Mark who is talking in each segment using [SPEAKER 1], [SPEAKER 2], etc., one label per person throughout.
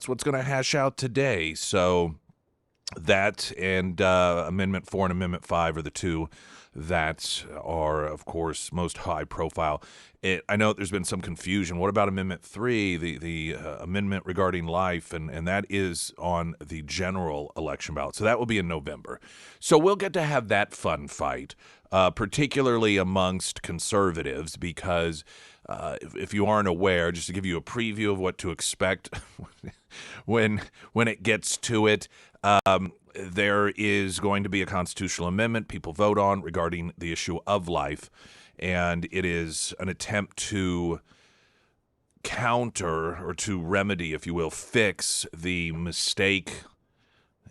[SPEAKER 1] what's going to hash out today. So that and Amendment 4 and Amendment 5 are the two that are, of course, most high profile. I know there's been some confusion. What about Amendment 3, the amendment regarding life? And that is on the general election ballot. So that will be in November. So we'll get to have that fun fight, particularly amongst conservatives, because if you aren't aware, just to give you a preview of what to expect when it gets to it, there is going to be a constitutional amendment people vote on regarding the issue of life, and it is an attempt to counter or to remedy, if you will, fix the mistake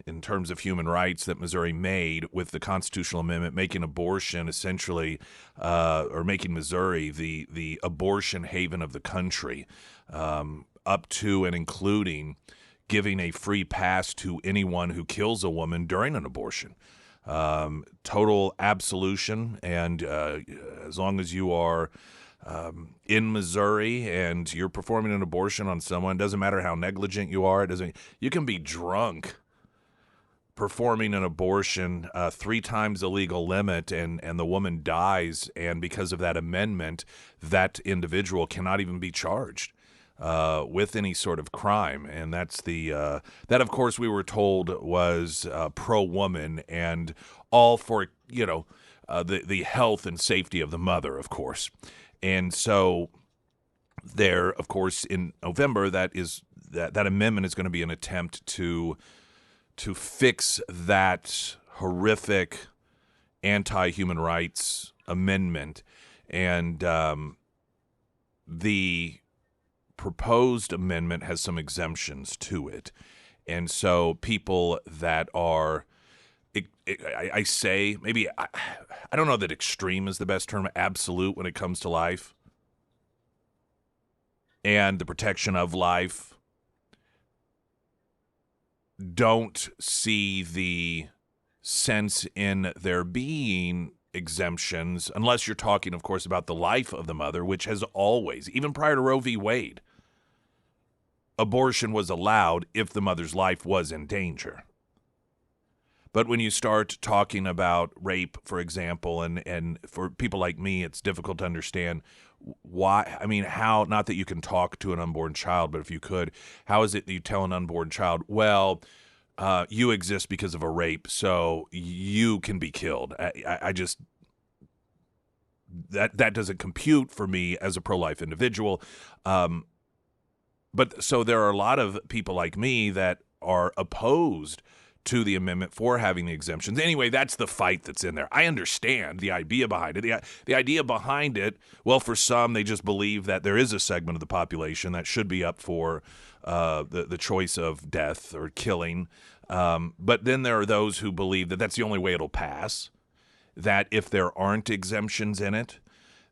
[SPEAKER 1] in terms of human rights that Missouri made with the constitutional amendment, making abortion essentially, or making Missouri the abortion haven of the country, up to and including giving a free pass to anyone who kills a woman during an abortion. Total absolution, and as long as you are in Missouri and you're performing an abortion on someone, doesn't matter how negligent you are, you can be drunk performing an abortion, 3 times the legal limit, and the woman dies, and because of that amendment, that individual cannot even be charged with any sort of crime. And that's that, of course, we were told was pro-woman and all for, the health and safety of the mother, of course. And so there, of course, in November, that amendment is going to be an attempt to fix that horrific anti-human rights amendment. And the proposed amendment has some exemptions to it. And so people that are, I say, maybe, I don't know that extreme is the best term, absolute when it comes to life and the protection of life, don't see the sense in there being exemptions, unless you're talking, of course, about the life of the mother, which has always, even prior to Roe v. Wade, abortion was allowed if the mother's life was in danger. But when you start talking about rape, for example, and for people like me, it's difficult to understand why. I mean, how, not that you can talk to an unborn child, but if you could, how is it that you tell an unborn child, well, you exist because of a rape, so you can be killed? I just, that doesn't compute for me as a pro-life individual. But so there are a lot of people like me that are opposed to the amendment for having the exemptions. Anyway, that's the fight that's in there. I understand the idea behind it. The idea behind it, well, for some, they just believe that there is a segment of the population that should be up for the choice of death or killing. But then there are those who believe that that's the only way it'll pass, that if there aren't exemptions in it,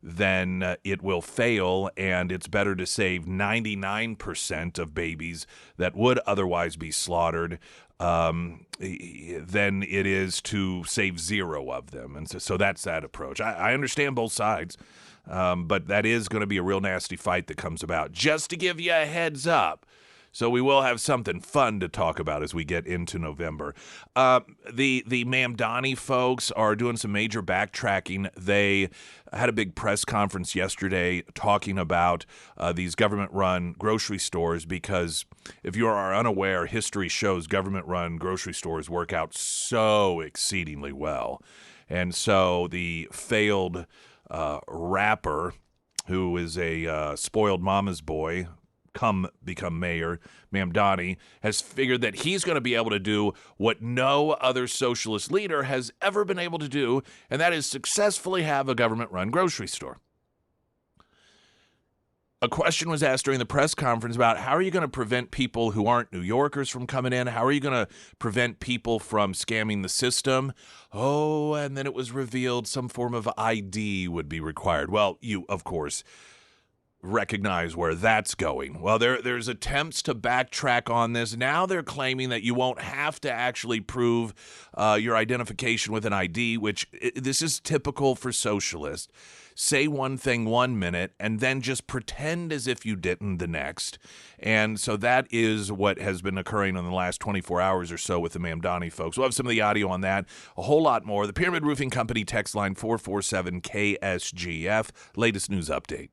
[SPEAKER 1] then it will fail, and it's better to save 99% of babies that would otherwise be slaughtered than it is to save 0 of them. And so that's that approach. I understand both sides, but that is going to be a real nasty fight that comes about. Just to give you a heads up, so we will have something fun to talk about as we get into November. The Mamdani folks are doing some major backtracking. They had a big press conference yesterday talking about these government-run grocery stores, because if you are unaware, history shows government-run grocery stores work out so exceedingly well. And so the failed rapper, who is a spoiled mama's boy, become mayor, Mamdani, has figured that he's going to be able to do what no other socialist leader has ever been able to do, and that is successfully have a government-run grocery store. A question was asked during the press conference about how are you going to prevent people who aren't New Yorkers from coming in? How are you going to prevent people from scamming the system? Oh, and then it was revealed some form of ID would be required. Well, of course, recognize where that's going. Well, there's attempts to backtrack on this. Now they're claiming that you won't have to actually prove your identification with an ID, which this is typical for socialists. Say one thing 1 minute and then just pretend as if you didn't the next. And so that is what has been occurring in the last 24 hours or so with the Mamdani folks. We'll have some of the audio on that, a whole lot more. The Pyramid Roofing Company text line 447 KSGF. Latest news update.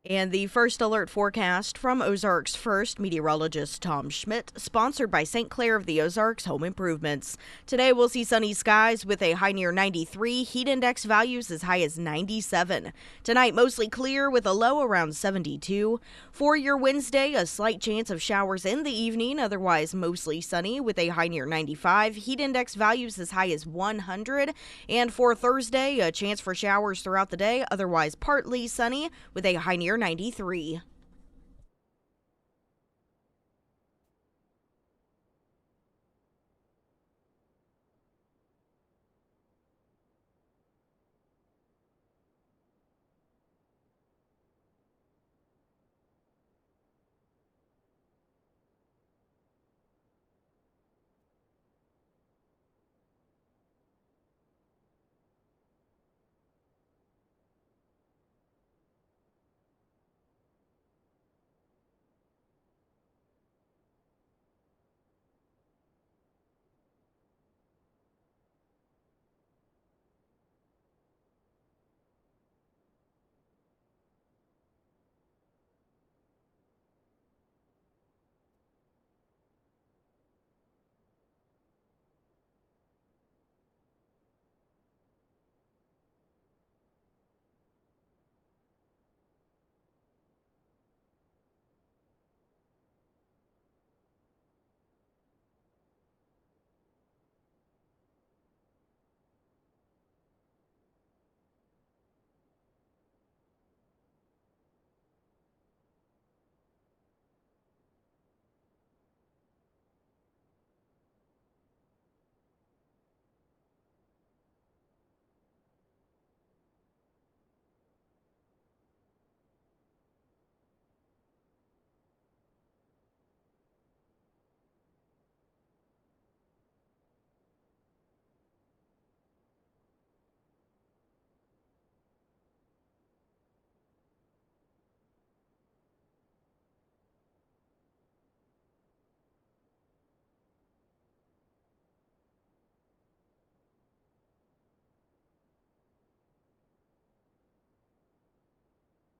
[SPEAKER 2] And the first alert forecast from Ozarks First meteorologist Tom Schmidt, sponsored by St. Clair of the Ozarks Home Improvements. Today we'll see sunny skies with a high near 93, heat index values as high as 97. Tonight mostly clear with a low around 72. For your Wednesday, a slight chance of showers in the evening, otherwise mostly sunny with a high near 95, heat index values as high as 100. And for Thursday, a chance for showers throughout the day, otherwise partly sunny with a high near 93.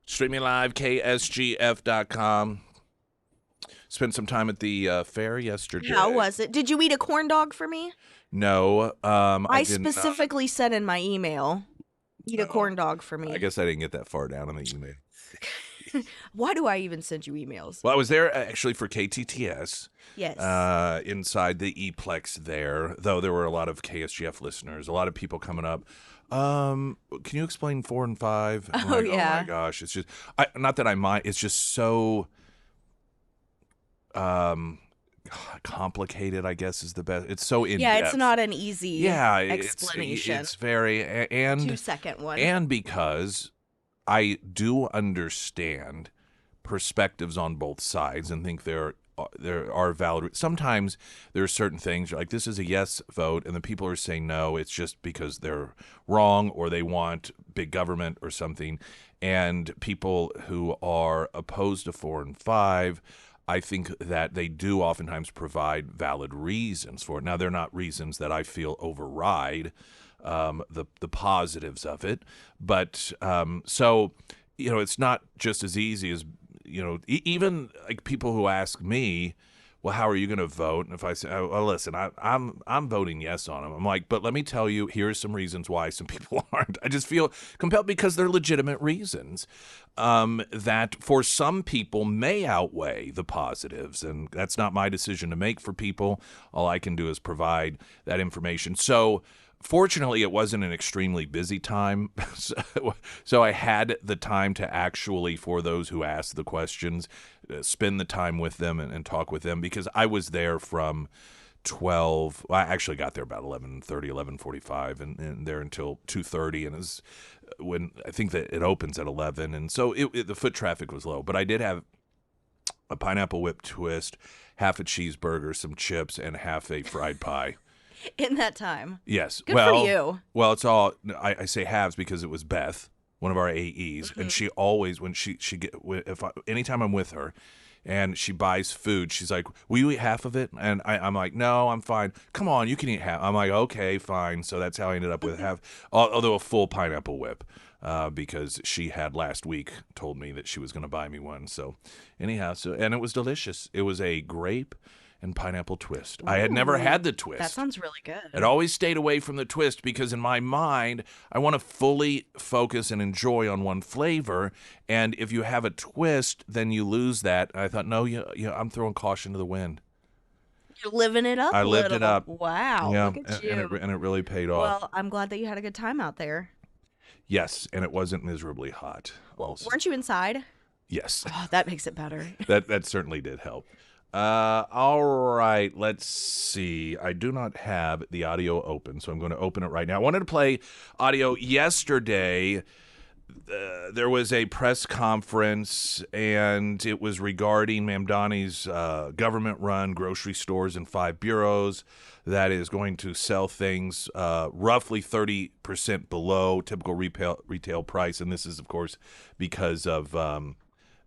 [SPEAKER 1] Streaming live, KSGF.com. Spent some time at the fair yesterday.
[SPEAKER 2] How was it? Did you eat a corn dog for me?
[SPEAKER 1] No,
[SPEAKER 2] I
[SPEAKER 1] did not.
[SPEAKER 2] specifically said in my email, eat a corn dog for me.
[SPEAKER 1] I guess I didn't get that far down in the email.
[SPEAKER 2] Why do I even send you emails?
[SPEAKER 1] Well, I was there actually for KTTS.
[SPEAKER 2] Yes.
[SPEAKER 1] Inside the E-Plex there, though there were a lot of KSGF listeners, a lot of people coming up. Can you explain 4 and 5? I'm
[SPEAKER 2] Oh,
[SPEAKER 1] like,
[SPEAKER 2] yeah.
[SPEAKER 1] Oh my gosh, it's just not that I mind. It's just so complicated, I guess is the best. It's so in
[SPEAKER 2] Yeah,
[SPEAKER 1] depth.
[SPEAKER 2] it's not an easy explanation.
[SPEAKER 1] It's very and
[SPEAKER 2] 2-second one.
[SPEAKER 1] and because I do understand perspectives on both sides and think there are valid. Sometimes there are certain things like this is a yes vote, and the people are saying no. It's just because they're wrong or they want big government or something. And people who are opposed to 4 and 5, I think that they do oftentimes provide valid reasons for it. Now, they're not reasons that I feel override the positives of it. But so, it's not just as easy as, even like people who ask me, well, how are you going to vote? And if I say, oh, well, listen, I'm voting yes on them. I'm like, but let me tell you, here's some reasons why some people aren't. I just feel compelled because they're legitimate reasons that for some people may outweigh the positives. And that's not my decision to make for people. All I can do is provide that information. So fortunately, it wasn't an extremely busy time, so I had the time to actually, for those who asked the questions, spend the time with them and talk with them, because I was there from 12. Well, I actually got there about 11:30, 11:45, and there until 2:30, and is when I think that it opens at 11, and so the foot traffic was low. But I did have a pineapple whip twist, half a cheeseburger, some chips, and half a fried pie.
[SPEAKER 2] In that time.
[SPEAKER 1] Yes.
[SPEAKER 2] Good for you.
[SPEAKER 1] Well, it's all, I say halves because it was Beth, one of our AEs, and she always, when anytime I'm with her and she buys food, she's like, will you eat half of it? And I'm like, no, I'm fine. Come on, you can eat half. I'm like, okay, fine. So that's how I ended up with half, although a full pineapple whip, because she had last week told me that she was going to buy me one. So anyhow, and it was delicious. It was a grape and pineapple twist. I had never had the twist.
[SPEAKER 2] That sounds really good.
[SPEAKER 1] I'd always stayed away from the twist because in my mind, I want to fully focus and enjoy on one flavor. And if you have a twist, then you lose that. And I thought, no, I'm throwing caution to the wind.
[SPEAKER 2] You're living it up.
[SPEAKER 1] I lived it up.
[SPEAKER 2] Wow.
[SPEAKER 1] Yeah,
[SPEAKER 2] Look at you.
[SPEAKER 1] And it really paid off.
[SPEAKER 2] Well, I'm glad that you had a good time out there.
[SPEAKER 1] Yes, and it wasn't miserably hot. Also.
[SPEAKER 2] Weren't you inside?
[SPEAKER 1] Yes.
[SPEAKER 2] Oh, that makes it better.
[SPEAKER 1] That certainly did help. All right, let's see. I do not have the audio open, so I'm going to open it right now. I wanted to play audio yesterday. There was a press conference, and it was regarding Mamdani's government-run grocery stores and 5 bureaus that is going to sell things roughly 30% below typical retail price. And this is, of course, because of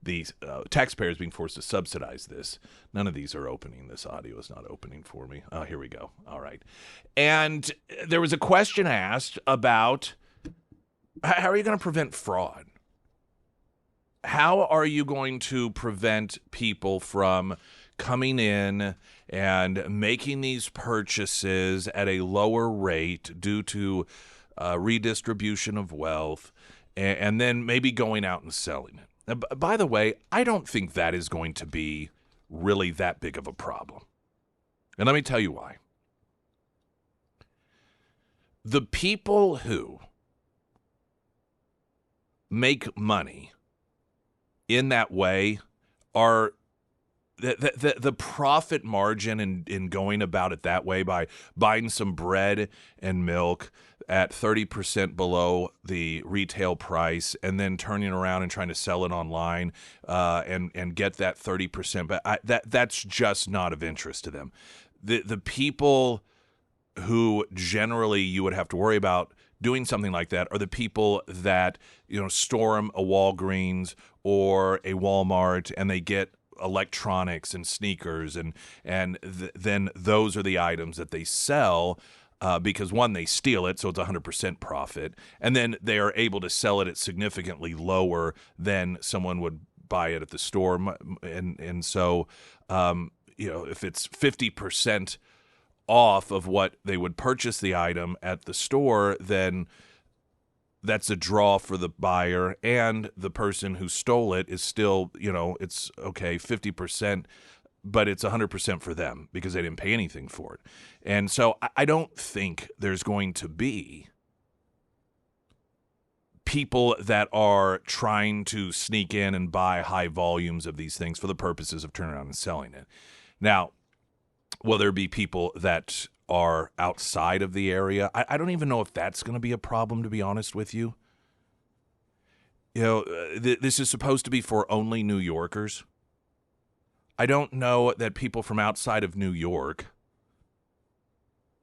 [SPEAKER 1] the taxpayers being forced to subsidize this. None of these are opening. This audio is not opening for me. Oh, here we go. All right. And there was a question asked about how are you going to prevent fraud? How are you going to prevent people from coming in and making these purchases at a lower rate due to redistribution of wealth and then maybe going out and selling it? By the way, I don't think that is going to be really that big of a problem. And let me tell you why. The people who make money in that way are the profit margin in going about it that way by buying some bread and milk at 30% below the retail price and then turning around and trying to sell it online and get that 30%. But that's just not of interest to them. The people who generally you would have to worry about doing something like that are the people that storm a Walgreens or a Walmart and they get electronics and sneakers and then those are the items that they sell because one, they steal it, so it's 100% profit, and then they are able to sell it at significantly lower than someone would buy it at the store, and so if it's 50% off of what they would purchase the item at the store, then that's a draw for the buyer, and the person who stole it is still, it's okay, 50%, but it's 100% for them because they didn't pay anything for it. And so I don't think there's going to be people that are trying to sneak in and buy high volumes of these things for the purposes of turning around and selling it. Now, will there be people that are outside of the area? I don't even know if that's going to be a problem, to be honest with you. This is supposed to be for only New Yorkers. I don't know that people from outside of New York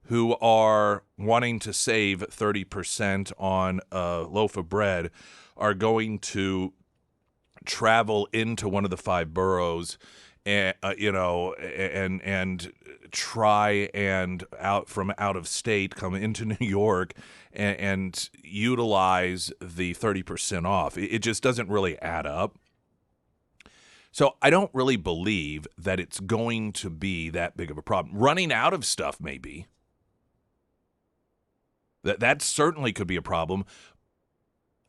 [SPEAKER 1] who are wanting to save 30% on a loaf of bread are going to travel into one of the 5 boroughs and try and out of state come into New York and utilize the 30% off. It just doesn't really add up. So I don't really believe that it's going to be that big of a problem. Running out of stuff, maybe. That certainly could be a problem.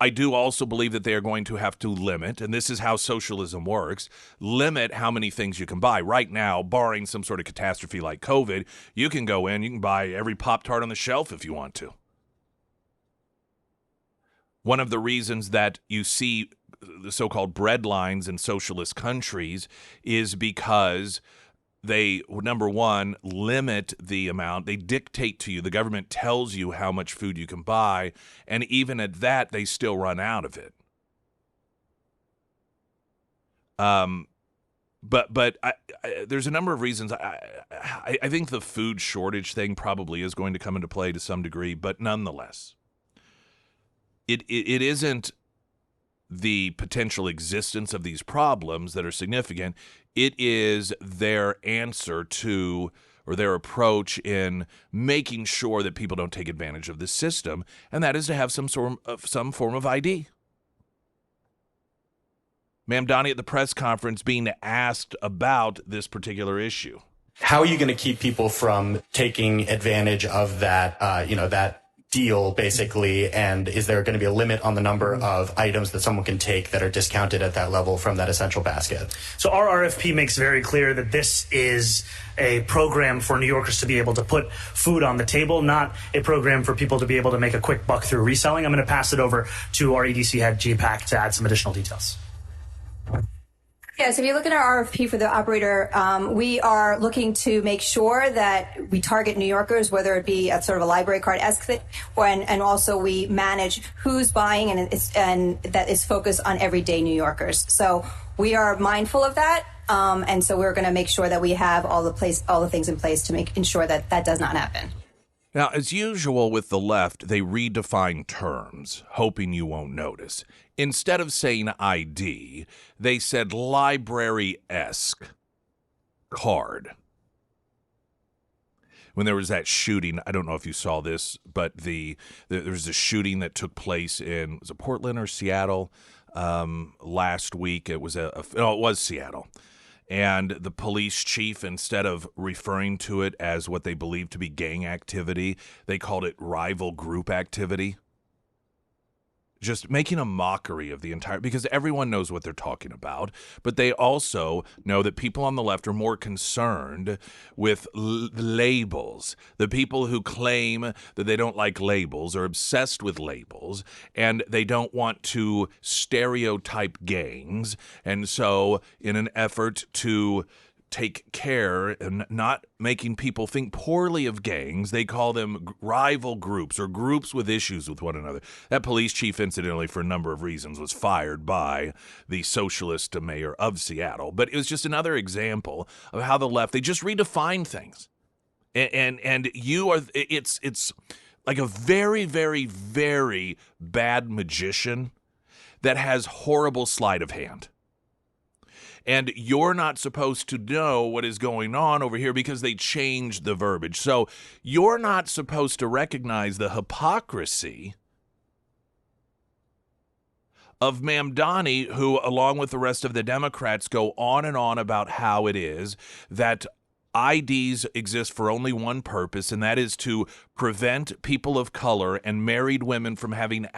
[SPEAKER 1] I do also believe that they are going to have to limit, and this is how socialism works, limit how many things you can buy. Right now, barring some sort of catastrophe like COVID, you can go in, you can buy every Pop-Tart on the shelf if you want to. One of the reasons that you see the so-called bread lines in socialist countries is because they, number one, limit the amount. They dictate to you. The government tells you how much food you can buy, and even at that, they still run out of it. But there's a number of reasons. I think the food shortage thing probably is going to come into play to some degree, but nonetheless, it isn't the potential existence of these problems that are significant. It is their answer to, or their approach in making sure that people don't take advantage of the system, and that is to have some form of ID. Mamdani at the press conference being asked about this particular issue.
[SPEAKER 3] How are you going to keep people from taking advantage of that, that deal, basically, and is there going to be a limit on the number of items that someone can take that are discounted at that level from that essential basket?
[SPEAKER 4] So our RFP makes very clear that this is a program for New Yorkers to be able to put food on the table, not a program for people to be able to make a quick buck through reselling. I'm going to pass it over to our EDC head, GPAC, to add some additional details.
[SPEAKER 5] Yeah, so if you look at our RFP for the operator, we are looking to make sure that we target New Yorkers, whether it be at sort of a library card-esque thing, and also we manage who's buying and that is focused on everyday New Yorkers. So we are mindful of that, and so we're going to make sure that we have all the things in place to ensure that that does not happen.
[SPEAKER 1] Now, as usual with the left, they redefine terms, hoping you won't notice. Instead of saying ID, they said library-esque card. When there was that shooting, I don't know if you saw this, but there was a shooting that took place in, was it Portland or Seattle last week? It was it was Seattle. And the police chief, instead of referring to it as what they believed to be gang activity, they called it rival group activity. Just making a mockery of the entire, because everyone knows what they're talking about, but they also know that people on the left are more concerned with labels. The people who claim that they don't like labels are obsessed with labels, and they don't want to stereotype gangs. And so in an effort to take care and not making people think poorly of gangs, they call them rival groups or groups with issues with one another. That police chief, incidentally, for a number of reasons, was fired by the socialist mayor of Seattle. But it was just another example of how the left, they just redefine things. And you are, it's like a very, very, very bad magician that has horrible sleight of hand. And you're not supposed to know what is going on over here because they changed the verbiage. So you're not supposed to recognize the hypocrisy of Mamdani, who, along with the rest of the Democrats, go on and on about how it is that IDs exist for only one purpose, and that is to prevent people of color and married women from having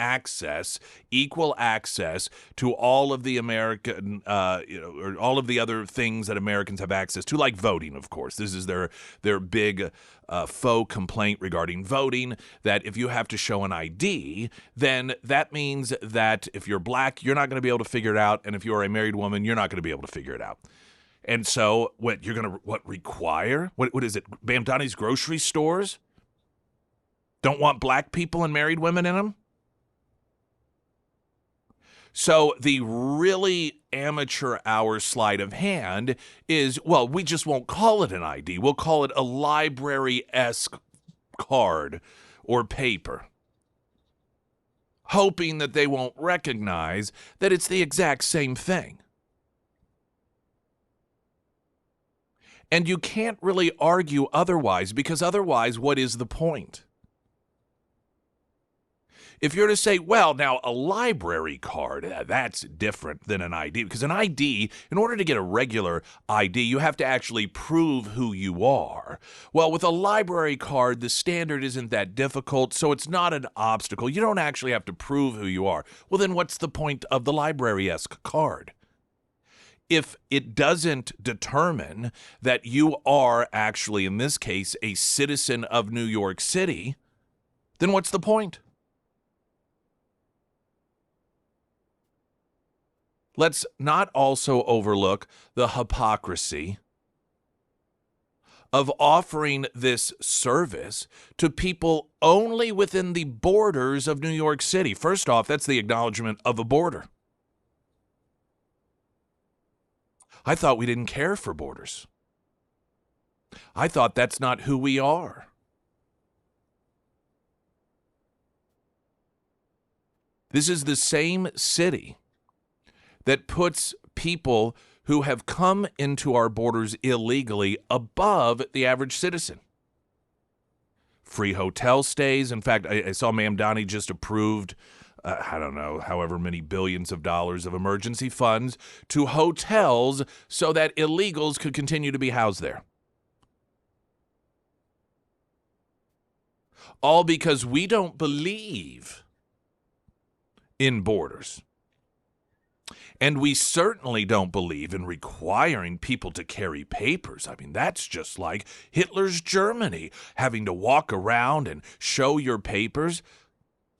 [SPEAKER 1] equal access to all of the American, or all of the other things that Americans have access to, like voting, of course. This is their big faux complaint regarding voting, that if you have to show an ID, then that means that if you're black, you're not going to be able to figure it out, and if you're a married woman, you're not going to be able to figure it out. And so what you're going to require? What is it? Mamdani's grocery stores don't want black people and married women in them? So the really amateur hour sleight of hand is, well, we just won't call it an ID. We'll call it a library-esque card or paper, hoping that they won't recognize that it's the exact same thing. And you can't really argue otherwise, because otherwise, what is the point? If you're to say, well, now a library card, that's different than an ID, because an ID, in order to get a regular ID, you have to actually prove who you are. Well, with a library card, the standard isn't that difficult, so it's not an obstacle. You don't actually have to prove who you are. Well, then what's the point of the library-esque card? If it doesn't determine that you are actually, in this case, a citizen of New York City, then what's the point? Let's not also overlook the hypocrisy of offering this service to people only within the borders of New York City. First off, that's the acknowledgement of a border. I thought we didn't care for borders. I thought that's not who we are. This is the same city that puts people who have come into our borders illegally above the average citizen. Free hotel stays. In fact, I saw Mamdani just approved, I don't know, however many billions of dollars of emergency funds to hotels so that illegals could continue to be housed there. All because we don't believe in borders. And we certainly don't believe in requiring people to carry papers. I mean, that's just like Hitler's Germany, having to walk around and show your papers.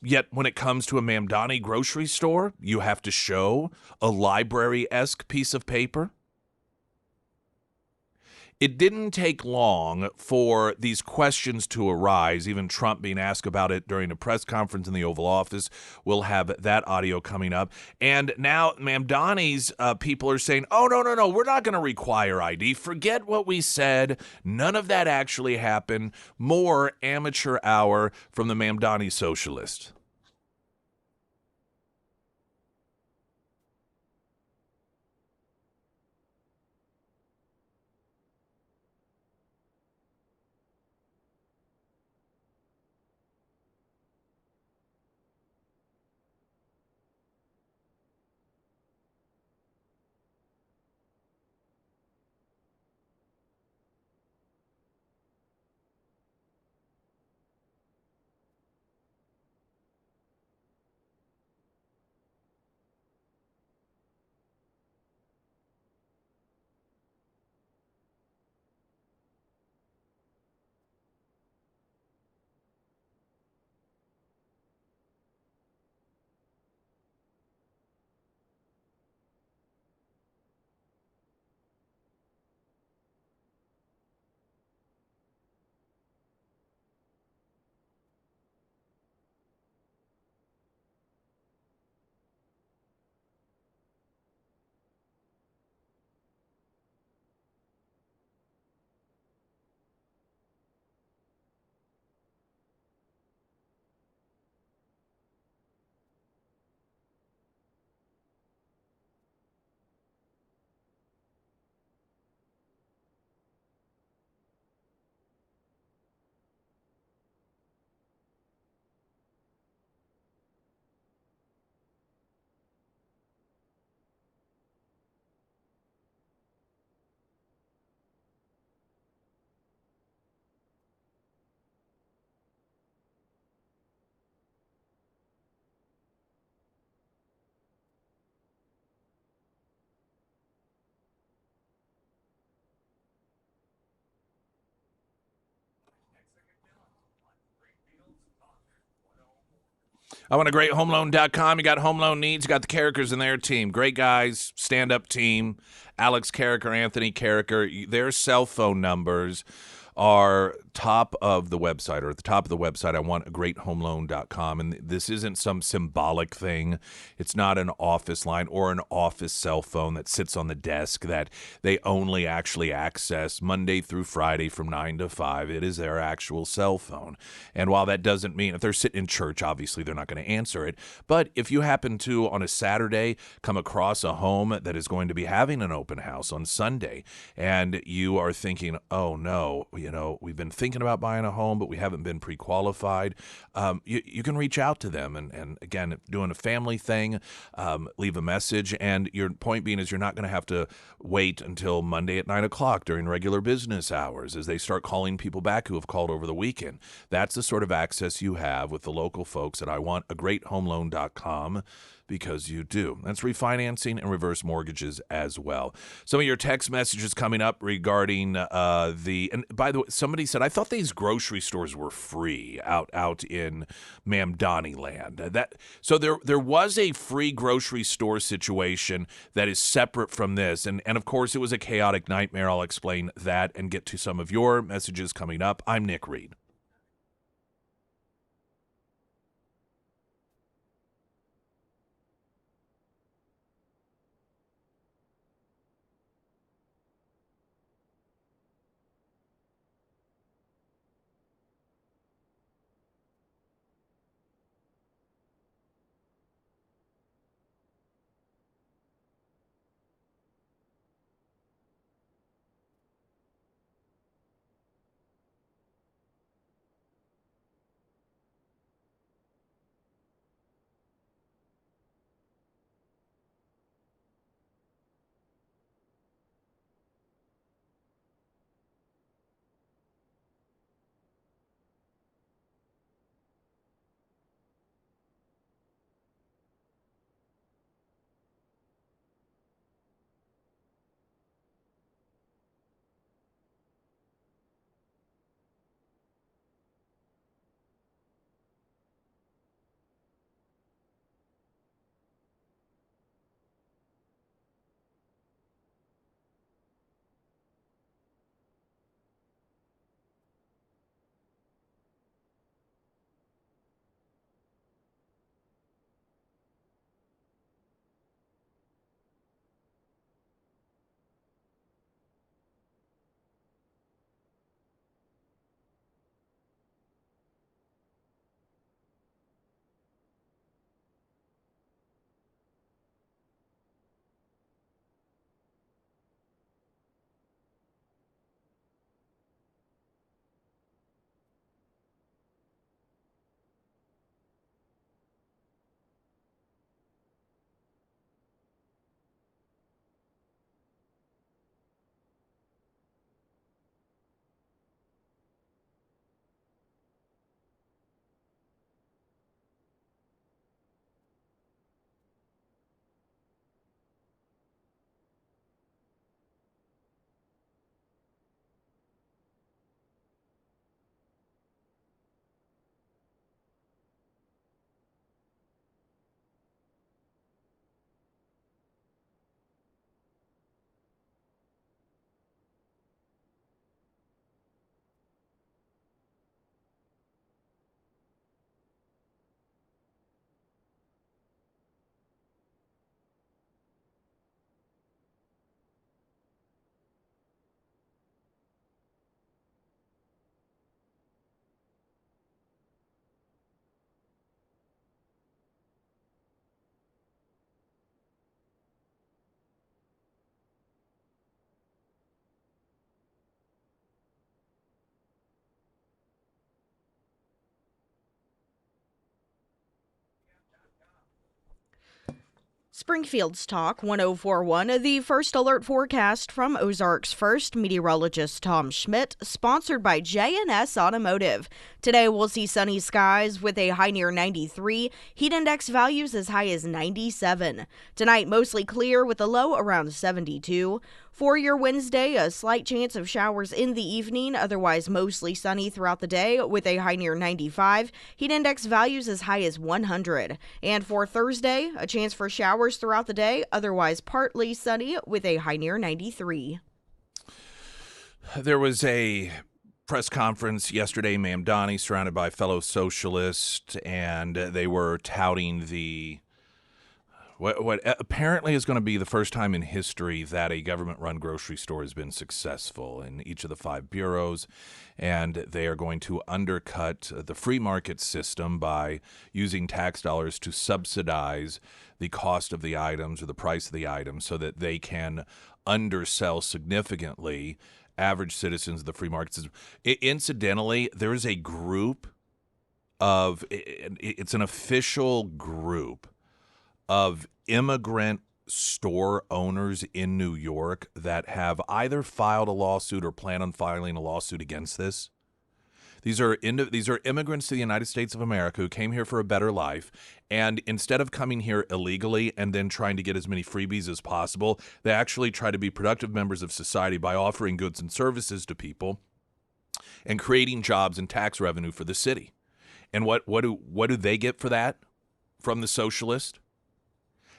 [SPEAKER 1] Yet when it comes to a Mamdani grocery store, you have to show a library-esque piece of paper. It didn't take long for these questions to arise, even Trump being asked about it during a press conference in the Oval Office. We'll have that audio coming up. And now Mamdani's people are saying, oh, no, we're not going to require ID. Forget what we said. None of that actually happened. More amateur hour from the Mamdani socialist. I want a great homeloan.com. You got home loan needs. You got the Carrickers in their team. Great guys, stand-up team. Alex Carricker, Anthony Carricker. Their cell phone numbers are top of the website, or at the top of the website, I want a greathomeloan.com. And this isn't some symbolic thing. It's not an office line or an office cell phone that sits on the desk that they only actually access Monday through Friday from 9 to 5. It is their actual cell phone. And while that doesn't mean, if they're sitting in church, obviously they're not going to answer it. But if you happen to, on a Saturday, come across a home that is going to be having an open house on Sunday, and you are thinking, oh no, we've been thinking about buying a home, but we haven't been pre-qualified, you can reach out to them. And again, doing a family thing, leave a message. And your point being is you're not going to have to wait until Monday at 9 o'clock during regular business hours as they start calling people back who have called over the weekend. That's the sort of access you have with the local folks at iwantagreathomeloan.com, because you do. That's refinancing and reverse mortgages as well. Some of your text messages coming up regarding and by the way, somebody said, I thought these grocery stores were free out in Mamdani land. So there was a free grocery store situation that is separate from this. And of course, it was a chaotic nightmare. I'll explain that and get to some of your messages coming up. I'm Nick Reed.
[SPEAKER 2] Springfield's Talk 1041, the first alert forecast from Ozarks First meteorologist Tom Schmidt, sponsored by J&S Automotive. Today we'll see sunny skies with a high near 93, heat index values as high as 97. Tonight mostly clear with a low around 72. For your Wednesday, a slight chance of showers in the evening, otherwise mostly sunny throughout the day with a high near 95, heat index values as high as 100. And for Thursday, a chance for showers throughout the day, otherwise partly sunny with a high near 93.
[SPEAKER 1] There was a press conference yesterday, Mamdani surrounded by fellow socialists, and they were touting the what apparently is going to be the first time in history that a government-run grocery store has been successful in each of the 5 bureaus, and they are going to undercut the free market system by using tax dollars to subsidize the cost of the items or the price of the items so that they can undersell significantly average citizens of the free market system. Incidentally, there is a group of, it's an official group of immigrant store owners in New York that have either filed a lawsuit or plan on filing a lawsuit against this. These are immigrants to the United States of America who came here for a better life, and instead of coming here illegally and then trying to get as many freebies as possible, they actually try to be productive members of society by offering goods and services to people and creating jobs and tax revenue for the city. And what do they get for that from the socialist?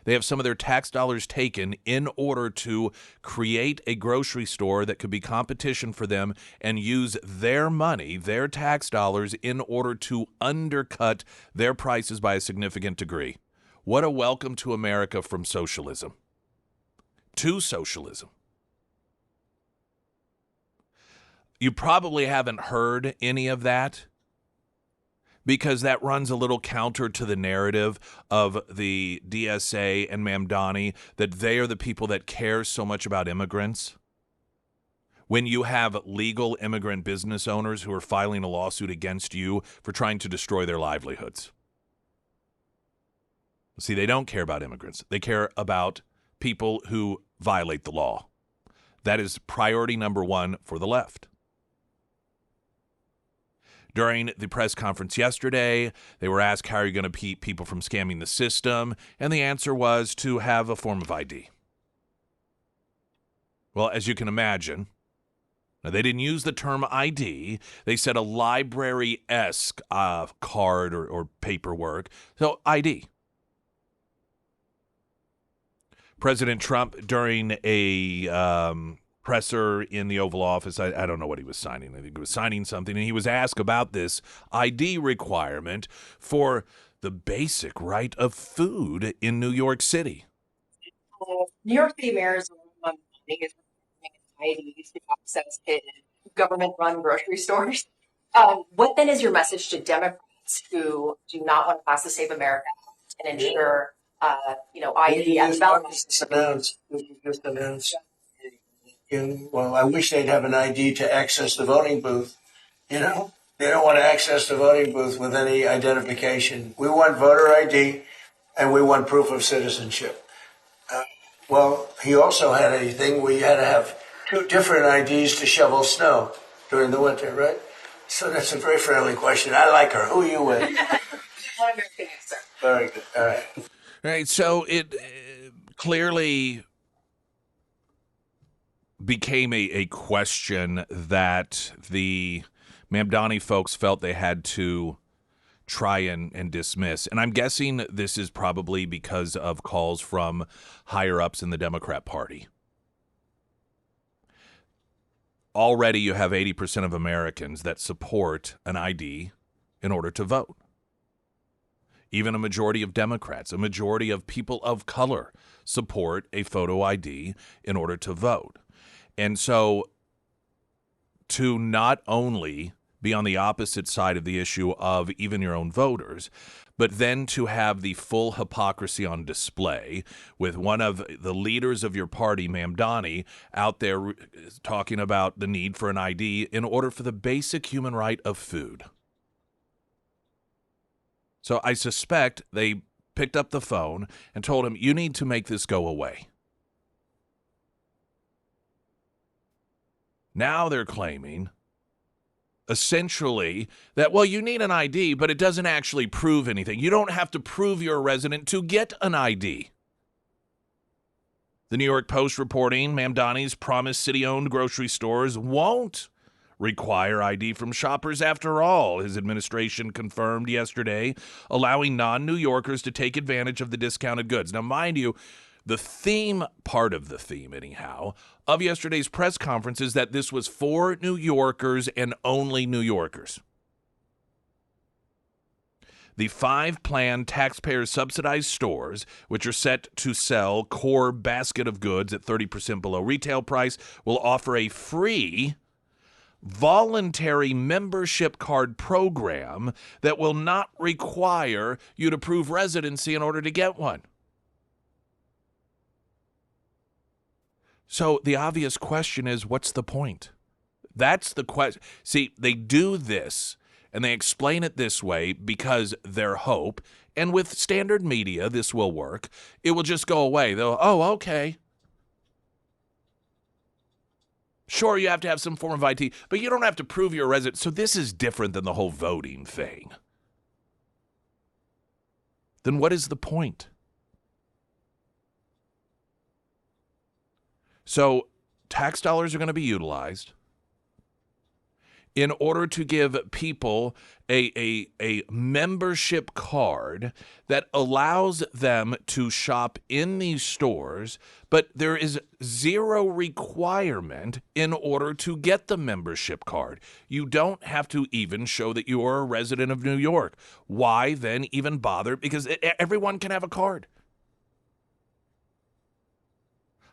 [SPEAKER 1] They have some of their tax dollars taken in order to create a grocery store that could be competition for them and use their money, their tax dollars, in order to undercut their prices by a significant degree. What a welcome to America from socialism. To socialism. You probably haven't heard any of that, because that runs a little counter to the narrative of the DSA and Mamdani that they are the people that care so much about immigrants. When you have legal immigrant business owners who are filing a lawsuit against you for trying to destroy their livelihoods. See, they don't care about immigrants. They care about people who violate the law. That is priority number 1 for the left. During the press conference yesterday, they were asked, how are you going to keep people from scamming the system? And the answer was to have a form of ID. Well, as you can imagine, now they didn't use the term ID. They said a library-esque card or paperwork. So ID. President Trump, during a presser in the Oval Office, I don't know what he was signing. I think he was signing something, and he was asked about this ID requirement for the basic right of food in New York City.
[SPEAKER 6] New York City Mayor's funding is IDs to access in government-run grocery stores. What then is your message to Democrats who do not want to pass the Save America Act and ensure, ID at the ballot?
[SPEAKER 7] Just announced. Well, I wish they'd have an ID to access the voting booth. They don't want to access the voting booth with any identification. We want voter ID, and we want proof of citizenship. Well, he also had a thing where you had to have 2 different IDs to shovel snow during the winter, right? So that's a very friendly question. I like her. Who are you with?
[SPEAKER 6] One American answer.
[SPEAKER 7] Very good. All right.
[SPEAKER 1] Right. So it clearly became a question that the Mamdani folks felt they had to try and dismiss. And I'm guessing this is probably because of calls from higher-ups in the Democrat Party. Already you have 80% of Americans that support an ID in order to vote. Even a majority of Democrats, a majority of people of color support a photo ID in order to vote. And so to not only be on the opposite side of the issue of even your own voters, but then to have the full hypocrisy on display with one of the leaders of your party, Mamdani, out there talking about the need for an ID in order for the basic human right of food. So I suspect they picked up the phone and told him, you need to make this go away. Now they're claiming, essentially, that, well, you need an ID, but it doesn't actually prove anything. You don't have to prove you're a resident to get an ID. The New York Post reporting Mamdani's promised city-owned grocery stores won't require ID from shoppers after all, his administration confirmed yesterday, allowing non-New Yorkers to take advantage of the discounted goods. Now, mind you, The theme, part of the theme anyhow, of yesterday's press conference is that this was for New Yorkers and only New Yorkers. The 5 planned taxpayer-subsidized stores, which are set to sell core basket of goods at 30% below retail price, will offer a free voluntary membership card program that will not require you to prove residency in order to get one. So the obvious question is, what's the point? That's the question. See, they do this and they explain it this way because their hope, and with standard media, this will work. It will just go away. They'll, oh, okay. Sure, you have to have some form of ID, but you don't have to prove you're a resident. So this is different than the whole voting thing. Then what is the point? So tax dollars are going to be utilized in order to give people a membership card that allows them to shop in these stores, but there is zero requirement in order to get the membership card. You don't have to even show that you are a resident of New York. Why then even bother? Because everyone can have a card.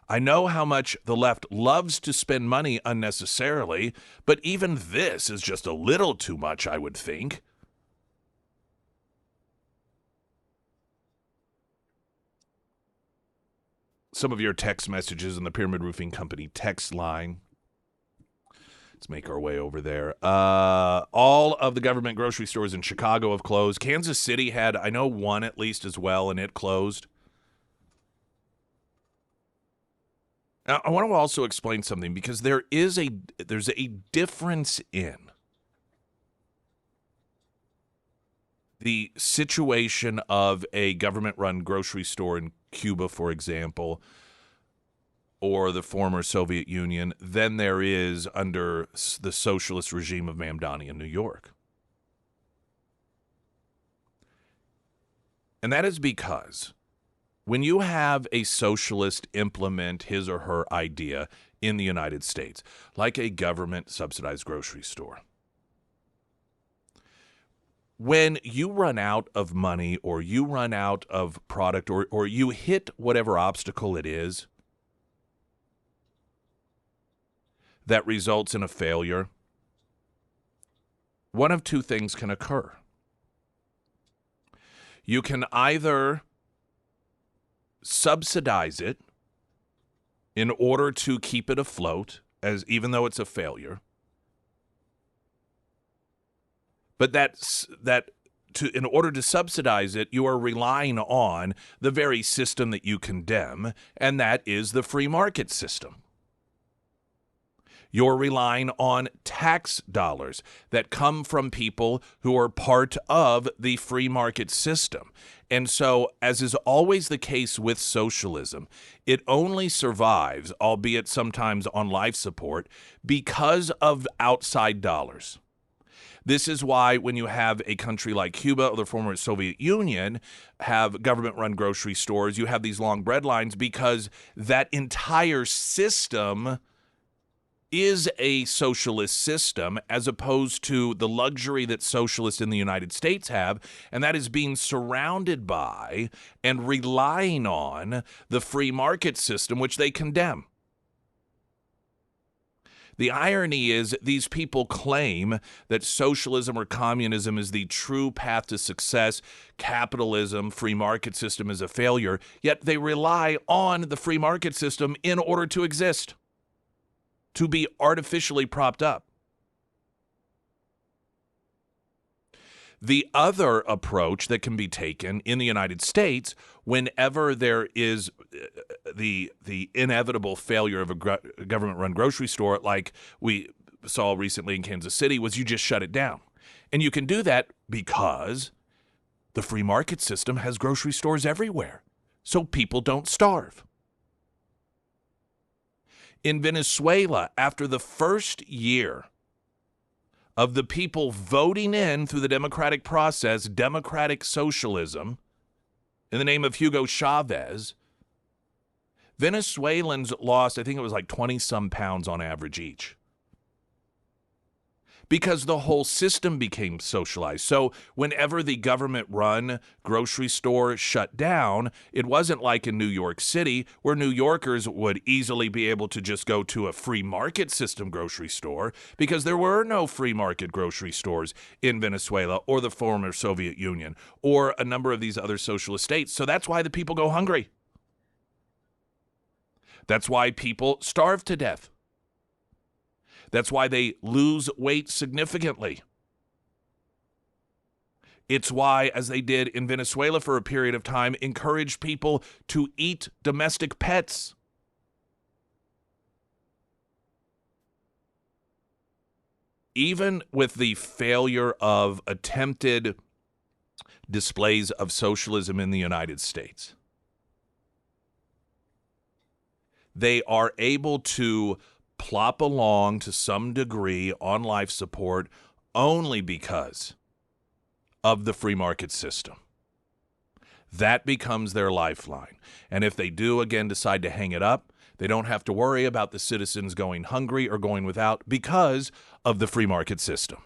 [SPEAKER 1] I know how much the left loves to spend money unnecessarily, but even this is just a little too much, I would think. Some of your text messages in the Pyramid Roofing Company text line. Let's make our way over there. All of the government grocery stores in Chicago have closed. Kansas City had, I know, one at least as well, and it closed. Now, I want to also explain something because there's a difference in the situation of a government-run grocery store in Cuba, for example, or the former Soviet Union, than there is under the socialist regime of Mamdani in New York. And that is because when you have a socialist implement his or her idea in the United States, like a government-subsidized grocery store, when you run out of money or you run out of product or you hit whatever obstacle it is that results in a failure, one of two things can occur. You can either subsidize it in order to keep it afloat, as even though it's a failure. But in order to subsidize it, you are relying on the very system that you condemn, and that is the free market system. You're relying on tax dollars that come from people who are part of the free market system. And so, as is always the case with socialism, it only survives, albeit sometimes on life support, because of outside dollars. This is why when you have a country like Cuba or the former Soviet Union have government-run grocery stores, you have these long bread lines because that entire system is a socialist system as opposed to the luxury that socialists in the United States have, and that is being surrounded by and relying on the free market system, which they condemn. The irony is these people claim that socialism or communism is the true path to success, capitalism, free market system is a failure, yet they rely on the free market system in order to exist, to be artificially propped up. The other approach that can be taken in the United States whenever there is the inevitable failure of a government-run grocery store, like we saw recently in Kansas City, was you just shut it down. And you can do that because the free market system has grocery stores everywhere, so people don't starve. In Venezuela, after the first year of the people voting in through the democratic process, democratic socialism, in the name of Hugo Chavez, Venezuelans lost, I think it was like 20-some pounds on average each, because the whole system became socialized. So whenever the government-run grocery store shut down, it wasn't like in New York City, where New Yorkers would easily be able to just go to a free market system grocery store, because there were no free market grocery stores in Venezuela or the former Soviet Union or a number of these other socialist states. So that's why the people go hungry. That's why people starve to death. That's why they lose weight significantly. It's why, as they did in Venezuela for a period of time, encouraged people to eat domestic pets. Even with the failure of attempted displays of socialism in the United States, they are able to plop along to some degree on life support only because of the free market system. That becomes their lifeline. And if they do, again, decide to hang it up, they don't have to worry about the citizens going hungry or going without because of the free market system.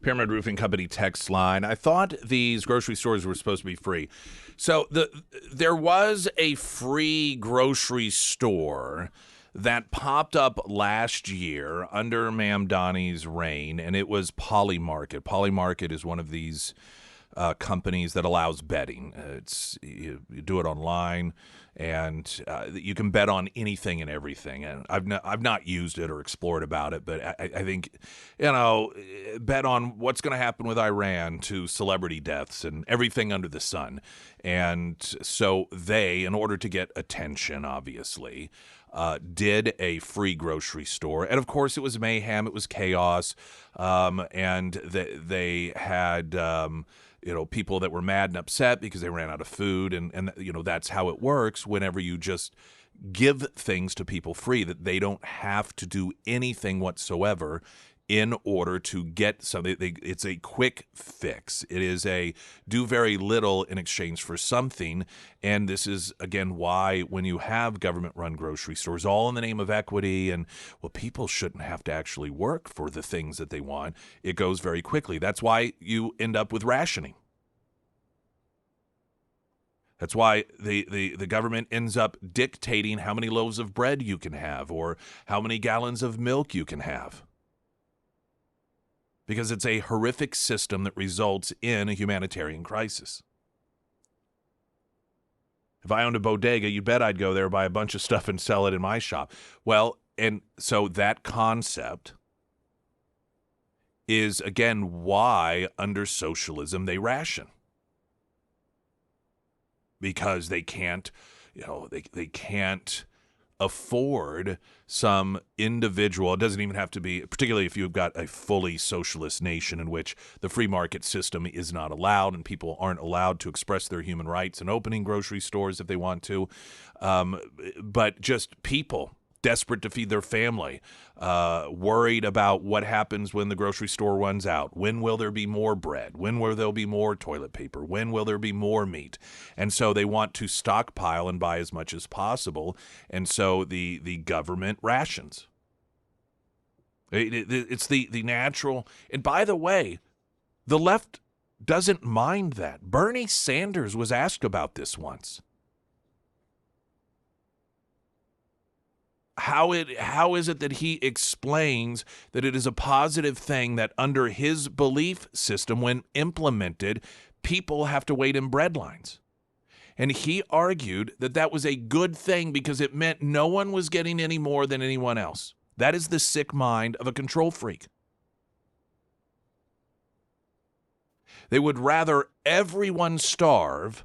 [SPEAKER 1] Pyramid Roofing Company text line. I thought these grocery stores were supposed to be free. So there was a free grocery store that popped up last year under Ma'am Donnie's reign, and it was Polymarket. Polymarket is one of these companies that allows betting. You do it online, and you can bet on anything and everything. And I've not used it or explored about it, but I think, bet on what's going to happen with Iran to celebrity deaths and everything under the sun. And so they, in order to get attention, obviously, did a free grocery store. And of course, it was mayhem. It was chaos. And they had people that were mad and upset because they ran out of food. And that's how it works whenever you just give things to people free, that they don't have to do anything whatsoever in order to get something. It's a quick fix. It is a do very little in exchange for something. And this is, again, why when you have government-run grocery stores, all in the name of equity, and, well, people shouldn't have to actually work for the things that they want, it goes very quickly. That's why you end up with rationing. That's why the government ends up dictating how many loaves of bread you can have or how many gallons of milk you can have. Because it's a horrific system that results in a humanitarian crisis. If I owned a bodega, you bet I'd go there, buy a bunch of stuff, and sell it in my shop. Well, and so that concept is, again, why under socialism they ration. Because they can't, they can't afford some individual. It doesn't even have to be, particularly if you've got a fully socialist nation in which the free market system is not allowed and people aren't allowed to express their human rights and opening grocery stores if they want to. But just people desperate to feed their family, worried about what happens when the grocery store runs out. When will there be more bread? When will there be more toilet paper? When will there be more meat? And so they want to stockpile and buy as much as possible. And so the government rations. It's the natural. And by the way, the left doesn't mind that. Bernie Sanders was asked about this once. How is it that he explains that it is a positive thing that under his belief system, when implemented, people have to wait in bread lines? And he argued that that was a good thing because it meant no one was getting any more than anyone else. That is the sick mind of a control freak. They would rather everyone starve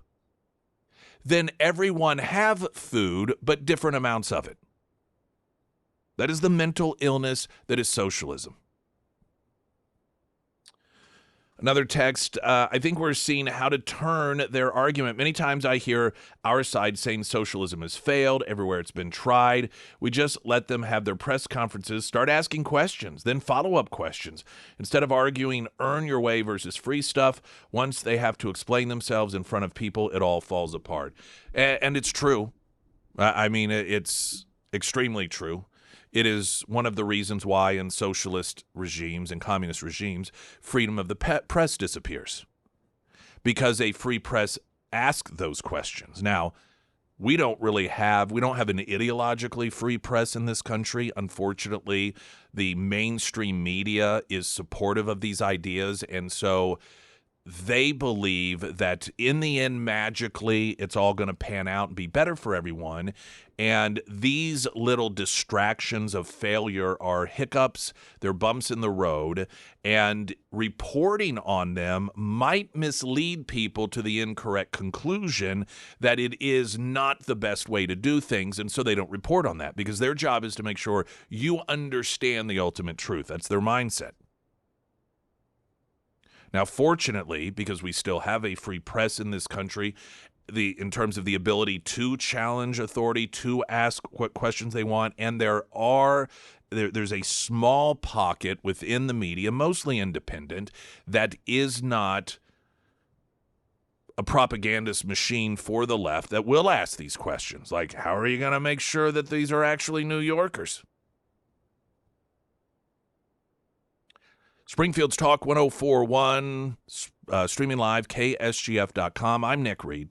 [SPEAKER 1] than everyone have food, but different amounts of it. That is the mental illness that is socialism. Another text, I think we're seeing how to turn their argument. Many times I hear our side saying socialism has failed everywhere it's been tried. We just let them have their press conferences, start asking questions, then follow-up questions. Instead of arguing earn your way versus free stuff, once they have to explain themselves in front of people, it all falls apart. And it's true. I mean, it's extremely true. It is one of the reasons why in socialist regimes and communist regimes, freedom of the press disappears. Because a free press asks those questions. Now, we don't have an ideologically free press in this country. Unfortunately, the mainstream media is supportive of these ideas, and so they believe that in the end, magically, it's all going to pan out and be better for everyone. And these little distractions of failure are hiccups, they're bumps in the road, and reporting on them might mislead people to the incorrect conclusion that it is not the best way to do things, and so they don't report on that because their job is to make sure you understand the ultimate truth. That's their mindset. Now, fortunately, because we still have a free press in this country, in terms of the ability to challenge authority, to ask what questions they want, and there's a small pocket within the media, mostly independent, that is not a propagandist machine for the left that will ask these questions, like, how are you going to make sure that these are actually New Yorkers? Springfield's Talk 1041, streaming live, KSGF.com. I'm Nick Reed.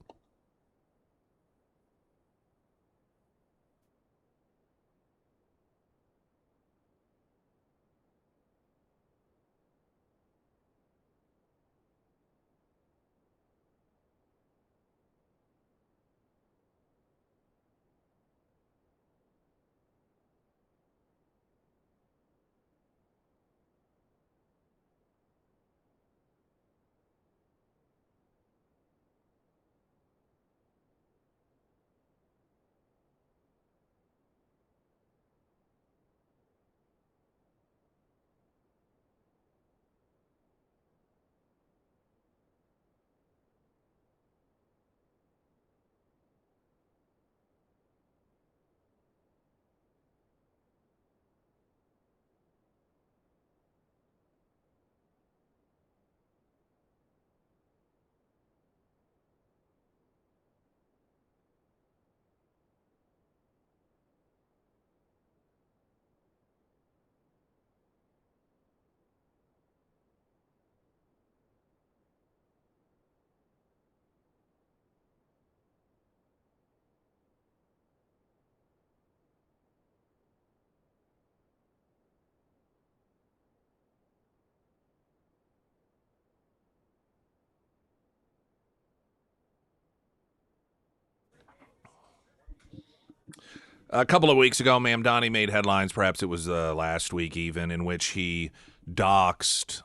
[SPEAKER 1] A couple of weeks ago, Mamdani made headlines, perhaps it was last week even, in which he doxed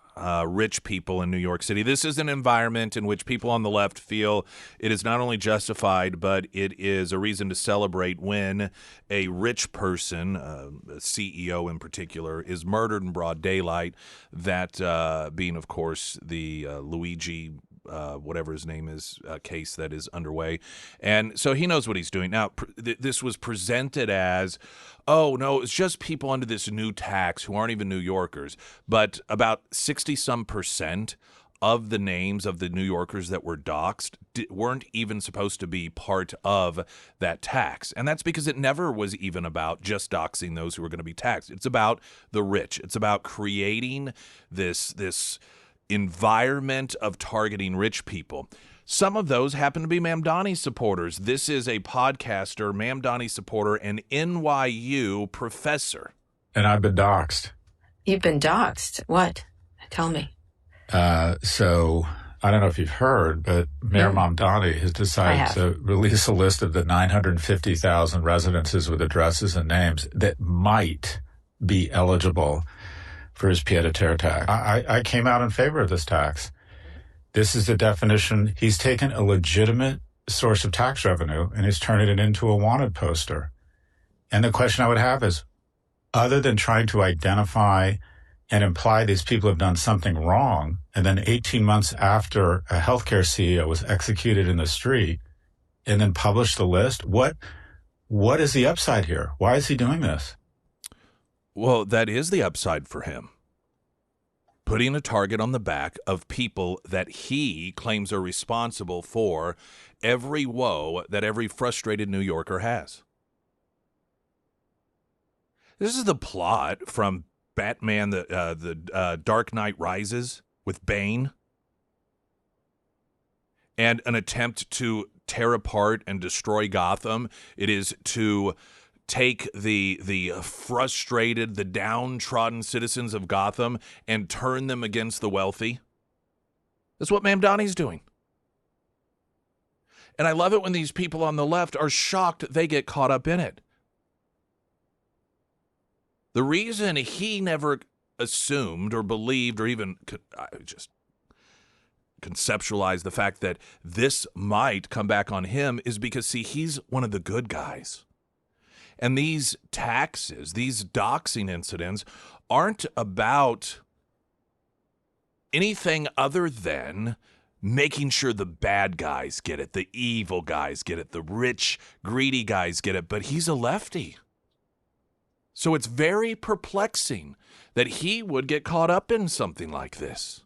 [SPEAKER 1] rich people in New York City. This is an environment in which people on the left feel it is not only justified, but it is a reason to celebrate when a rich person, a CEO in particular, is murdered in broad daylight, that being, of course, the Luigi whatever his name is, case that is underway. And so he knows what he's doing. Now, this was presented as, oh, no, it's just people under this new tax who aren't even New Yorkers. But about 60-some% of the names of the New Yorkers that were doxxed weren't even supposed to be part of that tax. And that's because it never was even about just doxing those who were going to be taxed. It's about the rich. It's about creating this environment of targeting rich people. Some of those happen to be Mamdani supporters. This is a podcaster, Mamdani supporter, and NYU professor.
[SPEAKER 8] And I've been doxxed.
[SPEAKER 9] You've been doxxed? What? Tell me.
[SPEAKER 8] So I don't know if you've heard, but Mayor Mamdani has decided to release a list of the 950,000 residences with addresses and names that might be eligible for his pied-à-terre tax. I came out in favor of this tax. This is the definition. He's taken a legitimate source of tax revenue and he's turning it into a wanted poster. And the question I would have is, other than trying to identify and imply these people have done something wrong, and then 18 months after a healthcare CEO was executed in the street and then published the list, what is the upside here? Why is he doing this?
[SPEAKER 1] Well, that is the upside for him. Putting a target on the back of people that he claims are responsible for every woe that every frustrated New Yorker has. This is the plot from Batman, the Dark Knight Rises with Bane, and an attempt to tear apart and destroy Gotham. It is to take the frustrated, the downtrodden citizens of Gotham and turn them against the wealthy. That's what Mamdani's doing. And I love it when these people on the left are shocked they get caught up in it. The reason he never assumed or believed or even just conceptualized the fact that this might come back on him is because, see, he's one of the good guys. And these taxes, these doxing incidents, aren't about anything other than making sure the bad guys get it, the evil guys get it, the rich, greedy guys get it. But he's a lefty. So it's very perplexing that he would get caught up in something like this.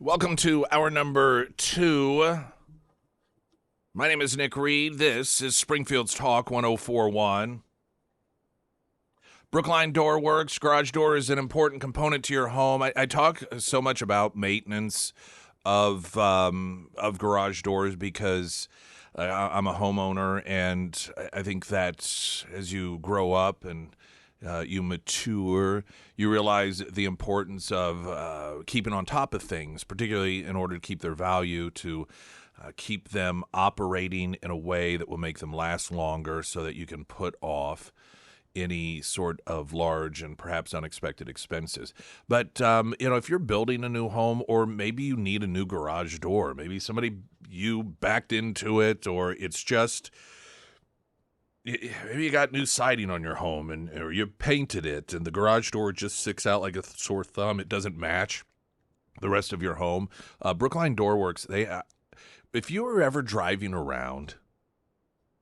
[SPEAKER 1] Welcome to hour number 2. My name is Nick Reed. This is Springfield's Talk 104.1. Brookline Door Works. Garage door is an important component to your home. I talk so much about maintenance of garage doors because I'm a homeowner, and I think that as you grow up and you mature, you realize the importance of keeping on top of things, particularly in order to keep their value, to keep them operating in a way that will make them last longer so that you can put off any sort of large and perhaps unexpected expenses. But, if you're building a new home, or maybe you need a new garage door, maybe you backed into it, or it's just, maybe you got new siding on your home or you painted it and the garage door just sticks out like a sore thumb. It doesn't match the rest of your home. Brookline Door Works, if you were ever driving around,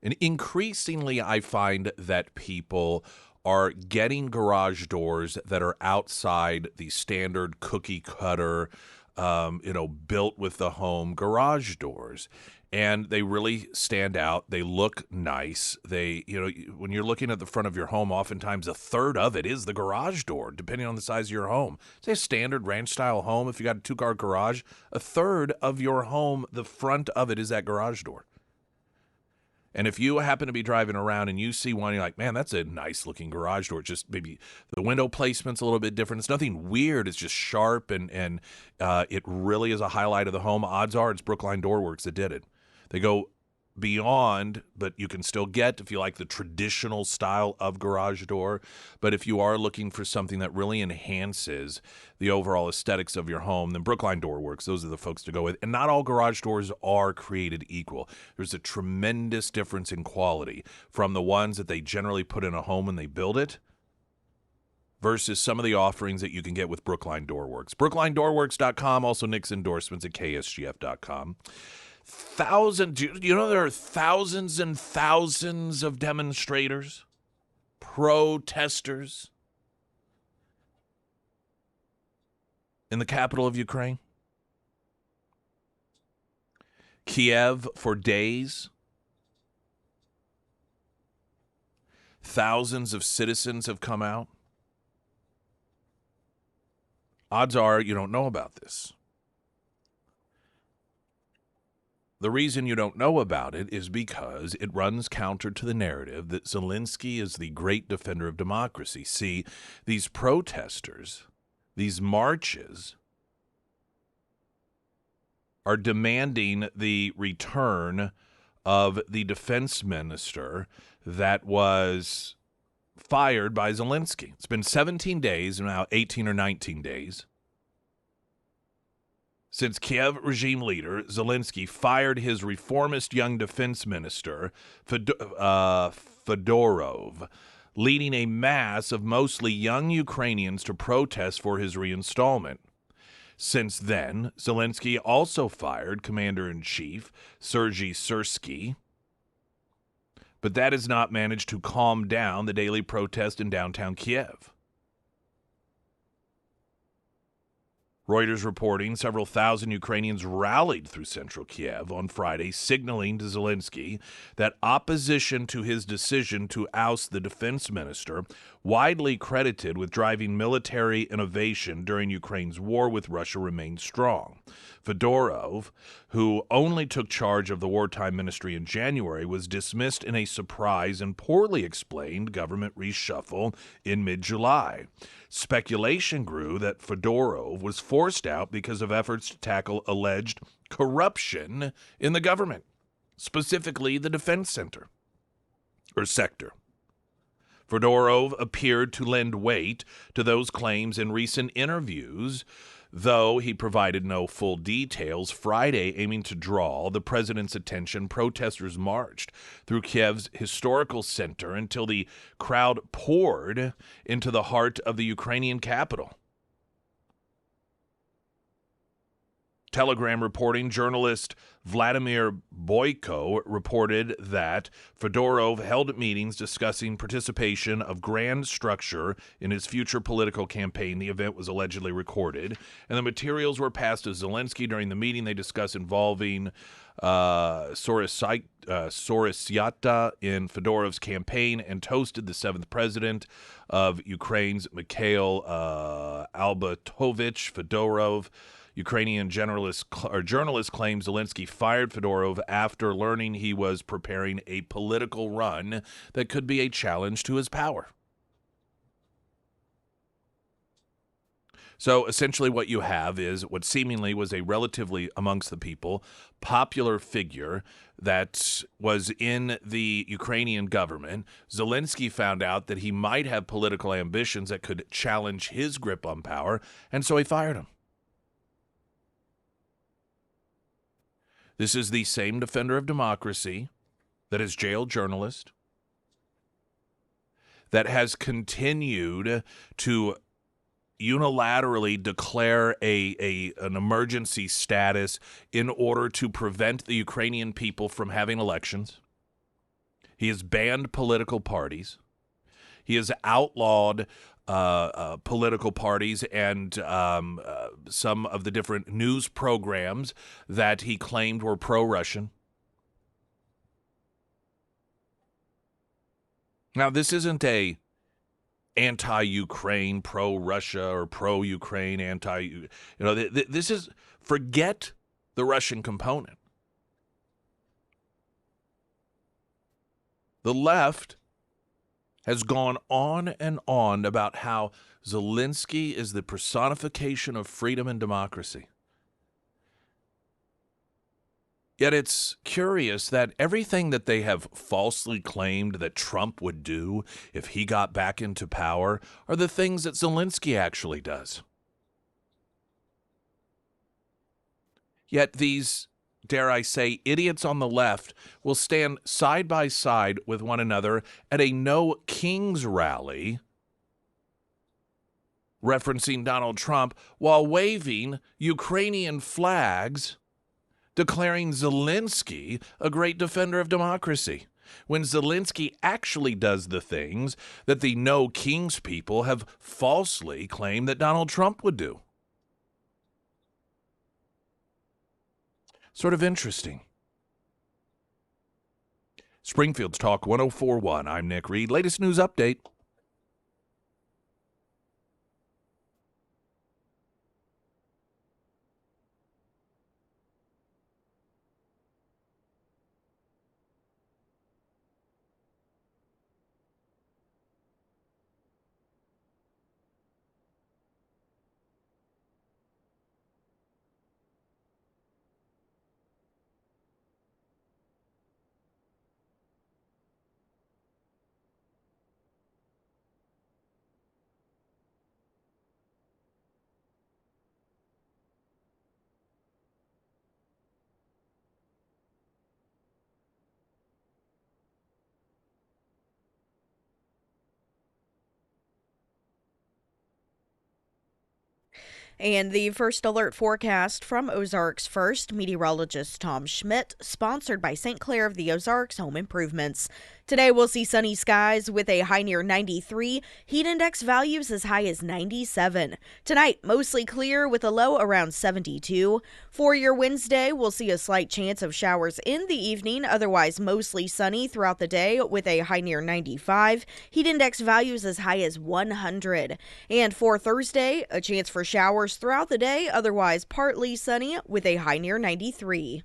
[SPEAKER 1] and increasingly I find that people are getting garage doors that are outside the standard cookie cutter, built with the home garage doors. And they really stand out. They look nice. When you're looking at the front of your home, oftentimes a third of it is the garage door, depending on the size of your home. Say a standard ranch-style home, if you got a 2-car garage, a third of your home, the front of it is that garage door. And if you happen to be driving around and you see one, you're like, man, that's a nice-looking garage door. Just maybe the window placement's a little bit different. It's nothing weird. It's just sharp, and it really is a highlight of the home. Odds are it's Brookline Door Works that did it. They go beyond, but you can still get, if you like, the traditional style of garage door. But if you are looking for something that really enhances the overall aesthetics of your home, then Brookline Door Works, those are the folks to go with. And not all garage doors are created equal. There's a tremendous difference in quality from the ones that they generally put in a home when they build it versus some of the offerings that you can get with Brookline Door Works. BrooklineDoorWorks.com, also Nick's endorsements at KSGF.com. There are thousands and thousands of demonstrators, protesters in the capital of Ukraine, Kiev, for days. Thousands of citizens have come out. Odds are you don't know about this. The reason you don't know about it is because it runs counter to the narrative that Zelensky is the great defender of democracy. See, these protesters, these marches, are demanding the return of the defense minister that was fired by Zelensky. It's been 17 days, now 18 or 19 days, since Kiev regime leader Zelensky fired his reformist young defense minister, Fedorov, leading a mass of mostly young Ukrainians to protest for his reinstallment. Since then, Zelensky also fired Commander-in-Chief Sergei Syrsky, but that has not managed to calm down the daily protest in downtown Kiev. Reuters reporting several thousand Ukrainians rallied through central Kiev on Friday, signaling to Zelensky that opposition to his decision to oust the defense minister, widely credited with driving military innovation during Ukraine's war with Russia, remains strong. Fedorov, who only took charge of the wartime ministry in January, was dismissed in a surprise and poorly explained government reshuffle in mid-July. Speculation grew that Fedorov was forced out because of efforts to tackle alleged corruption in the government, specifically the defense sector. Fedorov appeared to lend weight to those claims in recent interviews, though he provided no full details. Friday, aiming to draw the president's attention, protesters marched through Kiev's historical center until the crowd poured into the heart of the Ukrainian capital. Telegram reporting, journalist Vladimir Boyko reported that Fedorov held meetings discussing participation of grand structure in his future political campaign. The event was allegedly recorded, and the materials were passed to Zelensky. During the meeting, they discussed involving Sorosyata in Fedorov's campaign and toasted the seventh president of Ukraine's Mikhail Albertovich Fedorov. Ukrainian journalist claims Zelensky fired Fedorov after learning he was preparing a political run that could be a challenge to his power. So essentially what you have is what seemingly was a relatively, amongst the people, popular figure that was in the Ukrainian government. Zelensky found out that he might have political ambitions that could challenge his grip on power, and so he fired him. This is the same defender of democracy that has jailed journalists, that has continued to unilaterally declare an emergency status in order to prevent the Ukrainian people from having elections. He has banned political parties. He has outlawed political parties and some of the different news programs that he claimed were pro-Russian. Now, this isn't a anti-Ukraine, pro-Russia, or pro-Ukraine, this is, forget the Russian component. The left has gone on and on about how Zelensky is the personification of freedom and democracy. Yet it's curious that everything that they have falsely claimed that Trump would do if he got back into power are the things that Zelensky actually does. Yet these, dare I say, idiots on the left will stand side by side with one another at a No Kings rally referencing Donald Trump while waving Ukrainian flags, declaring Zelensky a great defender of democracy, when Zelensky actually does the things that the No Kings people have falsely claimed that Donald Trump would do. Sort of interesting. Springfield's Talk 104.1. I'm Nick Reed. Latest news update.
[SPEAKER 2] And the first alert forecast from Ozarks First, meteorologist Tom Schmidt, sponsored by St. Clair of the Ozarks Home Improvements. Today we'll see sunny skies with a high near 93, heat index values as high as 97. Tonight, mostly clear with a low around 72. For your Wednesday, we'll see a slight chance of showers in the evening, otherwise mostly sunny throughout the day with a high near 95, heat index values as high as 100. And for Thursday, a chance for showers throughout the day, otherwise partly sunny with a high near 93.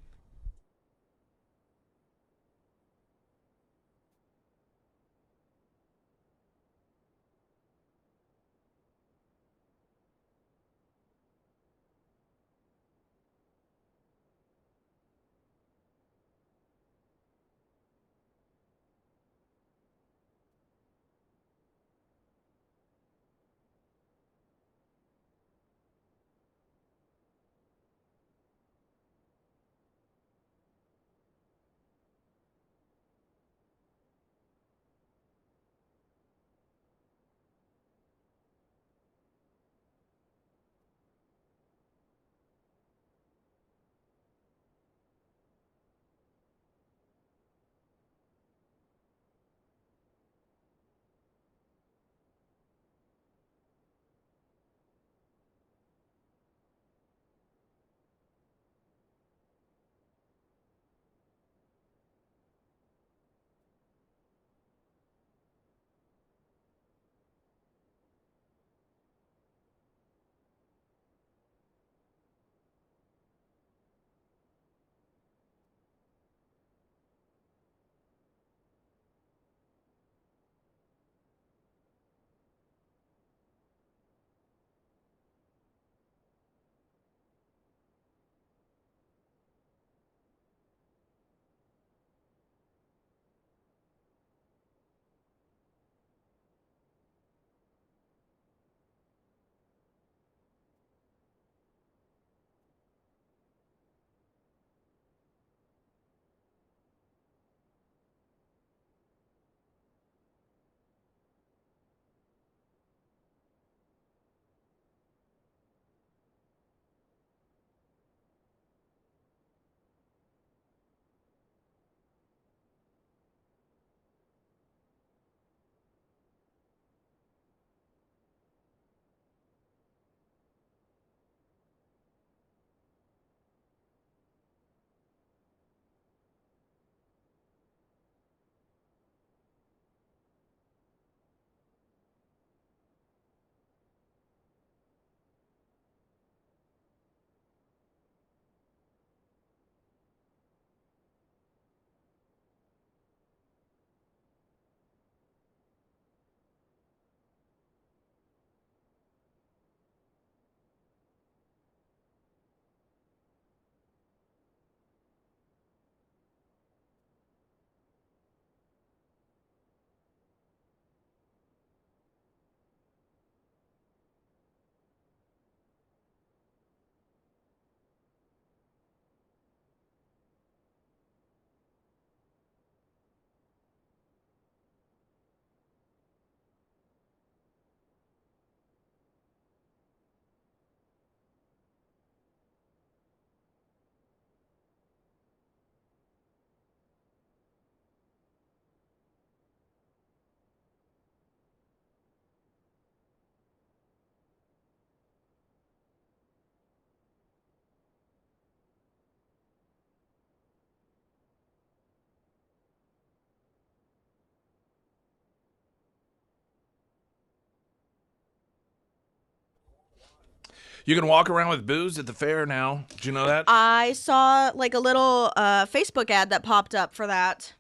[SPEAKER 1] You can walk around with booze at the fair now. Did you know that?
[SPEAKER 2] I saw like a little Facebook ad that popped up for that.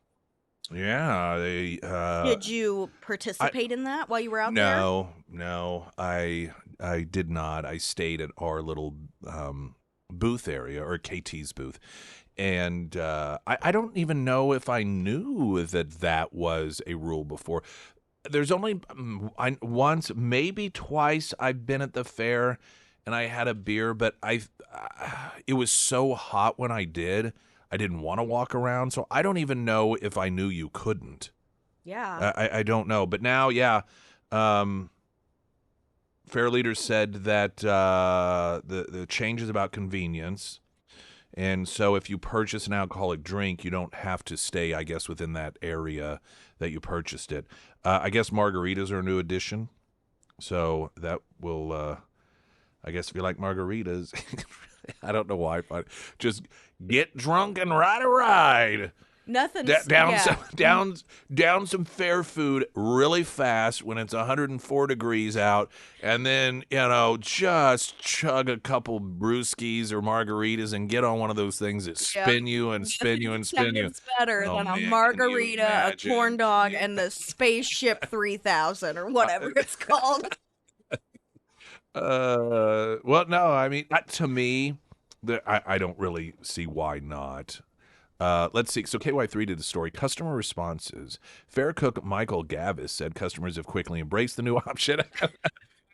[SPEAKER 1] Yeah.
[SPEAKER 2] Did you participate in that while you were out there?
[SPEAKER 1] No, I did not. I stayed at our little booth area, or KT's booth. And I don't even know if I knew that was a rule before. There's only once, maybe twice I've been at the fair and I had a beer, but it was so hot when I didn't want to walk around. So I don't even know if I knew you couldn't.
[SPEAKER 2] Yeah.
[SPEAKER 1] I don't know. But now, yeah, fair leaders said that the change is about convenience. And so if you purchase an alcoholic drink, you don't have to stay, I guess, within that area that you purchased it. I guess margaritas are a new addition. So that will, I guess if you like margaritas, I don't know why, but just get drunk and ride a ride.
[SPEAKER 2] Nothing.
[SPEAKER 1] Down some fair food really fast when it's 104 degrees out, and then just chug a couple brewskis or margaritas and get on one of those things that spin you and spin you and spin you.
[SPEAKER 2] It's better than a margarita, a corn dog, and the Spaceship 3000 or whatever it's called.
[SPEAKER 1] Well, no, I mean, to me, I don't really see why not. Let's see. So KY3 did the story. Customer responses. Fair cook Michael Gavis said customers have quickly embraced the new option.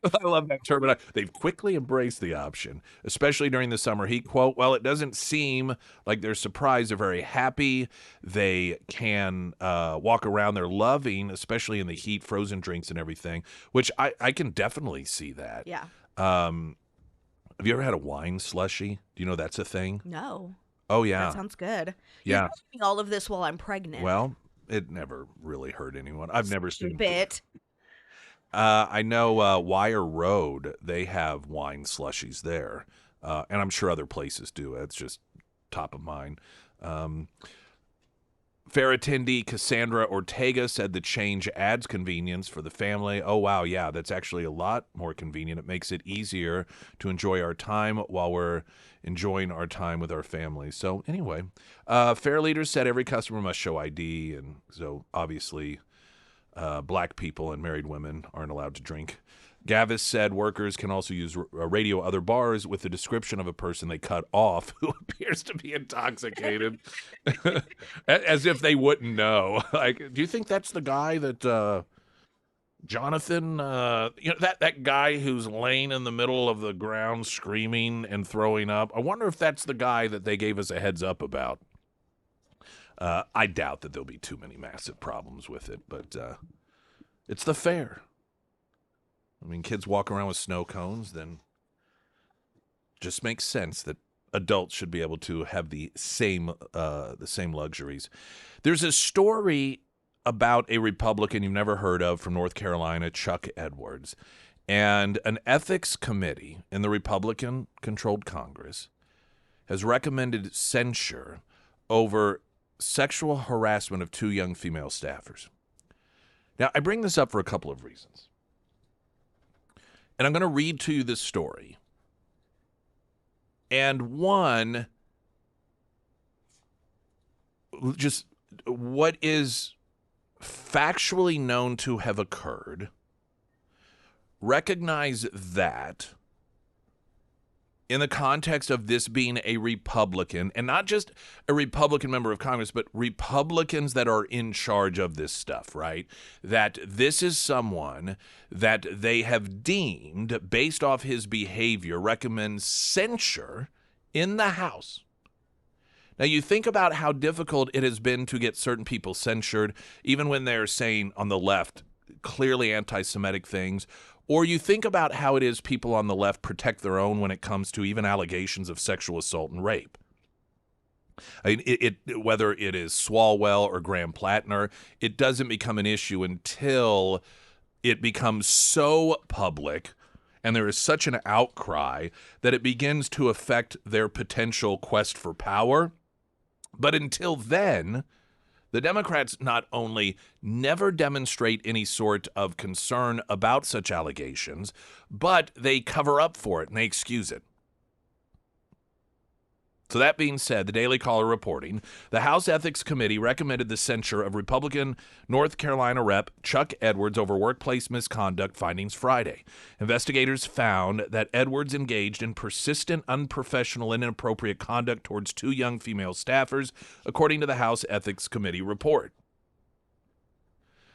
[SPEAKER 1] I love that term. They've quickly embraced the option, especially during the summer heat. Quote, well, it doesn't seem like they're surprised. They're very happy. They can walk around. They're loving, especially in the heat, frozen drinks and everything, which I can definitely see that.
[SPEAKER 2] Yeah.
[SPEAKER 1] Have you ever had a wine slushie? Do you know that's a thing?
[SPEAKER 2] No.
[SPEAKER 1] Oh, yeah.
[SPEAKER 2] That sounds good.
[SPEAKER 1] Yeah.
[SPEAKER 2] You're doing all of this while I'm pregnant.
[SPEAKER 1] Well, it never really hurt anyone. I've never seen
[SPEAKER 2] it.
[SPEAKER 1] I know Wire Road, they have wine slushies there. And I'm sure other places do. It's just top of mind. Fair attendee Cassandra Ortega said the change adds convenience for the family. Oh, wow. Yeah, that's actually a lot more convenient. It makes it easier to enjoy our time while we're enjoying our time with our family. So anyway, fair leaders said every customer must show ID. And so obviously black people and married women aren't allowed to drink. Gavis said workers can also use radio other bars with the description of a person they cut off who appears to be intoxicated, as if they wouldn't know. Like, do you think that's the guy that Jonathan, that guy who's laying in the middle of the ground screaming and throwing up? I wonder if that's the guy that they gave us a heads up about. I doubt that there'll be too many massive problems with it, but it's the fair. I mean, kids walk around with snow cones, then just makes sense that adults should be able to have the same luxuries. There's a story about a Republican you've never heard of from North Carolina, Chuck Edwards, and an ethics committee in the Republican-controlled Congress has recommended censure over sexual harassment of 2 young female staffers. Now, I bring this up for a couple of reasons. And I'm going to read to you this story. And one, just what is factually known to have occurred, recognize that in the context of this being a Republican, and not just a Republican member of Congress, but Republicans that are in charge of this stuff, right? That this is someone that they have deemed, based off his behavior, recommends censure in the House. Now, you think about how difficult it has been to get certain people censured, even when they're saying on the left clearly anti-Semitic things. Or you think about how it is people on the left protect their own when it comes to even allegations of sexual assault and rape. I mean, whether it is Swalwell or Graham Plattner, it doesn't become an issue until it becomes so public and there is such an outcry that it begins to affect their potential quest for power. But until then, The Democrats not only never demonstrate any sort of concern about such allegations, but they cover up for it and they excuse it. So that being said, the Daily Caller reporting, the House Ethics Committee recommended the censure of Republican North Carolina Rep. Chuck Edwards over workplace misconduct findings Friday. Investigators found that Edwards engaged in persistent, unprofessional, and inappropriate conduct towards 2 young female staffers, according to the House Ethics Committee report.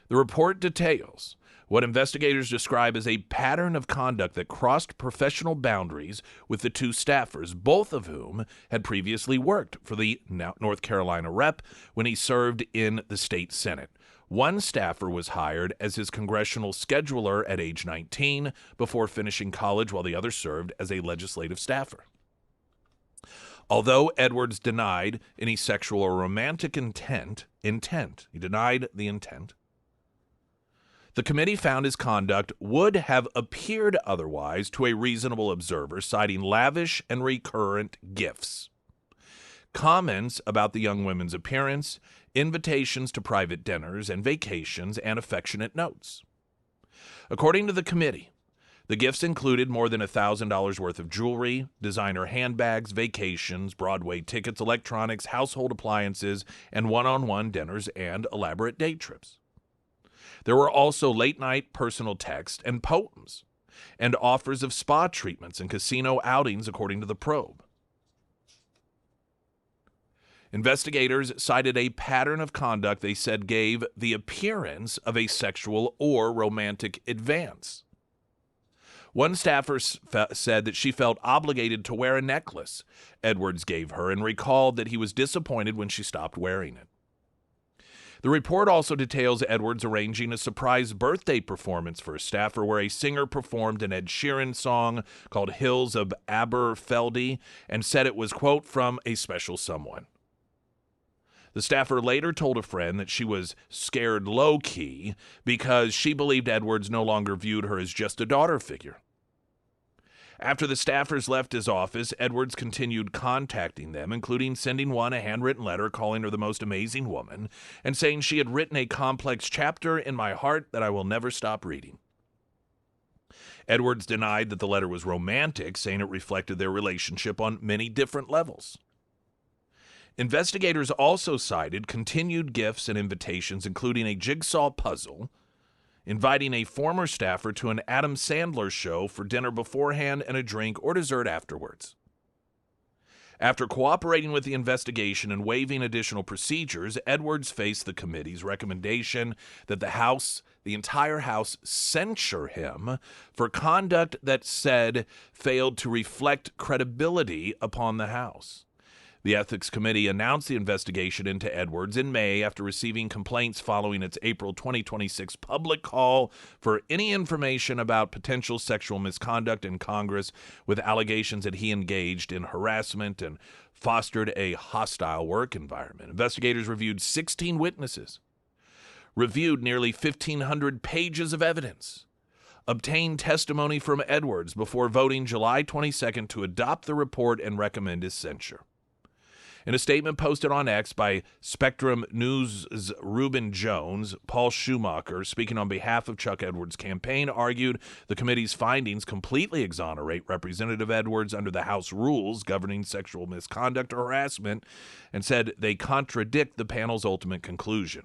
[SPEAKER 1] The report details what investigators describe as a pattern of conduct that crossed professional boundaries with the 2 staffers, both of whom had previously worked for the North Carolina rep when he served in the state Senate. One staffer was hired as his congressional scheduler at age 19 before finishing college, while the other served as a legislative staffer. Although Edwards denied any sexual or romantic intent, he denied the intent, the committee found his conduct would have appeared otherwise to a reasonable observer, citing lavish and recurrent gifts, comments about the young women's appearance, invitations to private dinners and vacations, and affectionate notes. According to the committee, the gifts included more than $1,000 worth of jewelry, designer handbags, vacations, Broadway tickets, electronics, household appliances, and one-on-one dinners and elaborate day trips. There were also late-night personal texts and poems, and offers of spa treatments and casino outings, according to the probe. Investigators cited a pattern of conduct they said gave the appearance of a sexual or romantic advance. One staffer said that she felt obligated to wear a necklace Edwards gave her and recalled that he was disappointed when she stopped wearing it. The report also details Edwards arranging a surprise birthday performance for a staffer where a singer performed an Ed Sheeran song called Hills of Aberfeldy and said it was, quote, from a special someone. The staffer later told a friend that she was scared low-key because she believed Edwards no longer viewed her as just a daughter figure. After the staffers left his office, Edwards continued contacting them, including sending one a handwritten letter calling her the most amazing woman and saying she had written a complex chapter in my heart that I will never stop reading. Edwards denied that the letter was romantic, saying it reflected their relationship on many different levels. Investigators also cited continued gifts and invitations, including a jigsaw puzzle, inviting a former staffer to an Adam Sandler show for dinner beforehand and a drink or dessert afterwards. After cooperating with the investigation and waiving additional procedures, Edwards faced the committee's recommendation that the entire House censure him for conduct that said failed to reflect credibility upon the House. The Ethics Committee announced the investigation into Edwards in May after receiving complaints following its April 2026 public call for any information about potential sexual misconduct in Congress, with allegations that he engaged in harassment and fostered a hostile work environment. Investigators reviewed 16 witnesses, reviewed nearly 1,500 pages of evidence, obtained testimony from Edwards before voting July 22nd to adopt the report and recommend his censure. In a statement posted on X by Spectrum News' Reuben Jones, Paul Schumacher, speaking on behalf of Chuck Edwards' campaign, argued the committee's findings completely exonerate Representative Edwards under the House rules governing sexual misconduct or harassment, and said they contradict the panel's ultimate conclusion.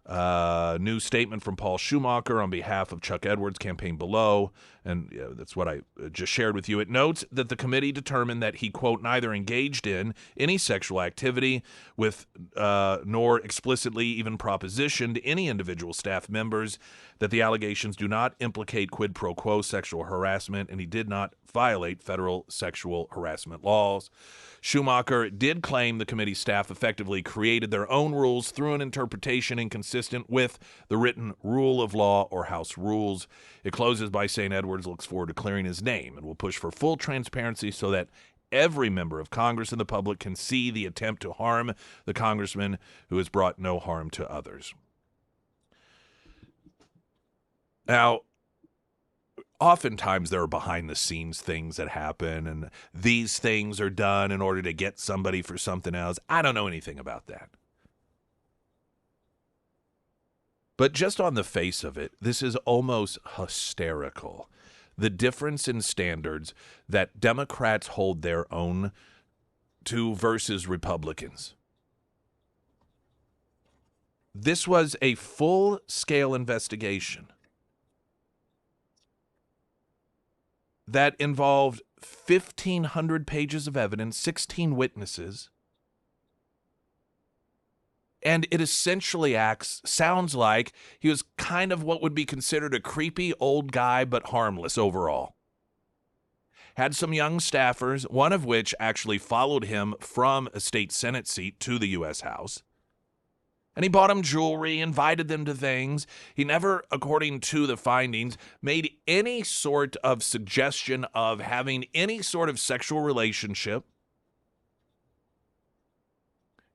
[SPEAKER 1] New statement from Paul Schumacher on behalf of Chuck Edwards' campaign below, and that's what I just shared with you. It notes that the committee determined that he, quote, neither engaged in any sexual activity with nor explicitly even propositioned any individual staff members, that the allegations do not implicate quid pro quo sexual harassment, and he did not violate federal sexual harassment laws. Schumacher did claim the committee staff effectively created their own rules through an interpretation inconsistent with the written rule of law or House rules. It closes by saying Edwards looks forward to clearing his name and will push for full transparency so that every member of Congress and the public can see the attempt to harm the congressman who has brought no harm to others. Now, oftentimes there are behind the scenes things that happen, and these things are done in order to get somebody for something else. I don't know anything about that. But just on the face of it, this is almost hysterical. The difference in standards that Democrats hold their own to versus Republicans. This was a full-scale investigation that involved 1,500 pages of evidence, 16 witnesses, and it essentially sounds like he was kind of what would be considered a creepy old guy, but harmless overall. Had some young staffers, one of which actually followed him from a state Senate seat to the U.S. House. And he bought them jewelry, invited them to things. He never, according to the findings, made any sort of suggestion of having any sort of sexual relationship.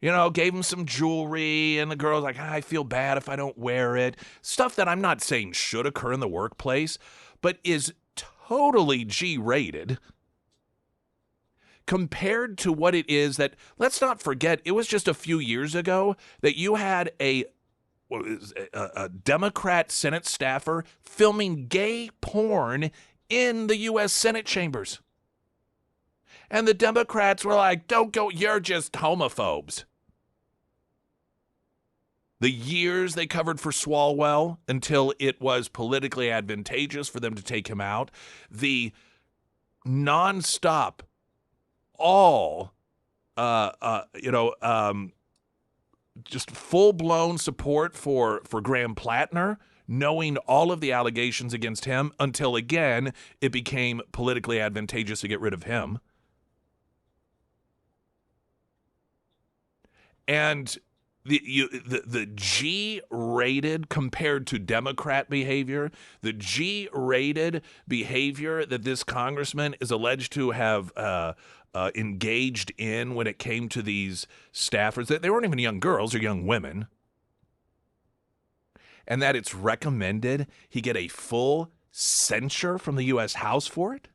[SPEAKER 1] You know, gave him some jewelry, and the girl's like, I feel bad if I don't wear it. Stuff that I'm not saying should occur in the workplace, but is totally G-rated compared to what it is that, let's not forget, it was just a few years ago that you had a Democrat Senate staffer filming gay porn in the U.S. Senate chambers. And the Democrats were like, don't go, you're just homophobes. The years they covered for Swalwell until it was politically advantageous for them to take him out. The nonstop, all, just full-blown support for Graham Plattner, knowing all of the allegations against him until, again, it became politically advantageous to get rid of him. And the G-rated compared to Democrat behavior, the G-rated behavior that this congressman is alleged to have engaged in when it came to these staffers, that they weren't even young girls or young women, and that it's recommended he get a full censure from the U.S. House for it.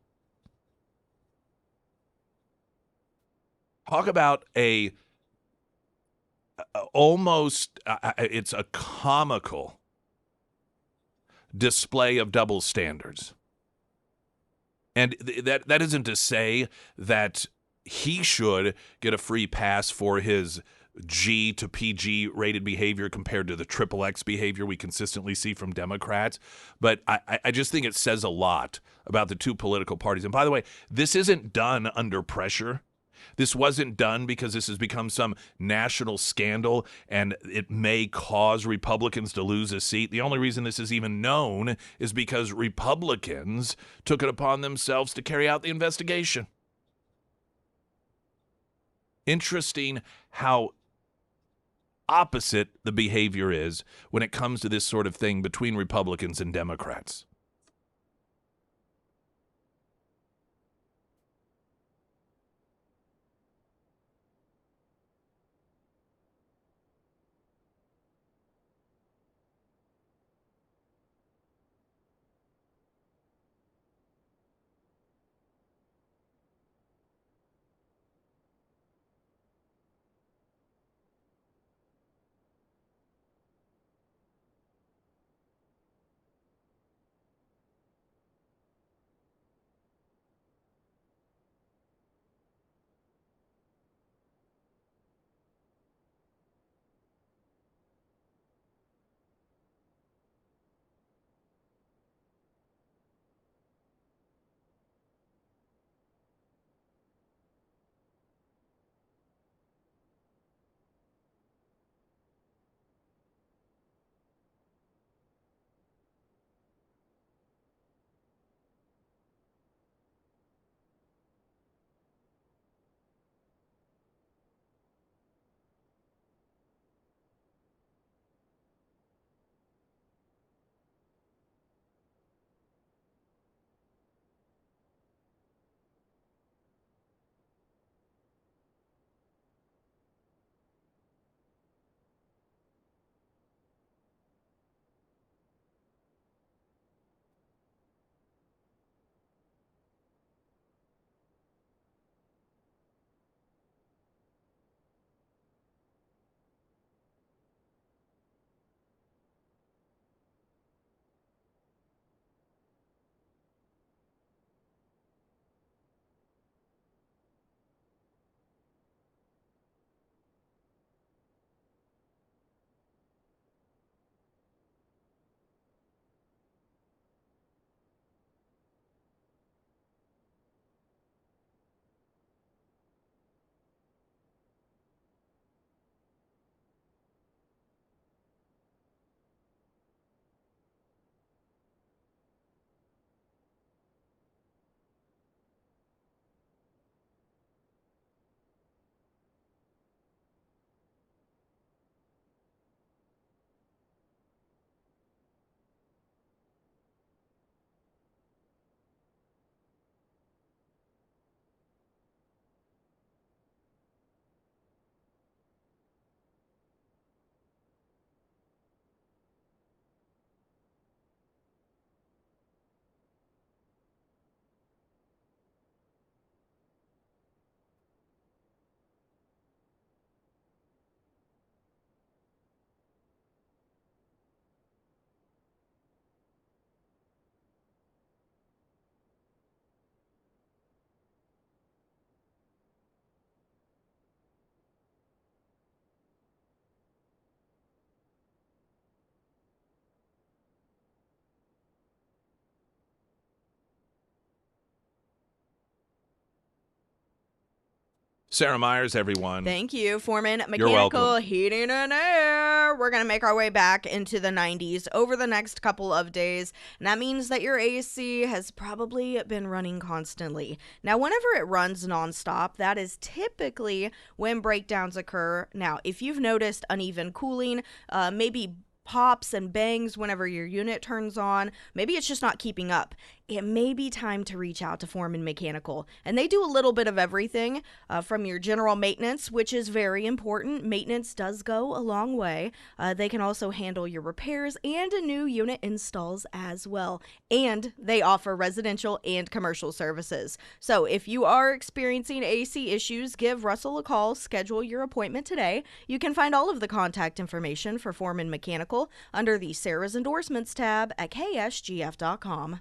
[SPEAKER 1] Talk about it's a comical display of double standards. And that isn't to say that he should get a free pass for his G to PG rated behavior compared to the XXX behavior we consistently see from Democrats. But I just think it says a lot about the two political parties. And by the way, this isn't done under pressure. This wasn't done because this has become some national scandal and it may cause Republicans to lose a seat. The only reason this is even known is because Republicans took it upon themselves to carry out the investigation. Interesting how opposite the behavior is when it comes to this sort of thing between Republicans and Democrats. Sarah Myers, everyone.
[SPEAKER 2] Thank you, Foreman.
[SPEAKER 1] You're
[SPEAKER 2] Mechanical
[SPEAKER 1] welcome.
[SPEAKER 2] Heating and Air. We're going to make our way back into the 90s over the next couple of days. And that means that your AC has probably been running constantly. Now, whenever it runs nonstop, that is typically when breakdowns occur. Now, if you've noticed uneven cooling, maybe pops and bangs whenever your unit turns on, maybe it's just not keeping up. It may be time to reach out to Foreman Mechanical. And they do a little bit of everything from your general maintenance, which is very important. Maintenance does go a long way. They can also handle your repairs and new unit installs as well. And they offer residential and commercial services. So if you are experiencing AC issues, give Russell a call. Schedule your appointment today. You can find all of the contact information for Foreman Mechanical under the Sarah's Endorsements tab at ksgf.com.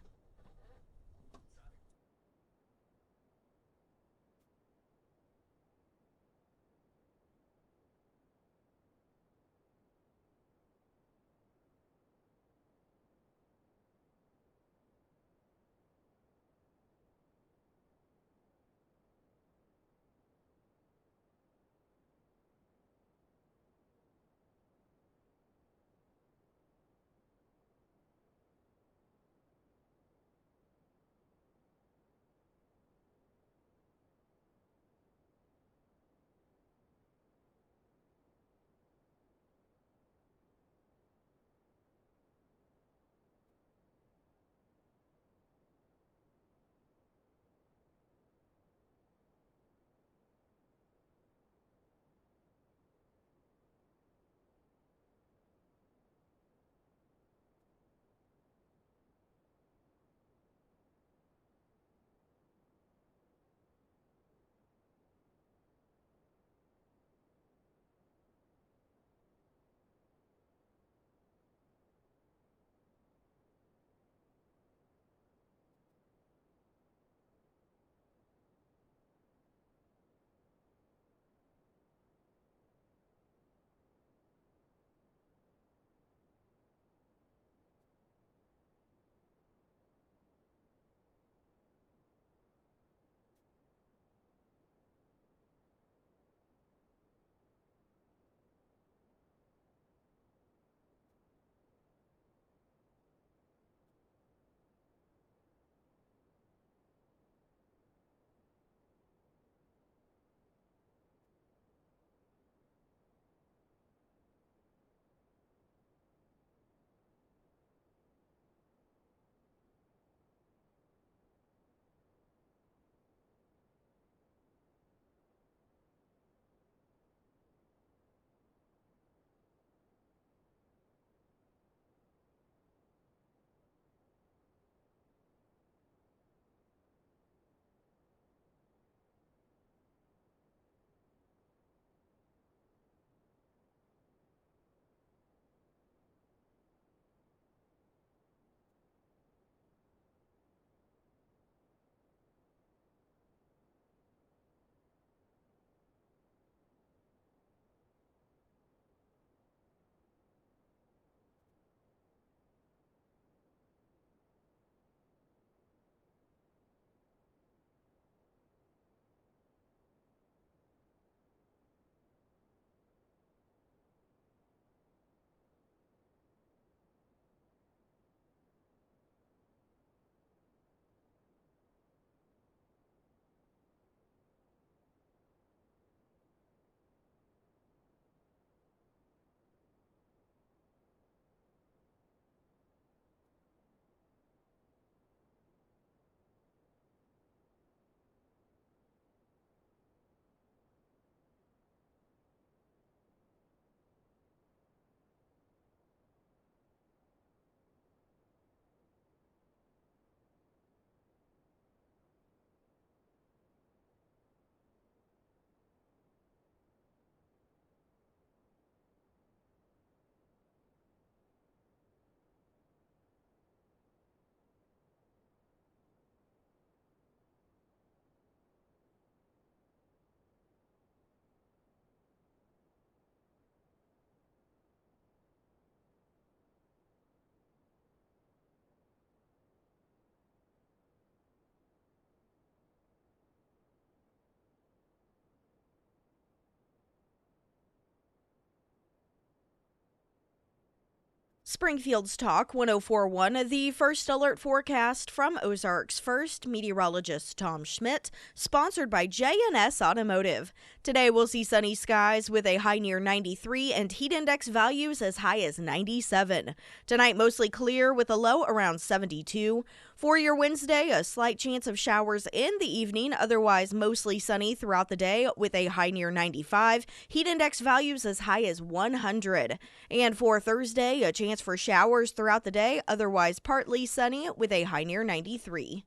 [SPEAKER 2] Springfield's Talk 1041, the First Alert forecast from Ozarks First, meteorologist Tom Schmidt, sponsored by J&S Automotive. Today we'll see sunny skies with a high near 93 and heat index values as high as 97. Tonight mostly clear with a low around 72. For your Wednesday, a slight chance of showers in the evening, otherwise mostly sunny throughout the day with a high near 95, heat index values as high as 100. And for Thursday, a chance for showers throughout the day, otherwise partly sunny with a high near 93.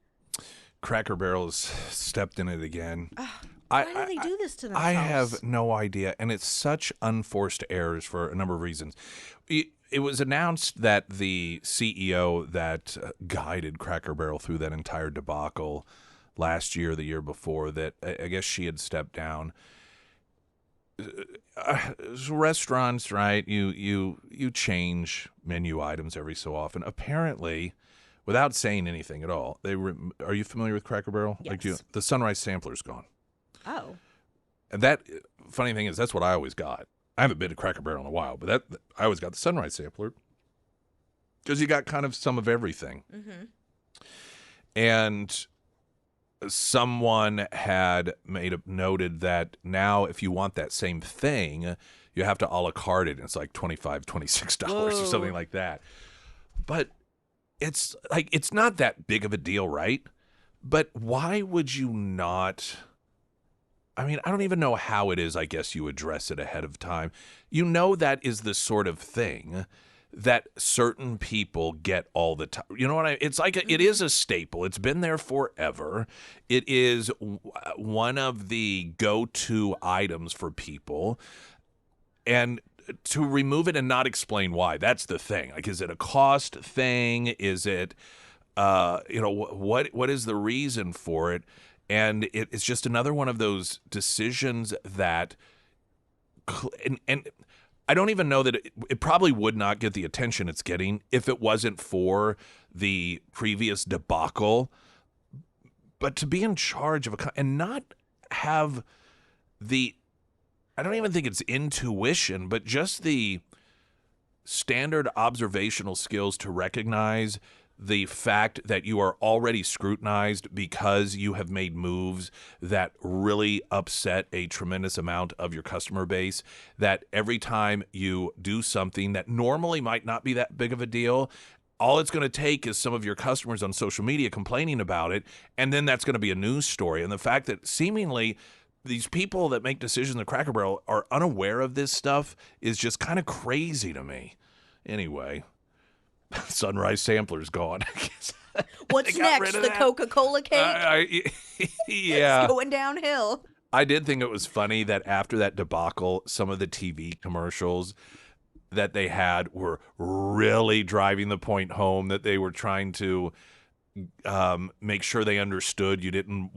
[SPEAKER 1] Cracker Barrel has stepped in it again.
[SPEAKER 2] Why do they do this to themselves?
[SPEAKER 1] I have no idea, and it's such unforced errors for a number of reasons. It was announced that the CEO that guided Cracker Barrel through that entire debacle last year, the year before, that I guess she had stepped down. Restaurants, right? You change menu items every so often. Apparently, without saying anything at all, are you familiar with Cracker Barrel?
[SPEAKER 2] Yes.
[SPEAKER 1] The Sunrise Sampler's gone.
[SPEAKER 2] Oh.
[SPEAKER 1] And that funny thing is, that's what I always got. I haven't been to Cracker Barrel in a while, but I always got the Sunrise Sampler because you got kind of some of everything.
[SPEAKER 2] Mm-hmm.
[SPEAKER 1] And someone had noted that now if you want that same thing, you have to a la carte it. And it's like $25, $26 or something like that. But it's like, it's not that big of a deal, right? But why would you not? I mean, I don't even know how it is, I guess, you address it ahead of time. You know that is the sort of thing that certain people get all the time. You know what it's like? It is a staple. It's been there forever. It is one of the go-to items for people. And to remove it and not explain why, that's the thing. Like, is it a cost thing? Is it, what is the reason for it? And it's just another one of those decisions that, and I don't even know that it probably would not get the attention it's getting if it wasn't for the previous debacle. But to be in charge of and not have I don't even think it's intuition, but just the standard observational skills to recognize the fact that you are already scrutinized because you have made moves that really upset a tremendous amount of your customer base, that every time you do something that normally might not be that big of a deal, all it's going to take is some of your customers on social media complaining about it, and then that's going to be a news story. And the fact that seemingly these people that make decisions at Cracker Barrel are unaware of this stuff is just kind of crazy to me. Anyway, Sunrise Sampler's gone.
[SPEAKER 2] What's next? The Coca-Cola cake?
[SPEAKER 1] Yeah.
[SPEAKER 2] It's going downhill.
[SPEAKER 1] I did think it was funny that after that debacle, some of the TV commercials that they had were really driving the point home that they were trying to make sure they understood you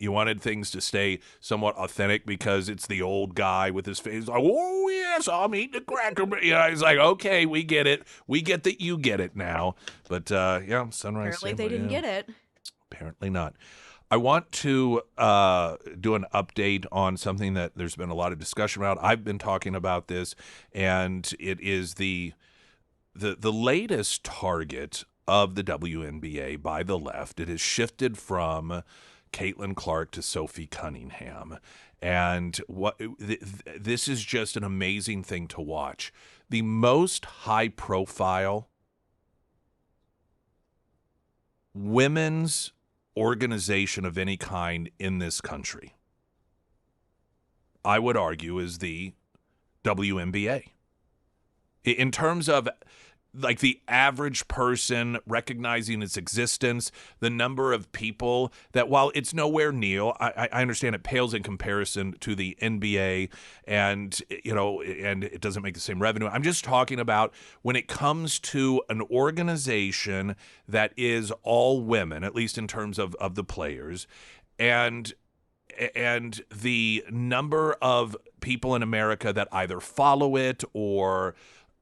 [SPEAKER 1] wanted things to stay somewhat authentic because it's the old guy with his face like, oh yes, I'm eating the cracker. He's like, okay, we get it. We get that you get it now. But Sunrise.
[SPEAKER 2] Apparently they didn't get it.
[SPEAKER 1] Apparently not. I want to do an update on something that there's been a lot of discussion about. I've been talking about this, and it is the latest target of the WNBA by the left. It has shifted from Caitlin Clark to Sophie Cunningham. And this is just an amazing thing to watch. The most high-profile women's organization of any kind in this country, I would argue, is the WNBA. In terms of like the average person recognizing its existence, the number of people that, while it's nowhere near, I understand it pales in comparison to the NBA, and and it doesn't make the same revenue. I'm just talking about when it comes to an organization that is all women, at least in terms of the players, and the number of people in America that either follow it or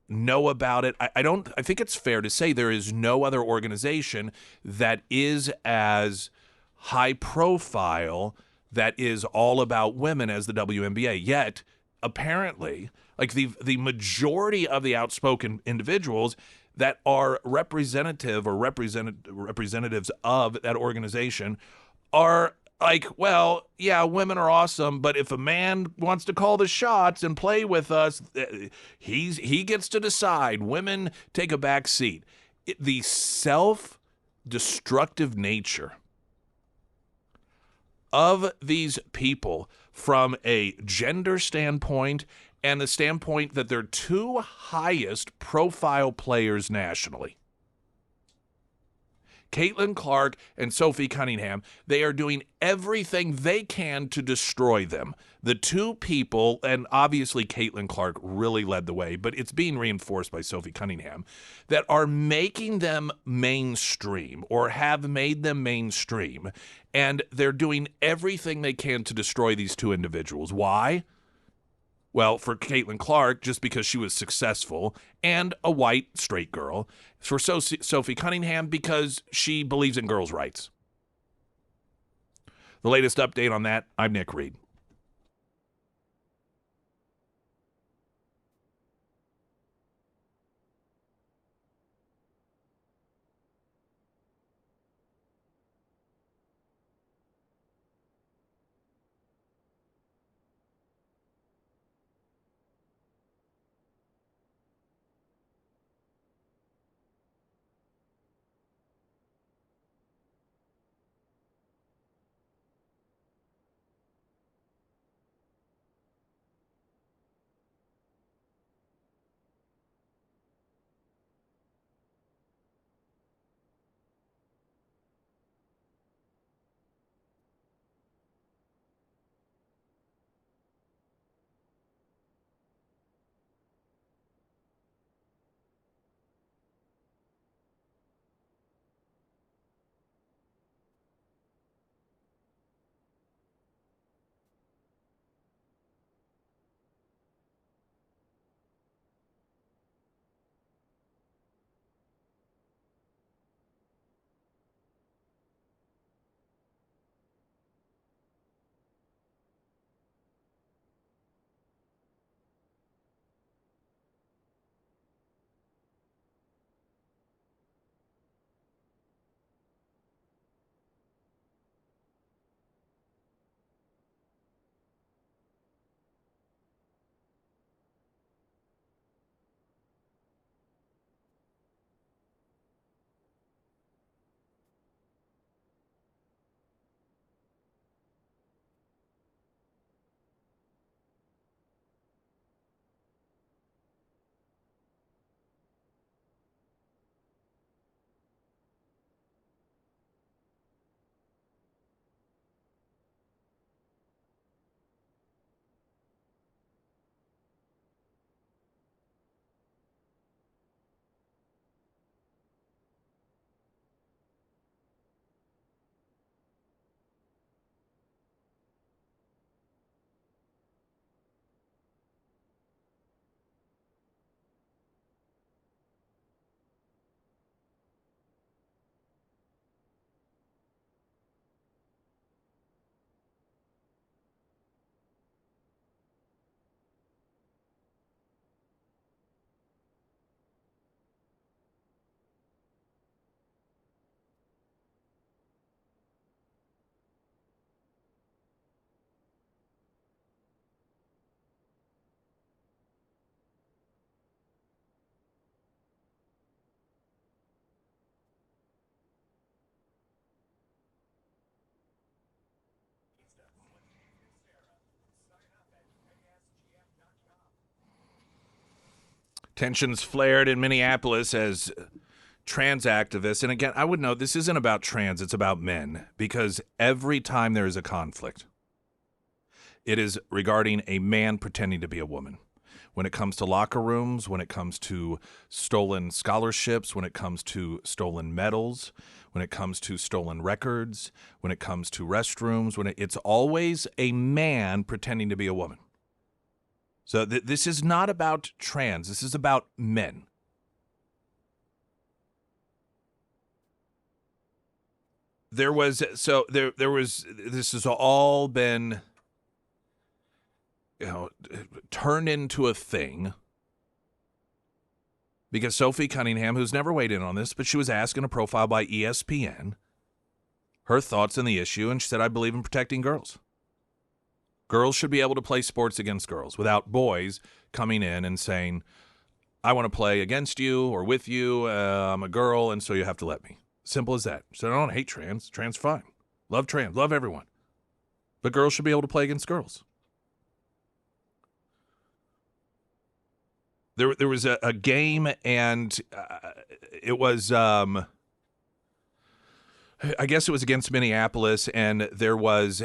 [SPEAKER 1] know about it. I think it's fair to say there is no other organization that is as high profile, that is all about women as the WNBA. Yet, apparently, like the majority of the outspoken individuals, that are representative or representatives of that organization are like, well, yeah, women are awesome, but if a man wants to call the shots and play with us, he gets to decide. Women take a back seat. The self-destructive nature of these people from a gender standpoint and the standpoint that they're two highest profile players nationally, Caitlin Clark and Sophie Cunningham, they are doing everything they can to destroy them. The two people, and obviously Caitlin Clark really led the way, but it's being reinforced by Sophie Cunningham, that are making them mainstream or have made them mainstream. And they're doing everything they can to destroy these two individuals. Why? Well, for Caitlin Clark, just because she was successful and a white straight girl. For Sophie Cunningham, because she believes in girls' rights. The latest update on that, I'm Nick Reed. Tensions flared in Minneapolis as trans activists, and again, I would note this isn't about trans, it's about men, because every time there is a conflict, it is regarding a man pretending to be a woman. When it comes to locker rooms, when it comes to stolen scholarships, when it comes to stolen medals, when it comes to stolen records, when it comes to restrooms, it's always a man pretending to be a woman. So this is not about trans. This is about men. This has all been, turned into a thing Because Sophie Cunningham, who's never weighed in on this, but she was asked in a profile by ESPN her thoughts on the issue, and she said, I believe in protecting girls. Girls should be able to play sports against girls without boys coming in and saying, I want to play against you or with you. I'm a girl, and so you have to let me. Simple as that. So I don't hate trans. Trans fine. Love trans. Love everyone. But girls should be able to play against girls. There was a game, and it was, I guess it was against Minneapolis, and there was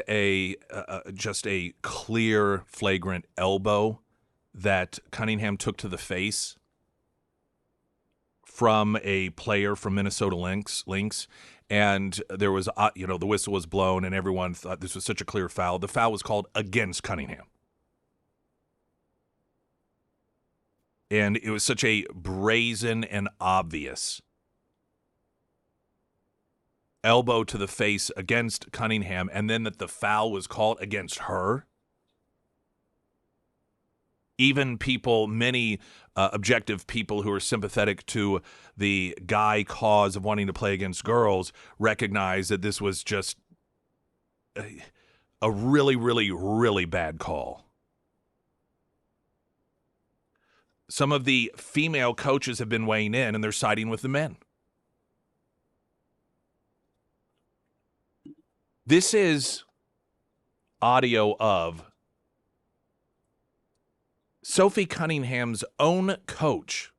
[SPEAKER 1] just a clear, flagrant elbow that Cunningham took to the face from a player from Minnesota Lynx, and there was, the whistle was blown, and everyone thought this was such a clear foul. The foul was called against Cunningham. And it was such a brazen and obvious elbow to the face against Cunningham, and then that the foul was called against her. Even people, many objective people who are sympathetic to the guy cause of wanting to play against girls recognize that this was just a really, really, really bad call. Some of the female coaches have been weighing in, and they're siding with the men. This is audio of Sophie Cunningham's own coach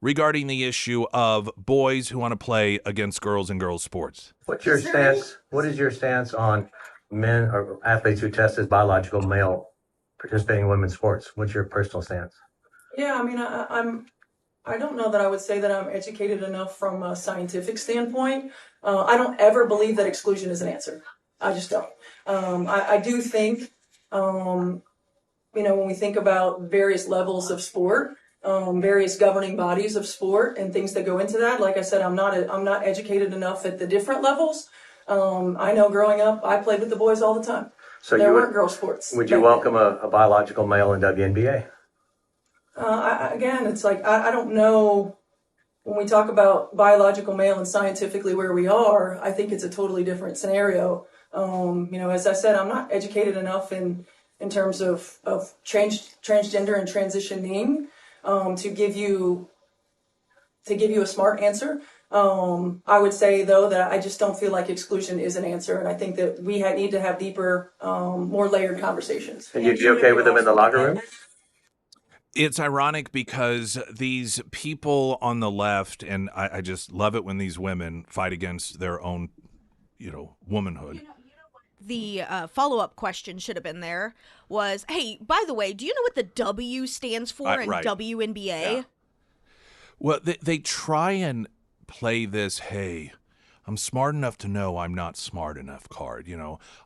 [SPEAKER 1] regarding the issue of boys who want to play against girls in girls' sports.
[SPEAKER 10] What's your stance? What is your stance on men or athletes who test as biological male participating in women's sports? What's your personal stance?
[SPEAKER 11] Yeah, I mean, I don't know that I would say that I'm educated enough from a scientific standpoint. I don't ever believe that exclusion is an answer. I just don't. I do think, when we think about various levels of sport, various governing bodies of sport and things that go into that, like I said, I'm not educated enough at the different levels. I know growing up, I played with the boys all the time.
[SPEAKER 10] So
[SPEAKER 11] there weren't girl sports.
[SPEAKER 10] Would you welcome a biological male in WNBA?
[SPEAKER 11] Again, it's like, I don't know, when we talk about biological male and scientifically where we are, I think it's a totally different scenario. As I said, I'm not educated enough in terms of transgender and transitioning to give you a smart answer. I would say, though, that I just don't feel like exclusion is an answer, and I think that we need to have deeper, more layered conversations.
[SPEAKER 10] And you'd be okay with them in the locker room?
[SPEAKER 1] It's ironic because these people on the left, and I just love it when these women fight against their own, womanhood.
[SPEAKER 2] The follow-up question should have been there was, hey, by the way, do you know what the W stands for in
[SPEAKER 1] right.
[SPEAKER 2] WNBA?
[SPEAKER 1] Yeah. Well, they try and play this, hey, I'm smart enough to know I'm not smart enough card.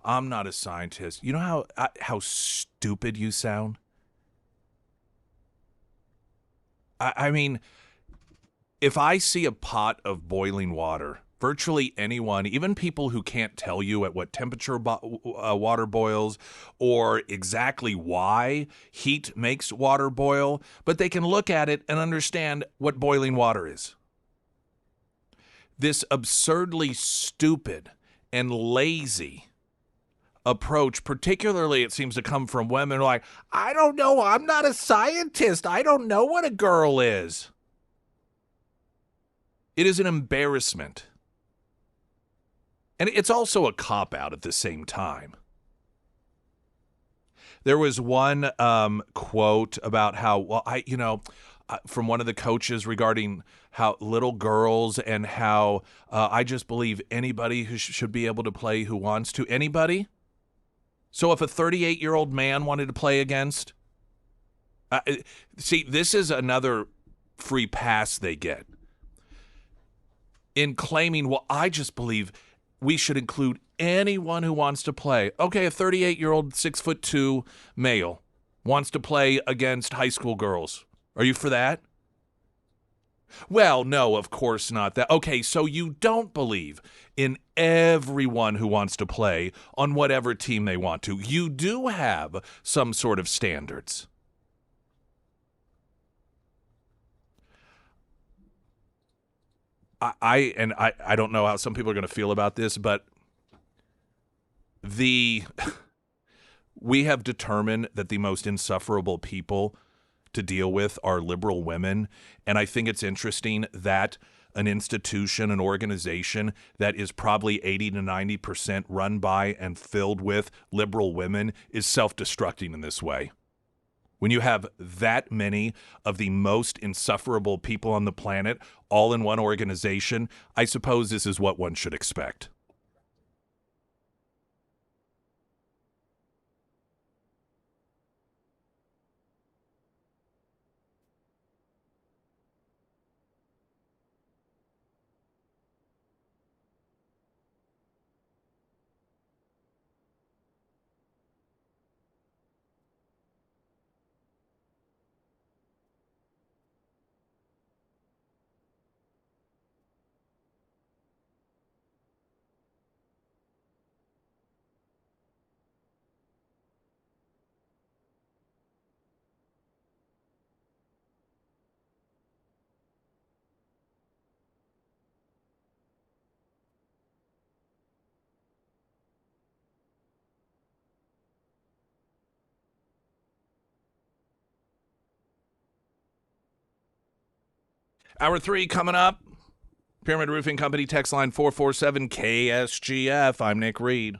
[SPEAKER 1] I'm not a scientist. You know how stupid you sound? I mean, if I see a pot of boiling water, virtually anyone, even people who can't tell you at what temperature water boils or exactly why heat makes water boil, but they can look at it and understand what boiling water is. This absurdly stupid and lazy approach, particularly it seems to come from women like, I don't know, I'm not a scientist. I don't know what a girl is. It is an embarrassment. And it's also a cop-out at the same time. There was one quote about how, from one of the coaches regarding how little girls and how I just believe anybody who should be able to play who wants to. Anybody? So if a 38-year-old man wanted to play against, see, this is another free pass they get in claiming, well, I just believe we should include anyone who wants to play. Okay, a 38-year-old, 6'2" male wants to play against high school girls. Are you for that? Well, no, of course not. That. Okay, so you don't believe in everyone who wants to play on whatever team they want to. You do have some sort of standards. I don't know how some people are going to feel about this, but we have determined that the most insufferable people to deal with are liberal women. And I think it's interesting that an institution, an organization that is probably 80 to 90% run by and filled with liberal women is self-destructing in this way. When you have that many of the most insufferable people on the planet all in one organization, I suppose this is what one should expect. Hour 3 coming up. Pyramid Roofing Company text line 447 KSGF. I'm Nick Reed.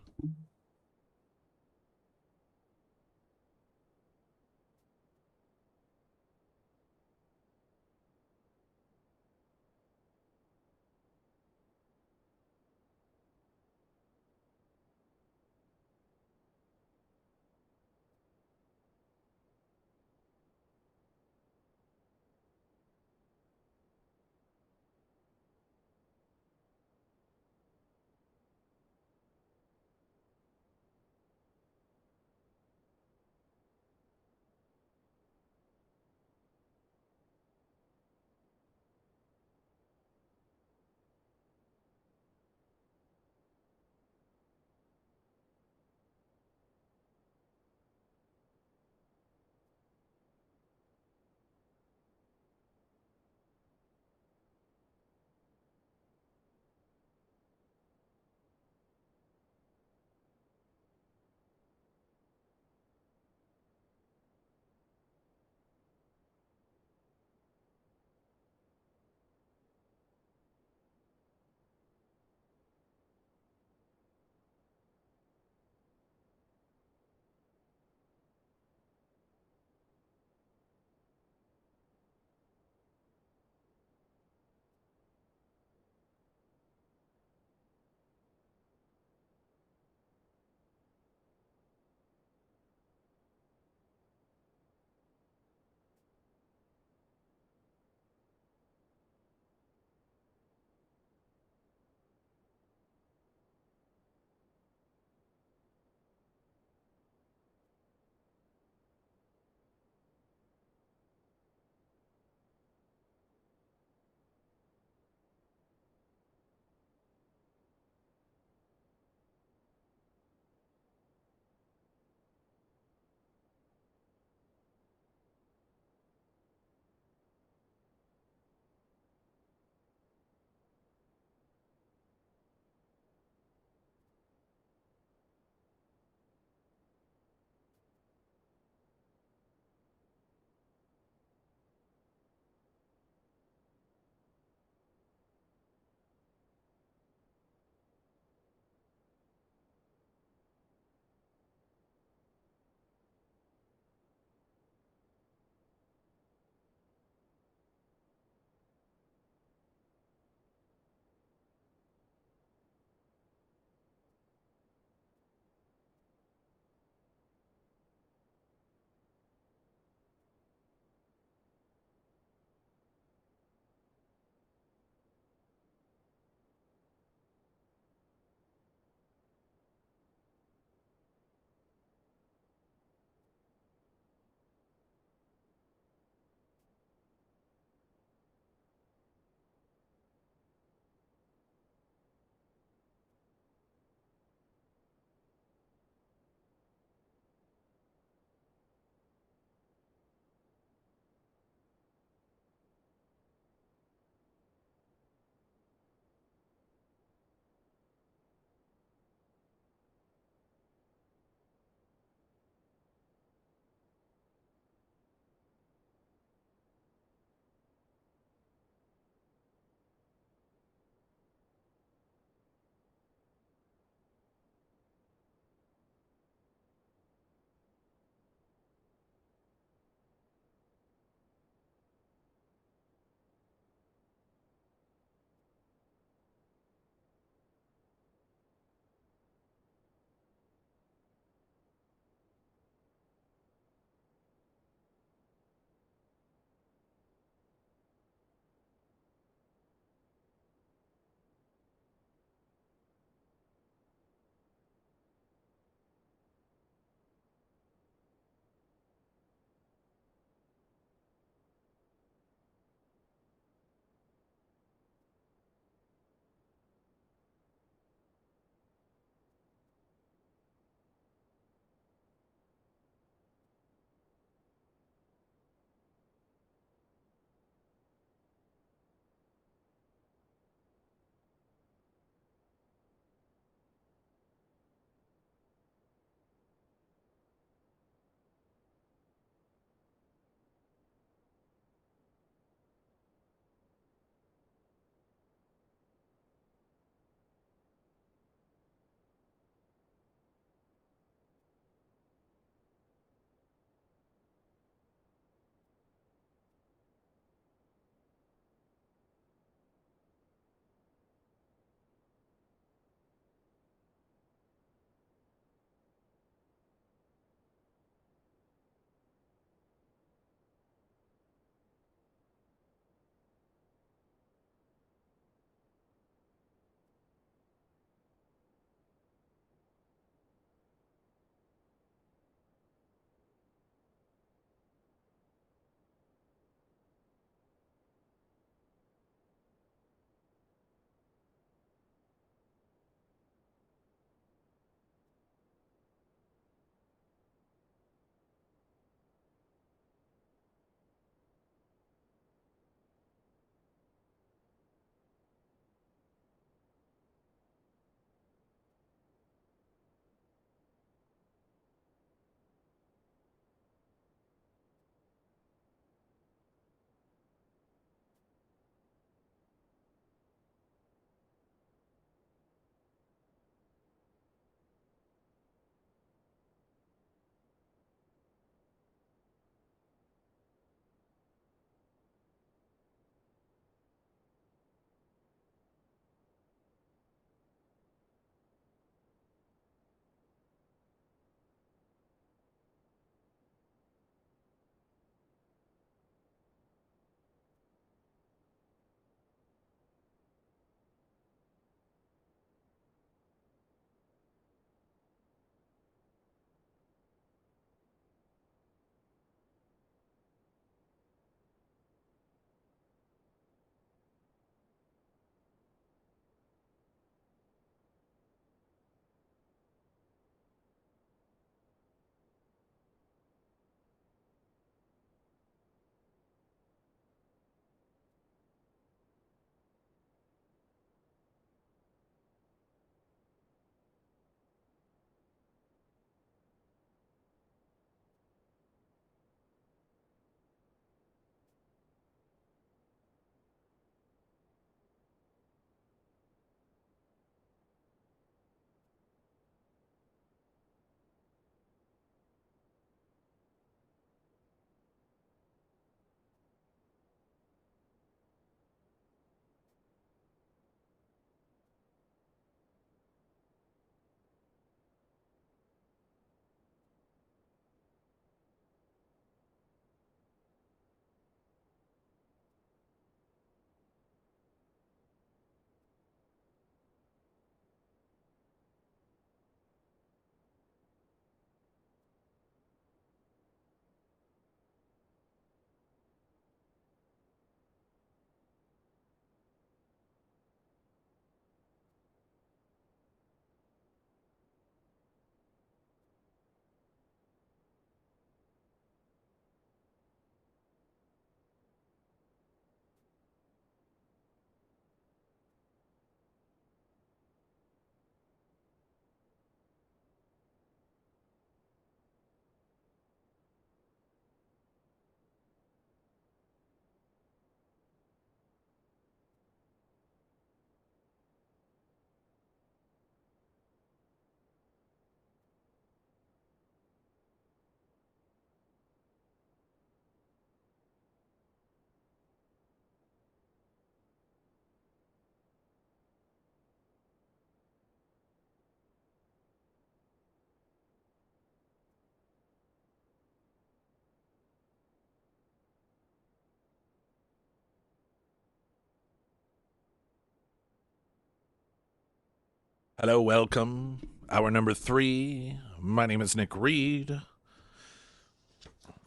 [SPEAKER 1] Hello, welcome. Hour number 3. My name is Nick Reed.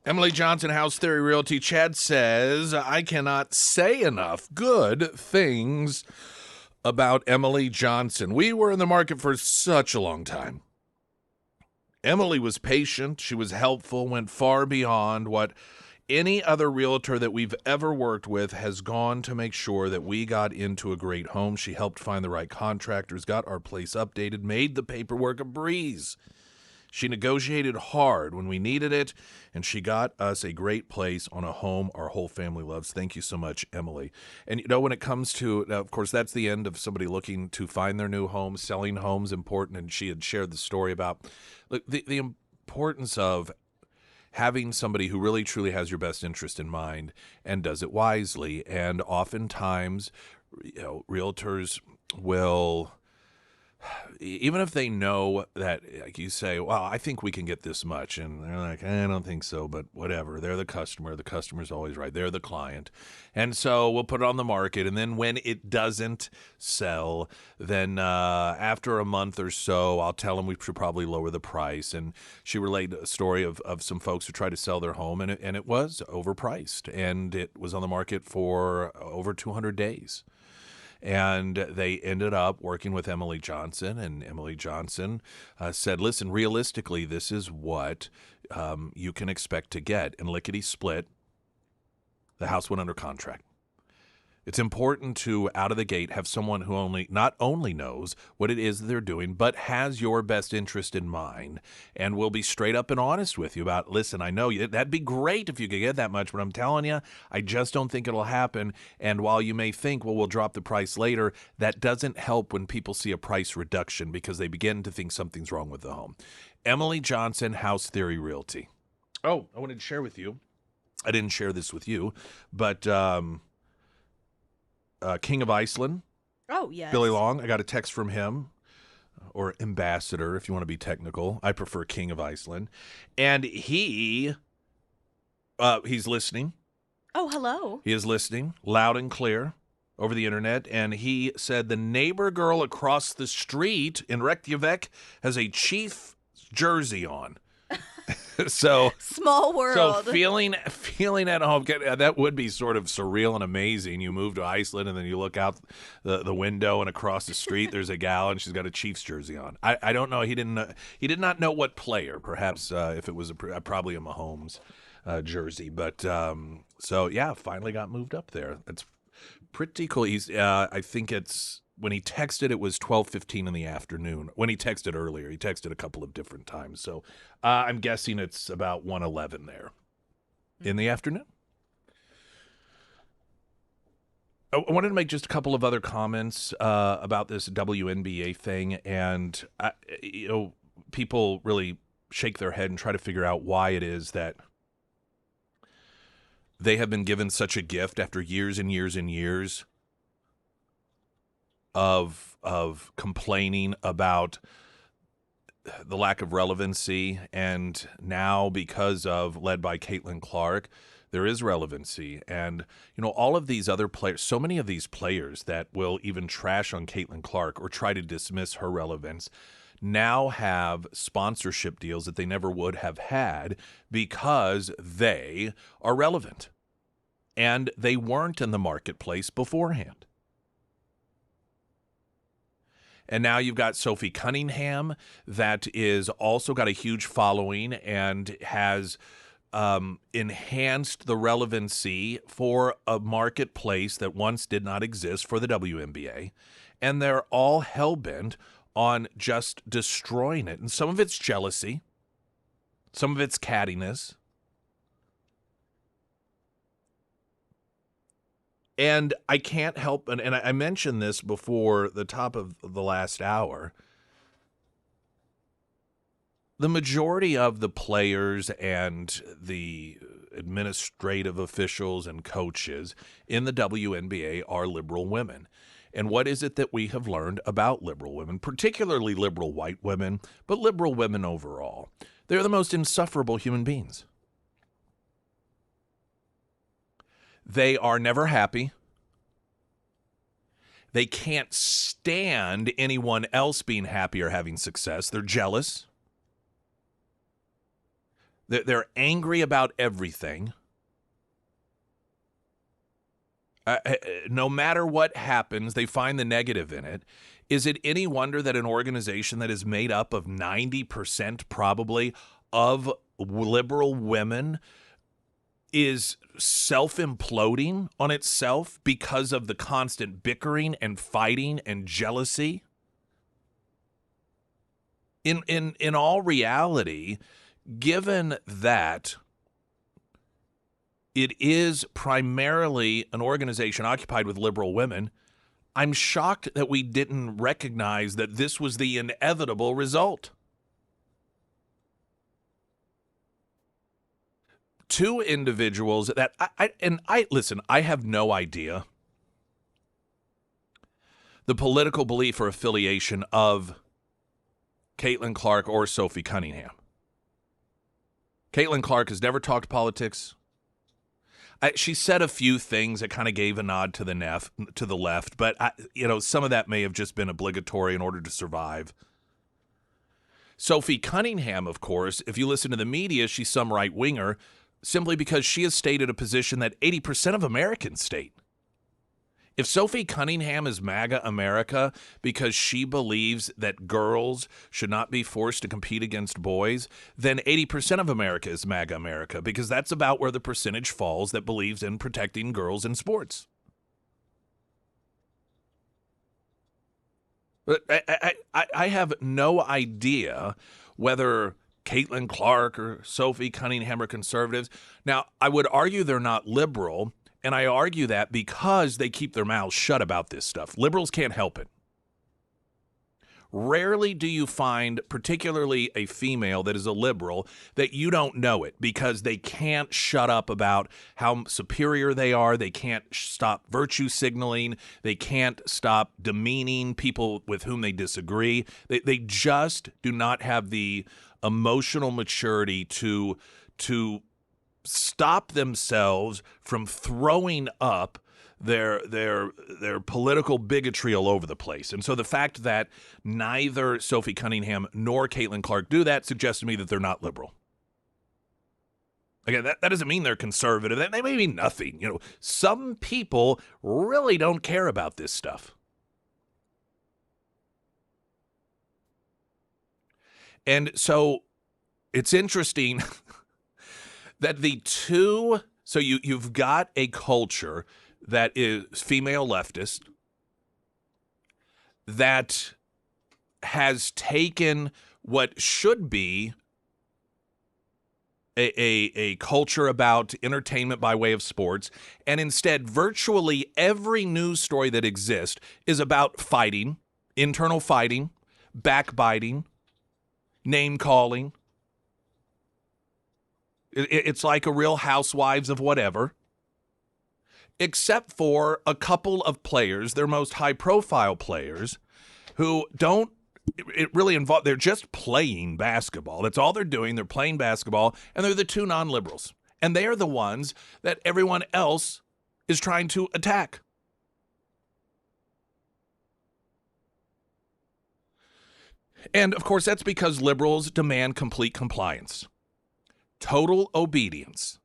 [SPEAKER 1] Emily Johnson, House Theory Realty. Chad says, I cannot say enough good things about Emily Johnson. We were in the market for such a long time. Emily was patient. She was helpful, went far beyond what any other realtor that we've ever worked with has gone to make sure that we got into a great home. She helped find the right contractors, got our place updated, made the paperwork a breeze. She negotiated hard when we needed it, and she got us a great place on a home our whole family loves. Thank you so much, Emily. And, when it comes to, of course, that's the end of somebody looking to find their new home. Selling homes important, and she had shared the story about the importance of having somebody who really truly has your best interest in mind and does it wisely. And oftentimes, realtors will, even if they know that, like you say, well, I think we can get this much. And they're like, I don't think so, but whatever. They're the customer. The customer's always right. They're the client. And so we'll put it on the market. And then when it doesn't sell, then after a month or so, I'll tell them we should probably lower the price. And she relayed a story of some folks who tried to sell their home, and it was overpriced. And it was on the market for over 200 days. And they ended up working with Emily Johnson, and Emily Johnson said, listen, realistically, this is what you can expect to get. And lickety-split, the house went under contract. It's important to, out of the gate, have someone who not only knows what it is they're doing, but has your best interest in mind and will be straight up and honest with you about, listen, I know that'd be great if you could get that much, but I'm telling you, I just don't think it'll happen. And while you may think, well, we'll drop the price later, that doesn't help when people see a price reduction because they begin to think something's wrong with the home. Emily Johnson, House Theory Realty. Oh, I wanted to share with you. I didn't share this with you, but King of Iceland.
[SPEAKER 2] Oh, yes.
[SPEAKER 1] Billy Long. I got a text from him, or ambassador, if you want to be technical. I prefer King of Iceland. And he's listening.
[SPEAKER 2] Oh, hello.
[SPEAKER 1] He is listening loud and clear over the internet. And he said the neighbor girl across the street in Reykjavik has a Chiefs jersey on. So
[SPEAKER 2] small world.
[SPEAKER 1] So feeling at home, that would be sort of surreal and amazing. You move to Iceland and then you look out the window and across the street there's a gal and she's got a Chiefs jersey on. I don't know. He did not know what player. Perhaps if it was probably a Mahomes jersey. But so yeah, finally got moved up there. That's pretty cool. He's I think it's. When he texted, it was 12:15 in the afternoon. When he texted earlier, he texted a couple of different times. So I'm guessing it's about 1:11 there in the afternoon. I wanted to make just a couple of other comments about this WNBA thing. And, people really shake their head and try to figure out why it is that they have been given such a gift after years and years and years of complaining about the lack of relevancy, and now because of led by Caitlin Clark, there is relevancy. And all of these other players, so many of these players that will even trash on Caitlin Clark or try to dismiss her relevance, now have sponsorship deals that they never would have had because they are relevant and they weren't in the marketplace beforehand. And now you've got Sophie Cunningham that is also got a huge following and has enhanced the relevancy for a marketplace that once did not exist for the WNBA. And they're all hell-bent on just destroying it. And some of it's jealousy. Some of it's cattiness. And I can't help, and I mentioned this before the top of the last hour, the majority of the players and the administrative officials and coaches in the WNBA are liberal women. And what is it that we have learned about liberal women, particularly liberal white women, but liberal women overall? They're the most insufferable human beings. They are never happy. They can't stand anyone else being happy or having success. They're jealous. They're angry about everything. No matter what happens, they find the negative in it. Is it any wonder that an organization that is made up of 90% probably of liberal women is self-imploding on itself because of the constant bickering and fighting and jealousy? In all reality, given that it is primarily an organization occupied with liberal women, I'm shocked that we didn't recognize that this was the inevitable result. Two individuals that listen, I have no idea the political belief or affiliation of Caitlin Clark or Sophie Cunningham. Caitlin Clark has never talked politics. She said a few things that kind of gave a nod to the left, but some of that may have just been obligatory in order to survive. Sophie Cunningham, of course, if you listen to the media, she's some right-winger simply because she has stated a position that 80% of Americans state. If Sophie Cunningham is MAGA America because she believes that girls should not be forced to compete against boys, then 80% of America is MAGA America because that's about where the percentage falls that believes in protecting girls in sports. But I have no idea whether Caitlin Clark or Sophie Cunningham are conservatives. Now, I would argue they're not liberal. And I argue that because they keep their mouths shut about this stuff. Liberals can't help it. Rarely do you find, particularly a female that is a liberal, that you don't know it because they can't shut up about how superior they are. They can't stop virtue signaling. They can't stop demeaning people with whom they disagree. They just do not have the emotional maturity to stop themselves from throwing up their political bigotry all over the place. And so the fact that neither Sophie Cunningham nor Caitlin Clark do that suggests to me that they're not liberal. Again, that doesn't mean they're conservative. They may mean nothing. Some people really don't care about this stuff. And so it's interesting that so you've got a culture that is female leftist that has taken what should be a culture about entertainment by way of sports, and instead virtually every news story that exists is about fighting, internal fighting, backbiting, name-calling. It's like a Real Housewives of whatever, except for a couple of players, their most high-profile players, who don't really involve. They're just playing basketball. That's all they're doing. They're playing basketball, and they're the two non-liberals. And they are the ones that everyone else is trying to attack. And, of course, that's because liberals demand complete compliance. Total obedience.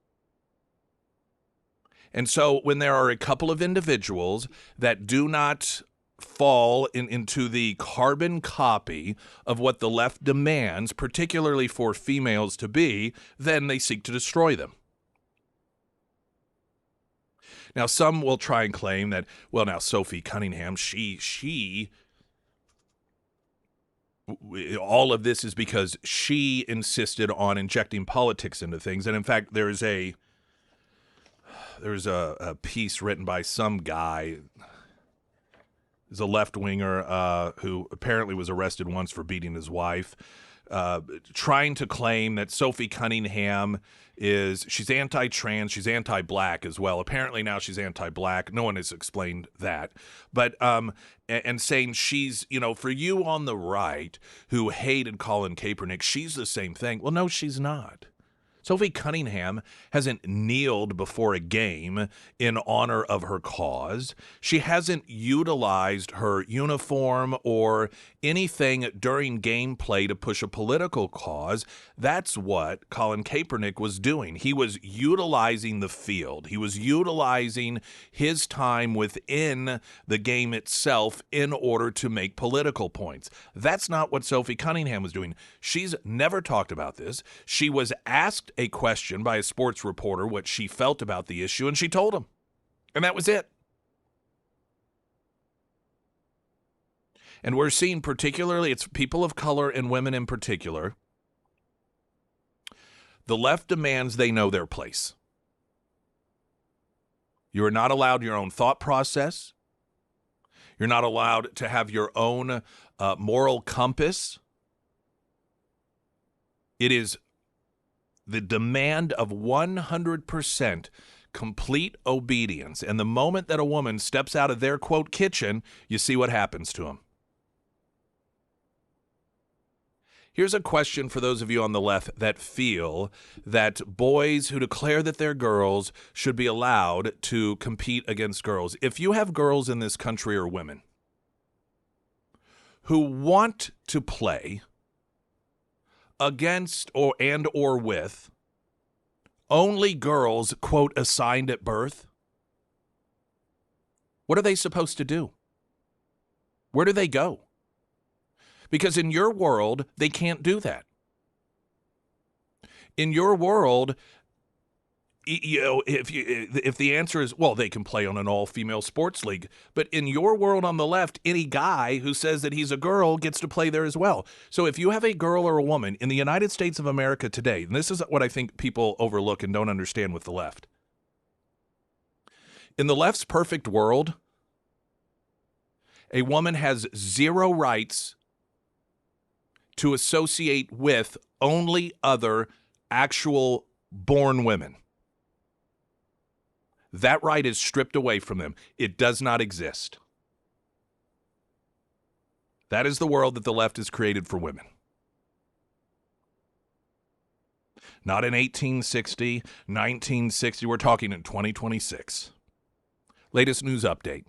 [SPEAKER 1] And so when there are a couple of individuals that do not fall into the carbon copy of what the left demands, particularly for females to be, then they seek to destroy them. Now, some will try and claim that, well, now Sophie Cunningham, she all of this is because she insisted on injecting politics into things. And in fact, there's a piece written by some guy, is a left-winger who apparently was arrested once for beating his wife, trying to claim that Sophie Cunningham she's anti-trans, she's anti-black as well. Apparently now she's anti-black. No one has explained that. But and saying she's, for you on the right who hated Colin Kaepernick, she's the same thing. Well, no, she's not. Sophie Cunningham hasn't kneeled before a game in honor of her cause. She hasn't utilized her uniform or anything during gameplay to push a political cause. That's what Colin Kaepernick was doing. He was utilizing the field. He was utilizing his time within the game itself in order to make political points. That's not what Sophie Cunningham was doing. She's never talked about this. She was asked a question by a sports reporter what she felt about the issue, and she told him. And that was it. And we're seeing particularly, it's people of color and women in particular, the left demands they know their place. You are not allowed your own thought process. You're not allowed to have your own moral compass. It is the demand of 100% complete obedience. And the moment that a woman steps out of their, quote, kitchen, you see what happens to them. Here's a question for those of you on the left that feel that boys who declare that they're girls should be allowed to compete against girls. If you have girls in this country or women who want to play against or with only girls, quote, assigned at birth, what are they supposed to do? Where do they go? Because in your world, they can't do that. In your world, you know, if the answer is, well, they can play on an all-female sports league, but in your world on the left, any guy who says that he's a girl gets to play there as well. So if you have a girl or a woman in the United States of America today, and this is what I think people overlook and don't understand with the left. In the left's perfect world, a woman has zero rights to associate with only other actual born women. That right is stripped away from them. It does not exist. That is the world that the left has created for women. Not in 1860, 1960. We're talking in 2026. Latest news update.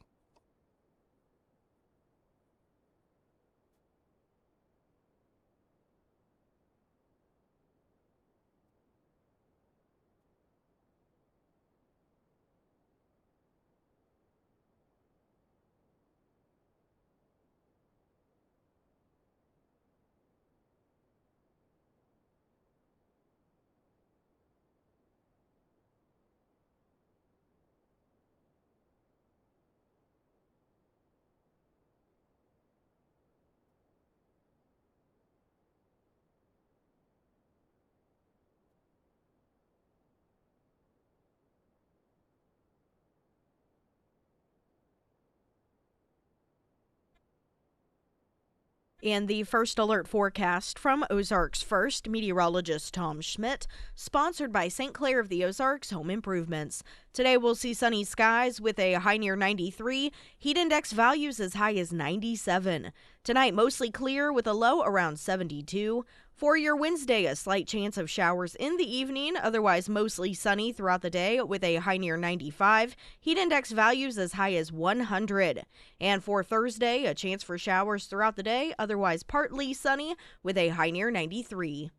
[SPEAKER 2] And the first alert forecast from Ozarks First meteorologist Tom Schmidt, sponsored by St. Clair of the Ozarks Home Improvements. Today we'll see sunny skies with a high near 93, heat index values as high as 97. Tonight mostly clear with a low around 72. For your Wednesday, a slight chance of showers in the evening, otherwise mostly sunny throughout the day with a high near 95, heat index values as high as 100. And for Thursday, a chance for showers throughout the day, otherwise partly sunny with a high near 93.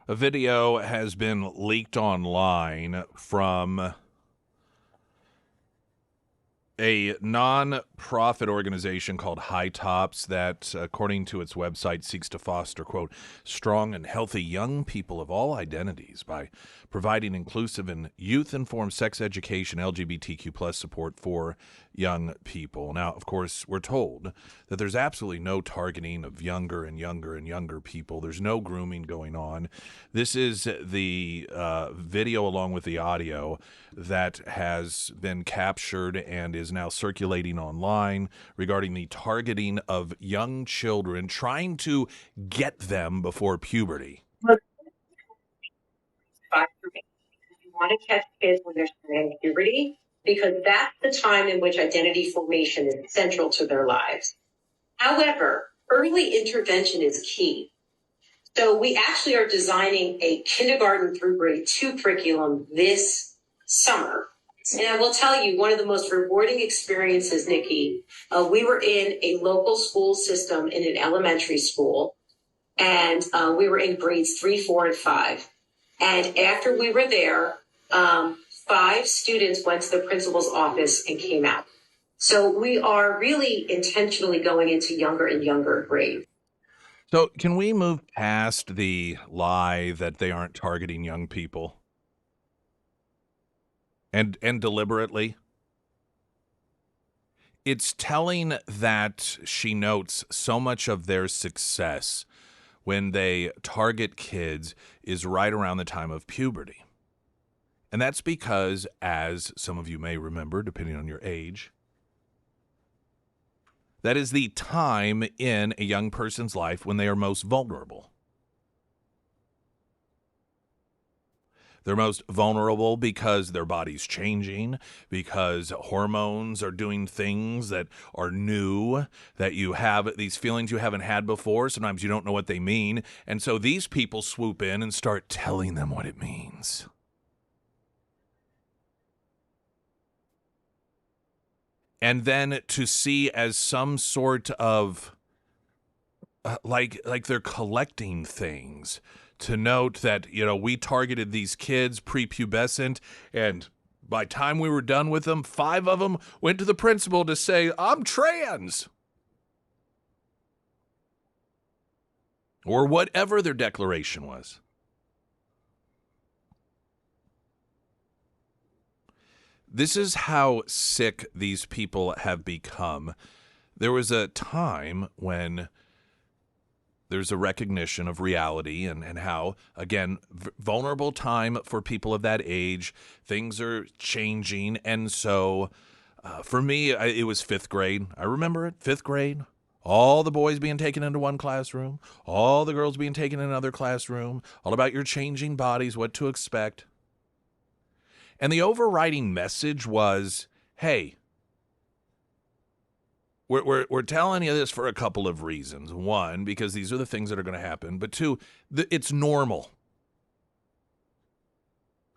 [SPEAKER 1] A video has been leaked online from a non-profit organization called High Tops that, according to its website, seeks to foster, quote, strong and healthy young people of all identities by providing inclusive and youth-informed sex education, LGBTQ plus support for young people. Now, of course, we're told that there's absolutely no targeting of younger and younger and younger people. There's no grooming going on. This is the video along with the audio that has been captured and is now circulating online regarding the targeting of young children, trying to get them before puberty.
[SPEAKER 12] You want to catch kids when they're starting puberty because that's the time in which identity formation is central to their lives. However, early intervention is key. So we actually are designing a kindergarten through grade 2 curriculum this summer. And I will tell you, one of the most rewarding experiences, Nikki, we were in a local school system in an elementary school, and we were in grades 3, 4, and 5. And after we were there, 5 students went to the principal's office and came out. So we are really intentionally going into younger and younger grades.
[SPEAKER 1] So can we move past the lie that they aren't targeting young people? And deliberately? It's telling that she notes so much of their success when they target kids is right around the time of puberty. And that's because, as some of you may remember, depending on your age, that is the time in a young person's life when they are most vulnerable. They're most vulnerable because their body's changing, because hormones are doing things that are new, that you have these feelings you haven't had before. Sometimes you don't know what they mean. And so these people swoop in and start telling them what it means. And then to see as some sort of, like they're collecting things. To note that, we targeted these kids prepubescent, and by the time we were done with them, 5 of them went to the principal to say, I'm trans. Or whatever their declaration was. This is how sick these people have become. There was a time when there's a recognition of reality and how, again, vulnerable time for people of that age. Things are changing. And so for me, it was 5th grade. I remember it, 5th grade. All the boys being taken into one classroom. All the girls being taken in another classroom. All about your changing bodies, what to expect. And the overriding message was, hey, We're telling you this for a couple of reasons. 1, because these are the things that are going to happen. But 2, it's normal.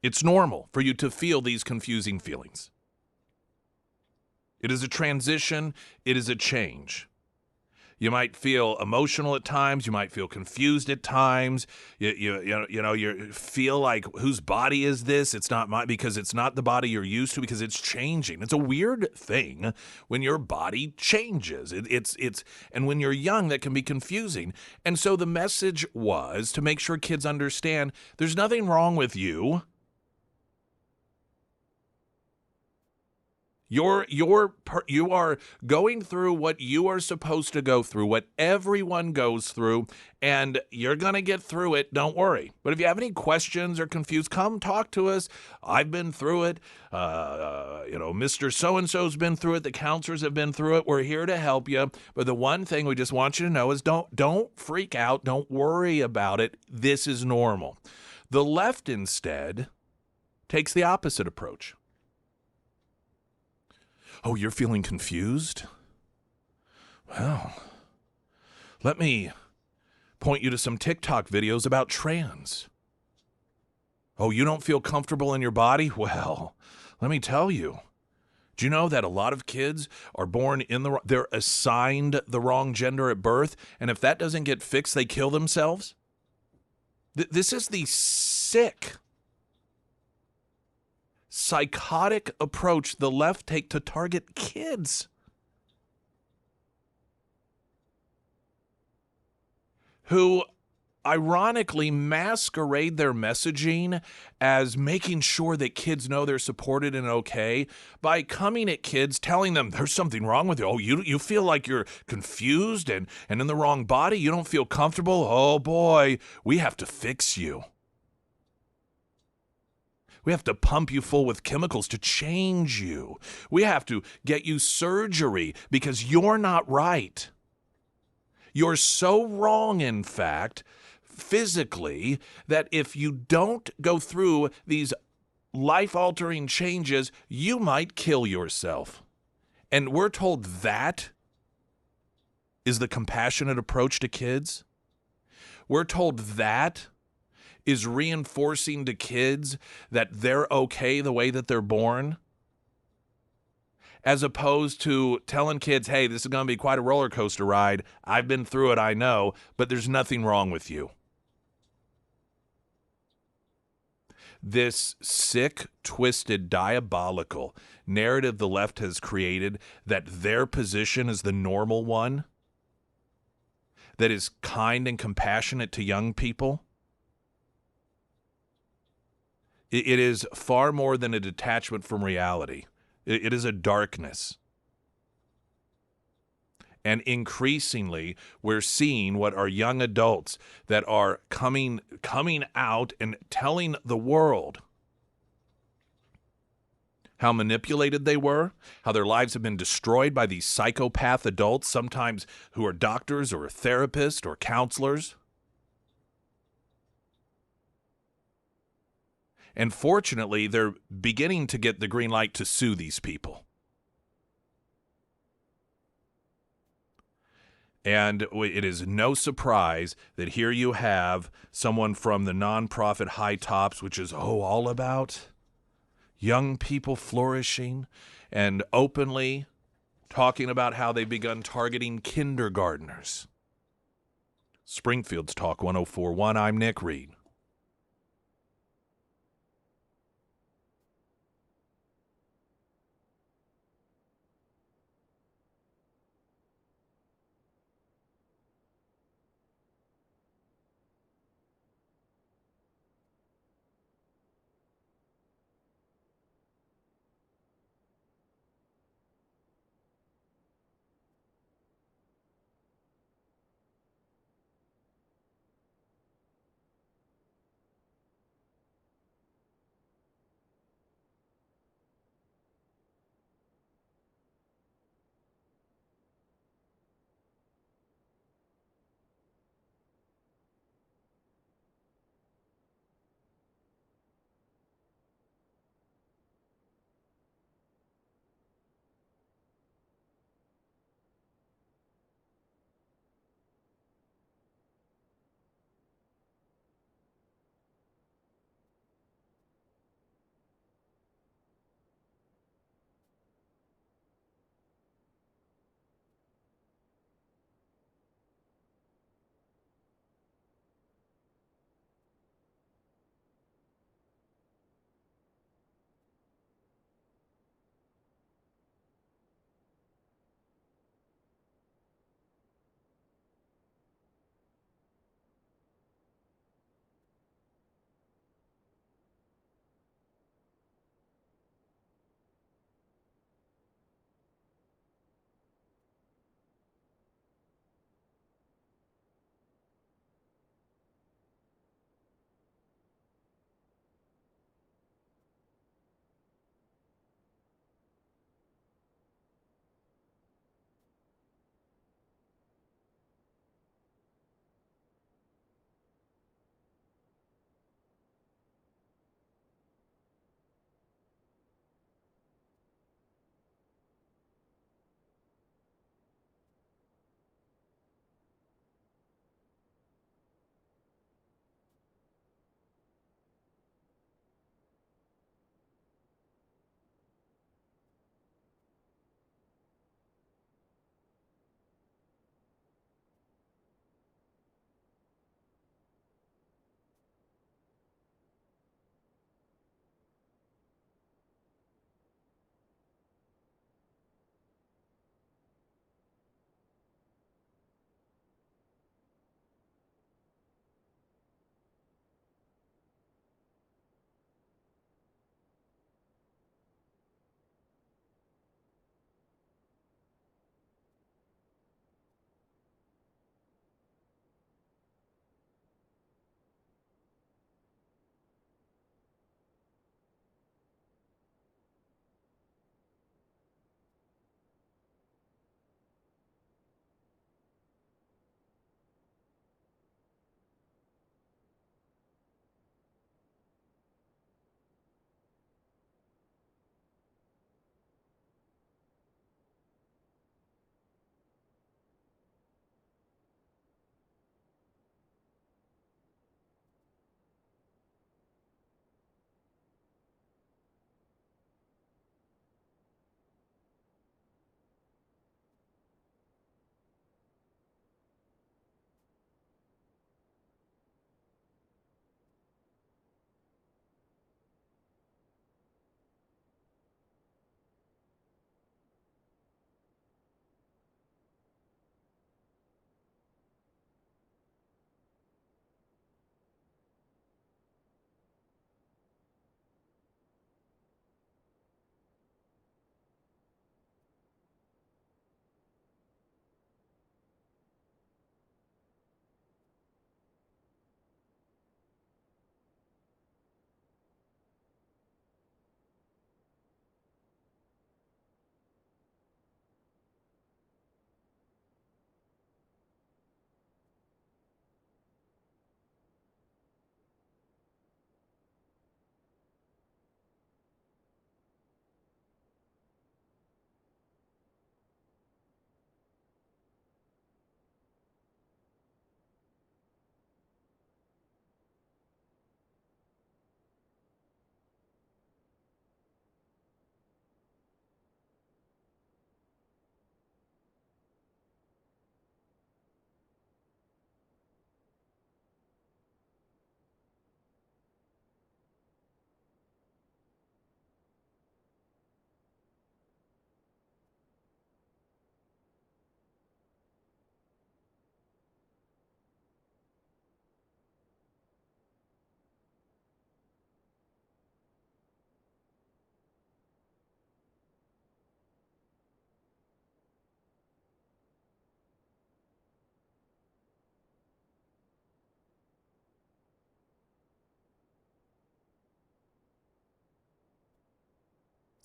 [SPEAKER 1] It's normal for you to feel these confusing feelings. It is a transition. It is a change. You might feel emotional at times. You might feel confused at times. You feel like, whose body is this? It's not mine, because it's not the body you're used to, because it's changing. It's a weird thing when your body changes. And when you're young, that can be confusing. And so the message was to make sure kids understand there's nothing wrong with you. You are going through what you are supposed to go through, what everyone goes through, and you're going to get through it. Don't worry. But if you have any questions or confused, come talk to us. I've been through it. Mr. So-and-so's been through it. The counselors have been through it. We're here to help you. But the one thing we just want you to know is don't freak out. Don't worry about it. This is normal. The left instead takes the opposite approach. Oh, you're feeling confused? Well, let me point you to some TikTok videos about trans. Oh, you don't feel comfortable in your body? Well, let me tell you. Do you know that a lot of kids are born they're assigned the wrong gender at birth, and if that doesn't get fixed, they kill themselves? This is the sick, psychotic approach the left take to target kids who ironically masquerade their messaging as making sure that kids know they're supported and okay by coming at kids telling them there's something wrong with you. Oh, you feel like you're confused and in the wrong body. You don't feel comfortable. Oh boy, we have to fix you. We have to pump you full with chemicals to change you. We have to get you surgery because you're not right. You're so wrong, in fact, physically, that if you don't go through these life-altering changes, you might kill yourself. And we're told that is the compassionate approach to kids. We're told that is reinforcing to kids that they're okay the way that they're born, as opposed to telling kids, hey, this is going to be quite a roller coaster ride. I've been through it, I know, but there's nothing wrong with you. This sick, twisted, diabolical narrative the left has created that their position is the normal one, that is kind and compassionate to young people, it is far more than a detachment from reality. It is a darkness. And increasingly, we're seeing what are young adults that are coming out and telling the world how manipulated they were, how their lives have been destroyed by these psychopath adults, sometimes who are doctors or therapists or counselors. And fortunately, they're beginning to get the green light to sue these people. And it is no surprise that here you have someone from the nonprofit High Tops, which is, all about young people flourishing and openly talking about how they've begun targeting kindergartners. Springfield's Talk 104.1. I'm Nick Reed.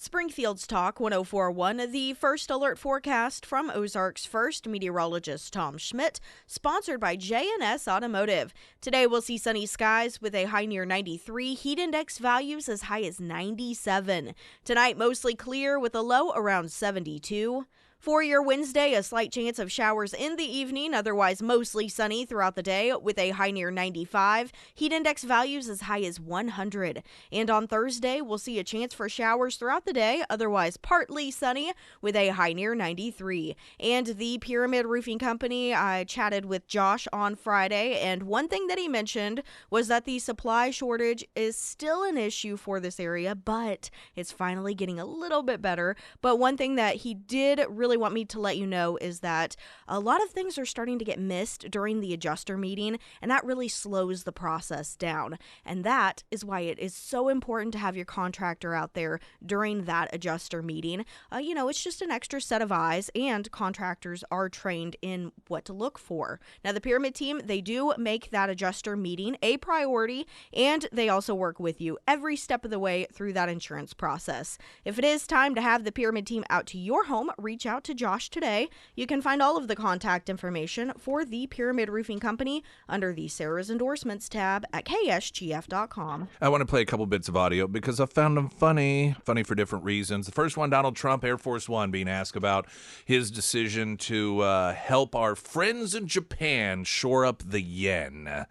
[SPEAKER 2] Springfield's Talk 1041, the first alert forecast from Ozarks First meteorologist Tom Schmidt, sponsored by J&S Automotive. Today we'll see sunny skies with a high near 93, heat index values as high as 97. Tonight mostly clear with a low around 72. For your Wednesday, a slight chance of showers in the evening, otherwise mostly sunny throughout the day with a high near 95, heat index values as high as 100. And on Thursday, we'll see a chance for showers throughout the day, otherwise partly sunny with a high near 93. And the Pyramid Roofing Company, I chatted with Josh on Friday, and one thing that he mentioned was that the supply shortage is still an issue for this area, but it's finally getting a little bit better. But one thing that he did really want me to let you know is that a lot of things are starting to get missed during the adjuster meeting, and that really slows the process down. And that is why it is so important to have your contractor out there during that adjuster meeting. It's just an extra set of eyes, and contractors are trained in what to look for. Now, the Pyramid team, they do make that adjuster meeting a priority, and they also work with you every step of the way through that insurance process. If it is time to have the Pyramid team out to your home, reach out to Josh today. You can find all of the contact information for the Pyramid Roofing Company under the Sarah's Endorsements tab at ksgf.com.
[SPEAKER 1] I want to play a couple bits of audio because I found them funny for different reasons. The first one, Donald Trump, Air Force One, being asked about his decision to help our friends in Japan shore up the yen.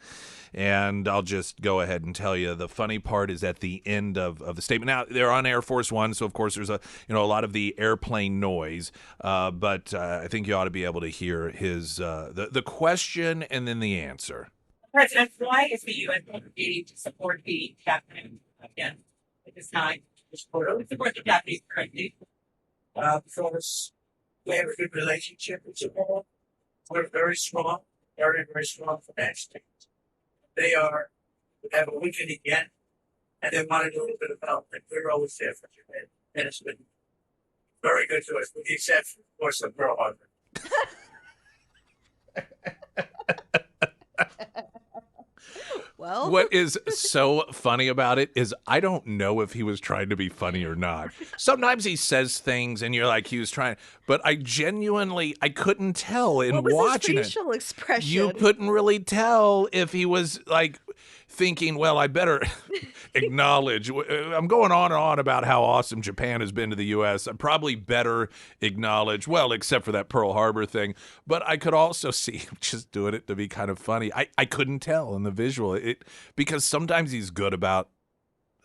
[SPEAKER 1] And I'll just go ahead and tell you the funny part is at the end of the statement. Now, they're on Air Force One, so of course there's a lot of the airplane noise. But I think you ought to be able to hear his the question and then the answer.
[SPEAKER 13] President, why is the U.S. advocating to support the Japanese again at this time? Support the Japanese currently. Because we have a good relationship with Japan. We're very strong, very, very strong financially. They have a weakening yen, and they wanted a little bit of help, and we're always there for Japan. And it's been very good to us, with the exception, of course, of Pearl Harbor.
[SPEAKER 2] Well,
[SPEAKER 1] what is so funny about it is I don't know if he was trying to be funny or not. Sometimes he says things and you're like he was trying, but I couldn't tell in watching
[SPEAKER 2] his facial expression?
[SPEAKER 1] You couldn't really tell if he was like thinking, well, I better acknowledge. I'm going on and on about how awesome Japan has been to the U.S. I probably better acknowledge, well, except for that Pearl Harbor thing. But I could also see him just doing it to be kind of funny. I couldn't tell in the visual because sometimes he's good about,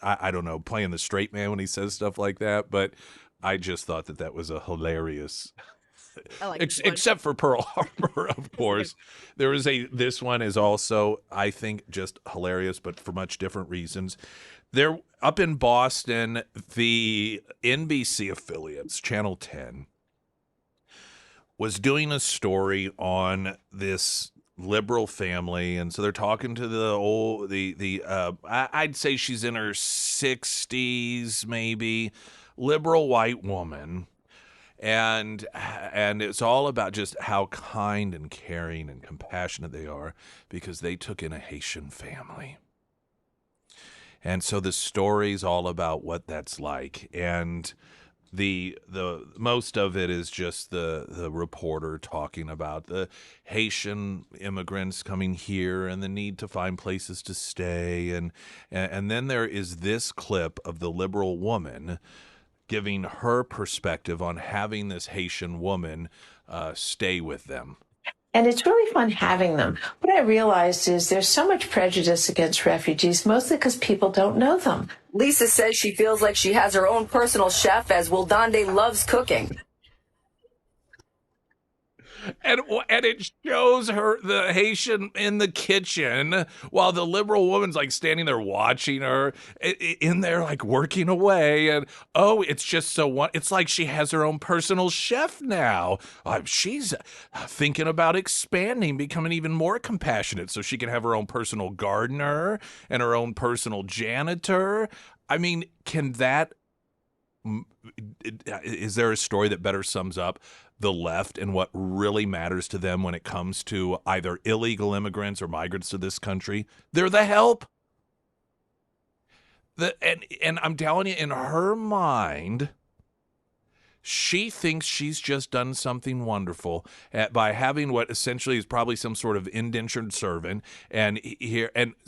[SPEAKER 1] I don't know, playing the straight man when he says stuff like that. But I just thought that was a hilarious. Except for Pearl Harbor, of course. This one is also, I think, just hilarious, but for much different reasons. They're up in Boston, the NBC affiliates, Channel 10, was doing a story on this liberal family, and so they're talking to I'd say she's in her 60s, maybe, liberal white woman. And it's all about just how kind and caring and compassionate they are because they took in a Haitian family. And so the story's all about what that's like. And the most of it is just the reporter talking about the Haitian immigrants coming here and the need to find places to stay. And then there is this clip of the liberal woman giving her perspective on having this Haitian woman stay with them.
[SPEAKER 9] And it's really fun having them. What I realized is there's so much prejudice against refugees, mostly because people don't know them.
[SPEAKER 14] Lisa says she feels like she has her own personal chef, as Wildande loves cooking.
[SPEAKER 1] And it shows her, the Haitian, in the kitchen while the liberal woman's like standing there watching her in there like working away. And it's just it's like she has her own personal chef now. She's thinking about expanding, becoming even more compassionate so she can have her own personal gardener and her own personal janitor. I mean, is there a story that better sums up the left and what really matters to them when it comes to either illegal immigrants or migrants to this country? They're the help. And I'm telling you, in her mind, She thinks she's just done something wonderful by having what essentially is probably some sort of indentured servant. And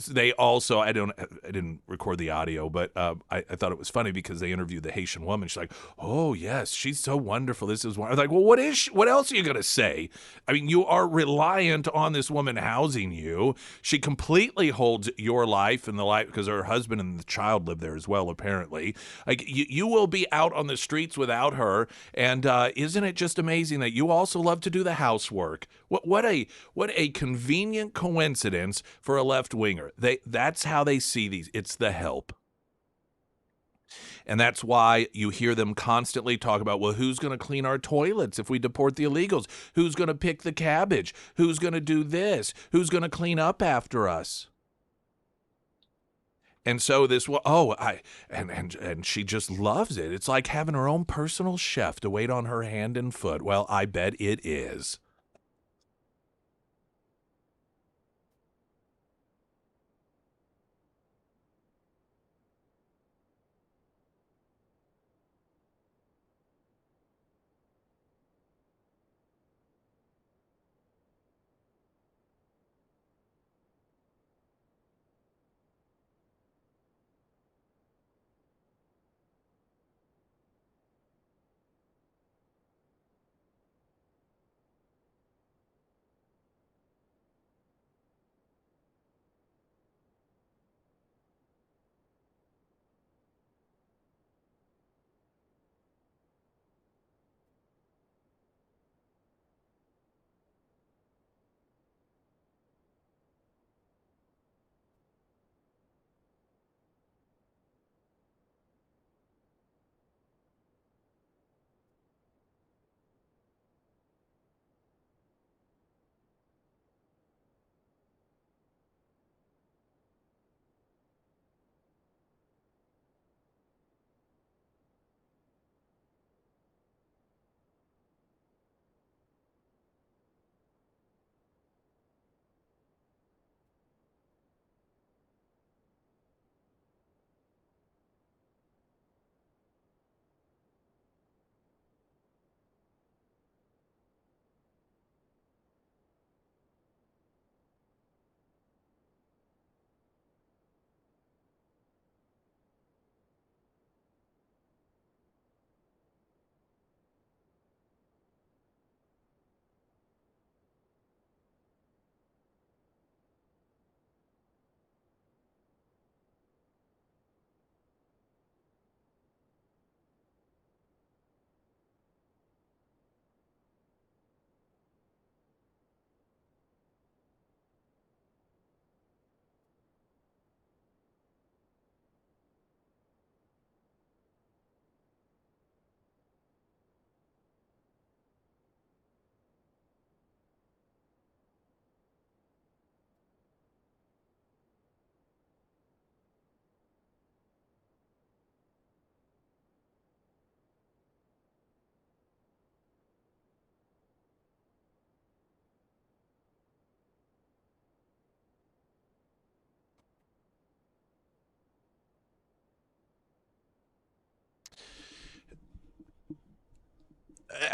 [SPEAKER 1] they also, I didn't record the audio, but I thought it was funny because they interviewed the Haitian woman. She's like, "Oh yes, she's so wonderful. This is wonderful." I was like, "Well, what else are you gonna say? I mean, you are reliant on this woman housing you. She completely holds your life and the life because her husband and the child live there as well. Apparently, like you will be out on the streets without her." And isn't it just amazing that you also love to do the housework? What a convenient coincidence for a left winger. That's how they see these. It's the help. And that's why you hear them constantly talk about, well, who's going to clean our toilets if we deport the illegals? Who's going to pick the cabbage? Who's going to do this? Who's going to clean up after us? And so and she just loves it. It's like having her own personal chef to wait on her hand and foot. Well, I bet it is.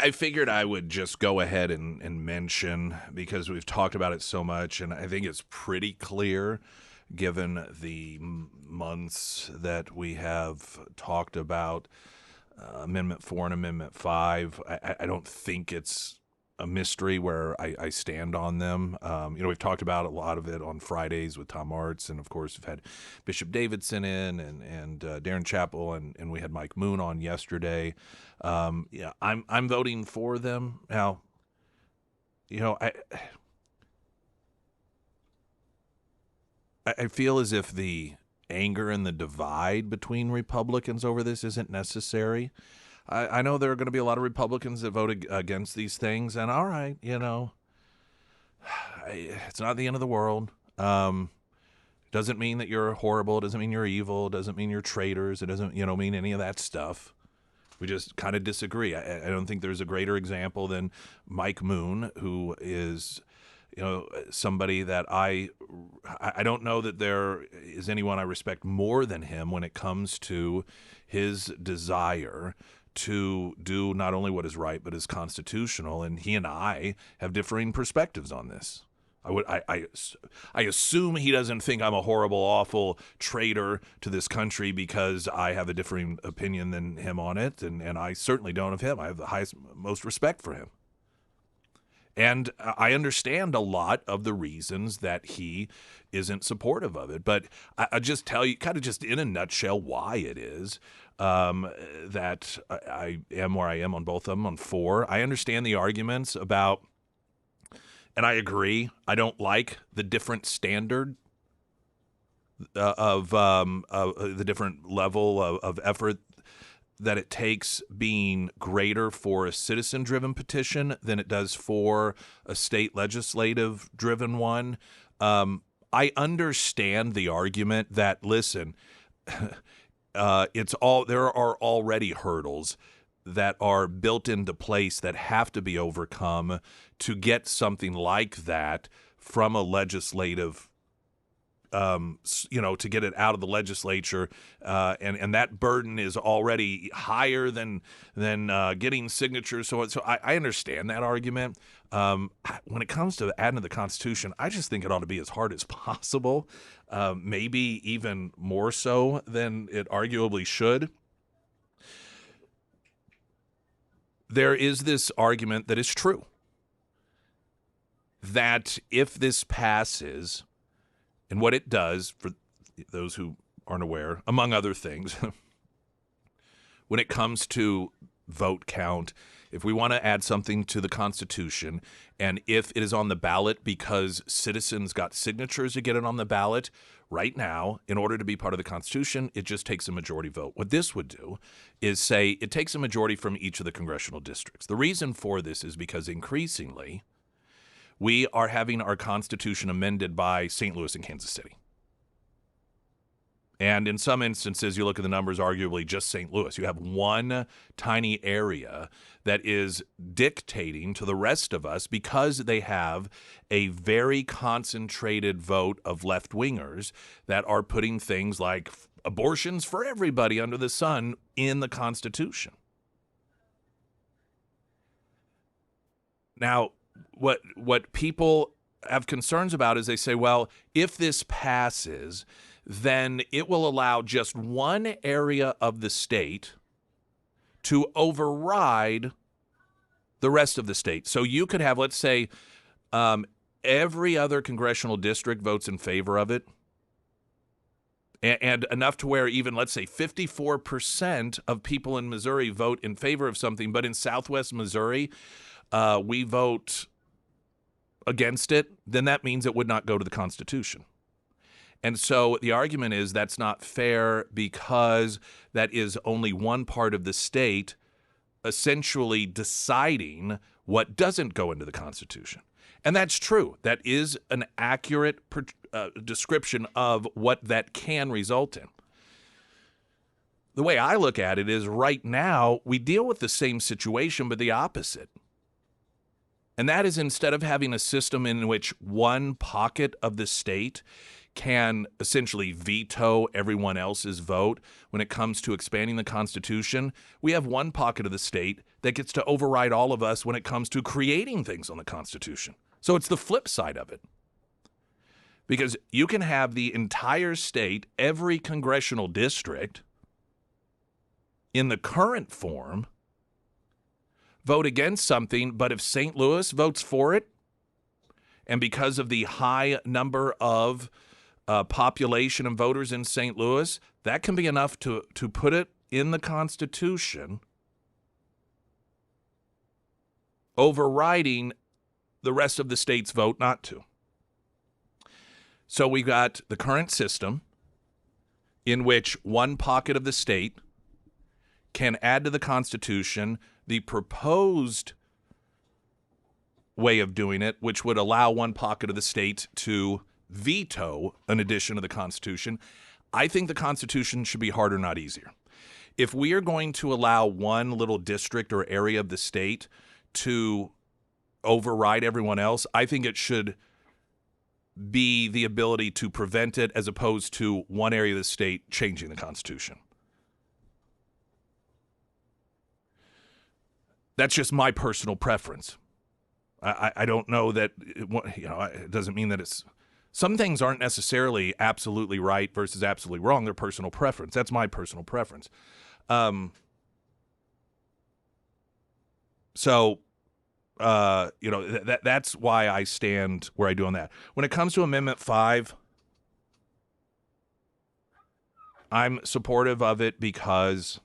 [SPEAKER 1] I figured I would just go ahead and mention, because we've talked about it so much, and I think it's pretty clear given the months that we have talked about Amendment 4 and Amendment 5. I don't think it's a mystery where I stand on them. We've talked about a lot of it on Fridays with Tom Arts, and of course we've had Bishop Davidson in and Darren Chappell, and we had Mike Moon on yesterday. I'm voting for them now. I feel as if the anger and the divide between Republicans over this isn't necessary. I know there are going to be a lot of Republicans that vote against these things, and all right, it's not the end of the world. Doesn't mean that you're horrible. It doesn't mean you're evil. It doesn't mean you're traitors. It doesn't, mean any of that stuff. We just kind of disagree. I don't think there's a greater example than Mike Moon, who is, somebody that I don't know that there is anyone I respect more than him when it comes to his desire to do not only what is right, but is constitutional. And he and I have differing perspectives on this. I assume he doesn't think I'm a horrible, awful traitor to this country because I have a differing opinion than him on it, and I certainly don't of him. I have the most respect for him. And I understand a lot of the reasons that he isn't supportive of it. But I just tell you, kind of just in a nutshell, why it is that I am where I am on both of them, on 4. I understand the arguments about, and I agree, I don't like the different standard of the different level of effort that it takes being greater for a citizen-driven petition than it does for a state legislative-driven one. I understand the argument that, listen, there are already hurdles that are built into place that have to be overcome to get something like that from a legislative to get it out of the legislature, and that burden is already higher than getting signatures. So I understand that argument. When it comes to adding to the Constitution, I just think it ought to be as hard as possible, maybe even more so than it arguably should. There is this argument that is true, that if this passes, and what it does, for those who aren't aware, among other things, when it comes to vote count, if we want to add something to the Constitution, and if it is on the ballot because citizens got signatures to get it on the ballot, right now, in order to be part of the Constitution, it just takes a majority vote. What this would do is say it takes a majority from each of the congressional districts. The reason for this is because increasingly, we are having our Constitution amended by St. Louis and Kansas City. And in some instances, you look at the numbers, arguably just St. Louis. You have one tiny area that is dictating to the rest of us because they have a very concentrated vote of left-wingers that are putting things like abortions for everybody under the sun in the Constitution. Now, what people have concerns about is they say, well, if this passes, then it will allow just one area of the state to override the rest of the state. So you could have, let's say, every other congressional district votes in favor of it, and enough to where even, let's say, 54% of people in Missouri vote in favor of something, but in Southwest Missouri, we vote against it, then that means it would not go to the Constitution. And so the argument is that's not fair because that is only one part of the state essentially deciding what doesn't go into the Constitution. And that's true. That is an accurate description of what that can result in. The way I look at it is right now we deal with the same situation, but the opposite. And that is, instead of having a system in which one pocket of the state can essentially veto everyone else's vote when it comes to expanding the Constitution, we have one pocket of the state that gets to override all of us when it comes to creating things on the Constitution. So it's the flip side of it. Because you can have the entire state, every congressional district, in the current form, vote against something, but if St. Louis votes for it, and because of the high number of population and voters in St. Louis, that can be enough to put it in the Constitution, overriding the rest of the state's vote not to. So we got the current system in which one pocket of the state can add to the Constitution. The proposed way of doing it, which would allow one pocket of the state to veto an addition to the Constitution, I think the Constitution should be harder, not easier. If we are going to allow one little district or area of the state to override everyone else, I think it should be the ability to prevent it as opposed to one area of the state changing the Constitution. That's just my personal preference. I don't know that, it doesn't mean that it's, some things aren't necessarily absolutely right versus absolutely wrong. They're personal preference. That's my personal preference. That's why I stand where I do on that. When it comes to Amendment 5, I'm supportive of it because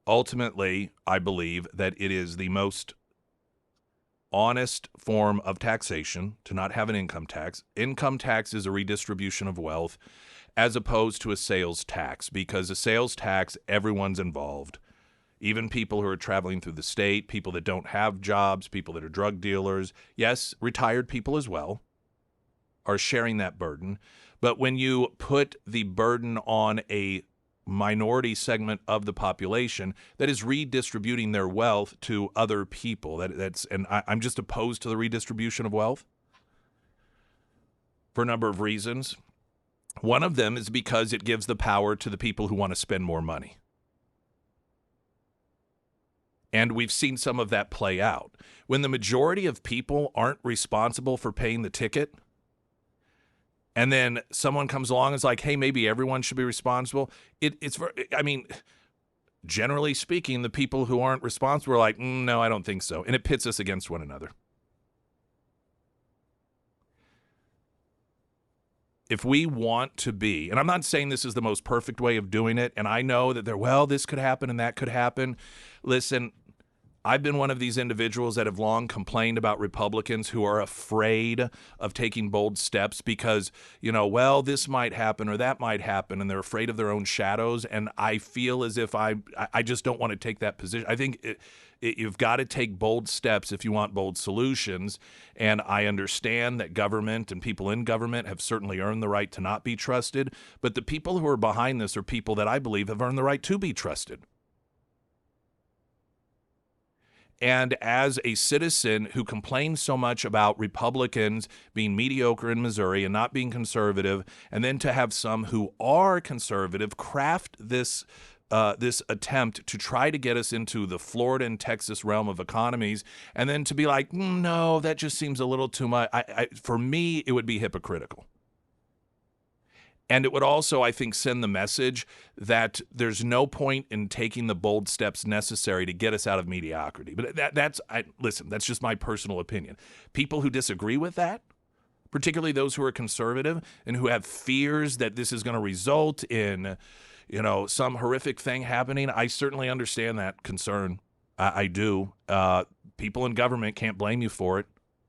[SPEAKER 1] ultimately I believe that it is the most honest form of taxation to not have an income tax. Income tax is a redistribution of wealth as opposed to a sales tax, because a sales tax, everyone's involved. Even people who are traveling through the state, people that don't have jobs, people that are drug dealers, yes, retired people as well, are sharing that burden. But when you put the burden on a minority segment of the population that is redistributing their wealth to other people, I'm just opposed to the redistribution of wealth for a number of reasons. One of them is because it gives the power to the people who want to spend more money. And we've seen some of that play out. When the majority of people aren't responsible for paying the ticket, and then someone comes along and is like, hey, maybe everyone should be responsible. Generally speaking, the people who aren't responsible are like, no, I don't think so. And it pits us against one another. If we want to be, and I'm not saying this is the most perfect way of doing it, and I know that this could happen and that could happen. Listen, I've been one of these individuals that have long complained about Republicans who are afraid of taking bold steps because, this might happen or that might happen, and they're afraid of their own shadows. And I feel as if I just don't want to take that position. I think you've got to take bold steps if you want bold solutions. And I understand that government and people in government have certainly earned the right to not be trusted. But the people who are behind this are people that I believe have earned the right to be trusted. And as a citizen who complains so much about Republicans being mediocre in Missouri and not being conservative, and then to have some who are conservative craft this attempt to try to get us into the Florida and Texas realm of economies, and then to be like, no, that just seems a little too much. For me, it would be hypocritical. And it would also, I think, send the message that there's no point in taking the bold steps necessary to get us out of mediocrity. But that's just my personal opinion. People who disagree with that, particularly those who are conservative and who have fears that this is going to result in, some horrific thing happening, I certainly understand that concern. I do. People in government can't blame you for it.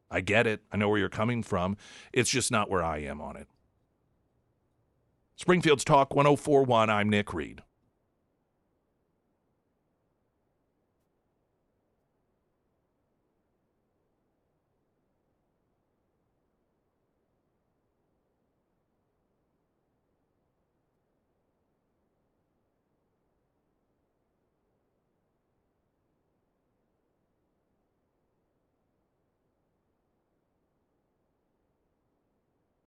[SPEAKER 1] I get it. I know where you're coming from. It's just not where I am on it. Springfield's Talk 104.1, I'm Nick Reed.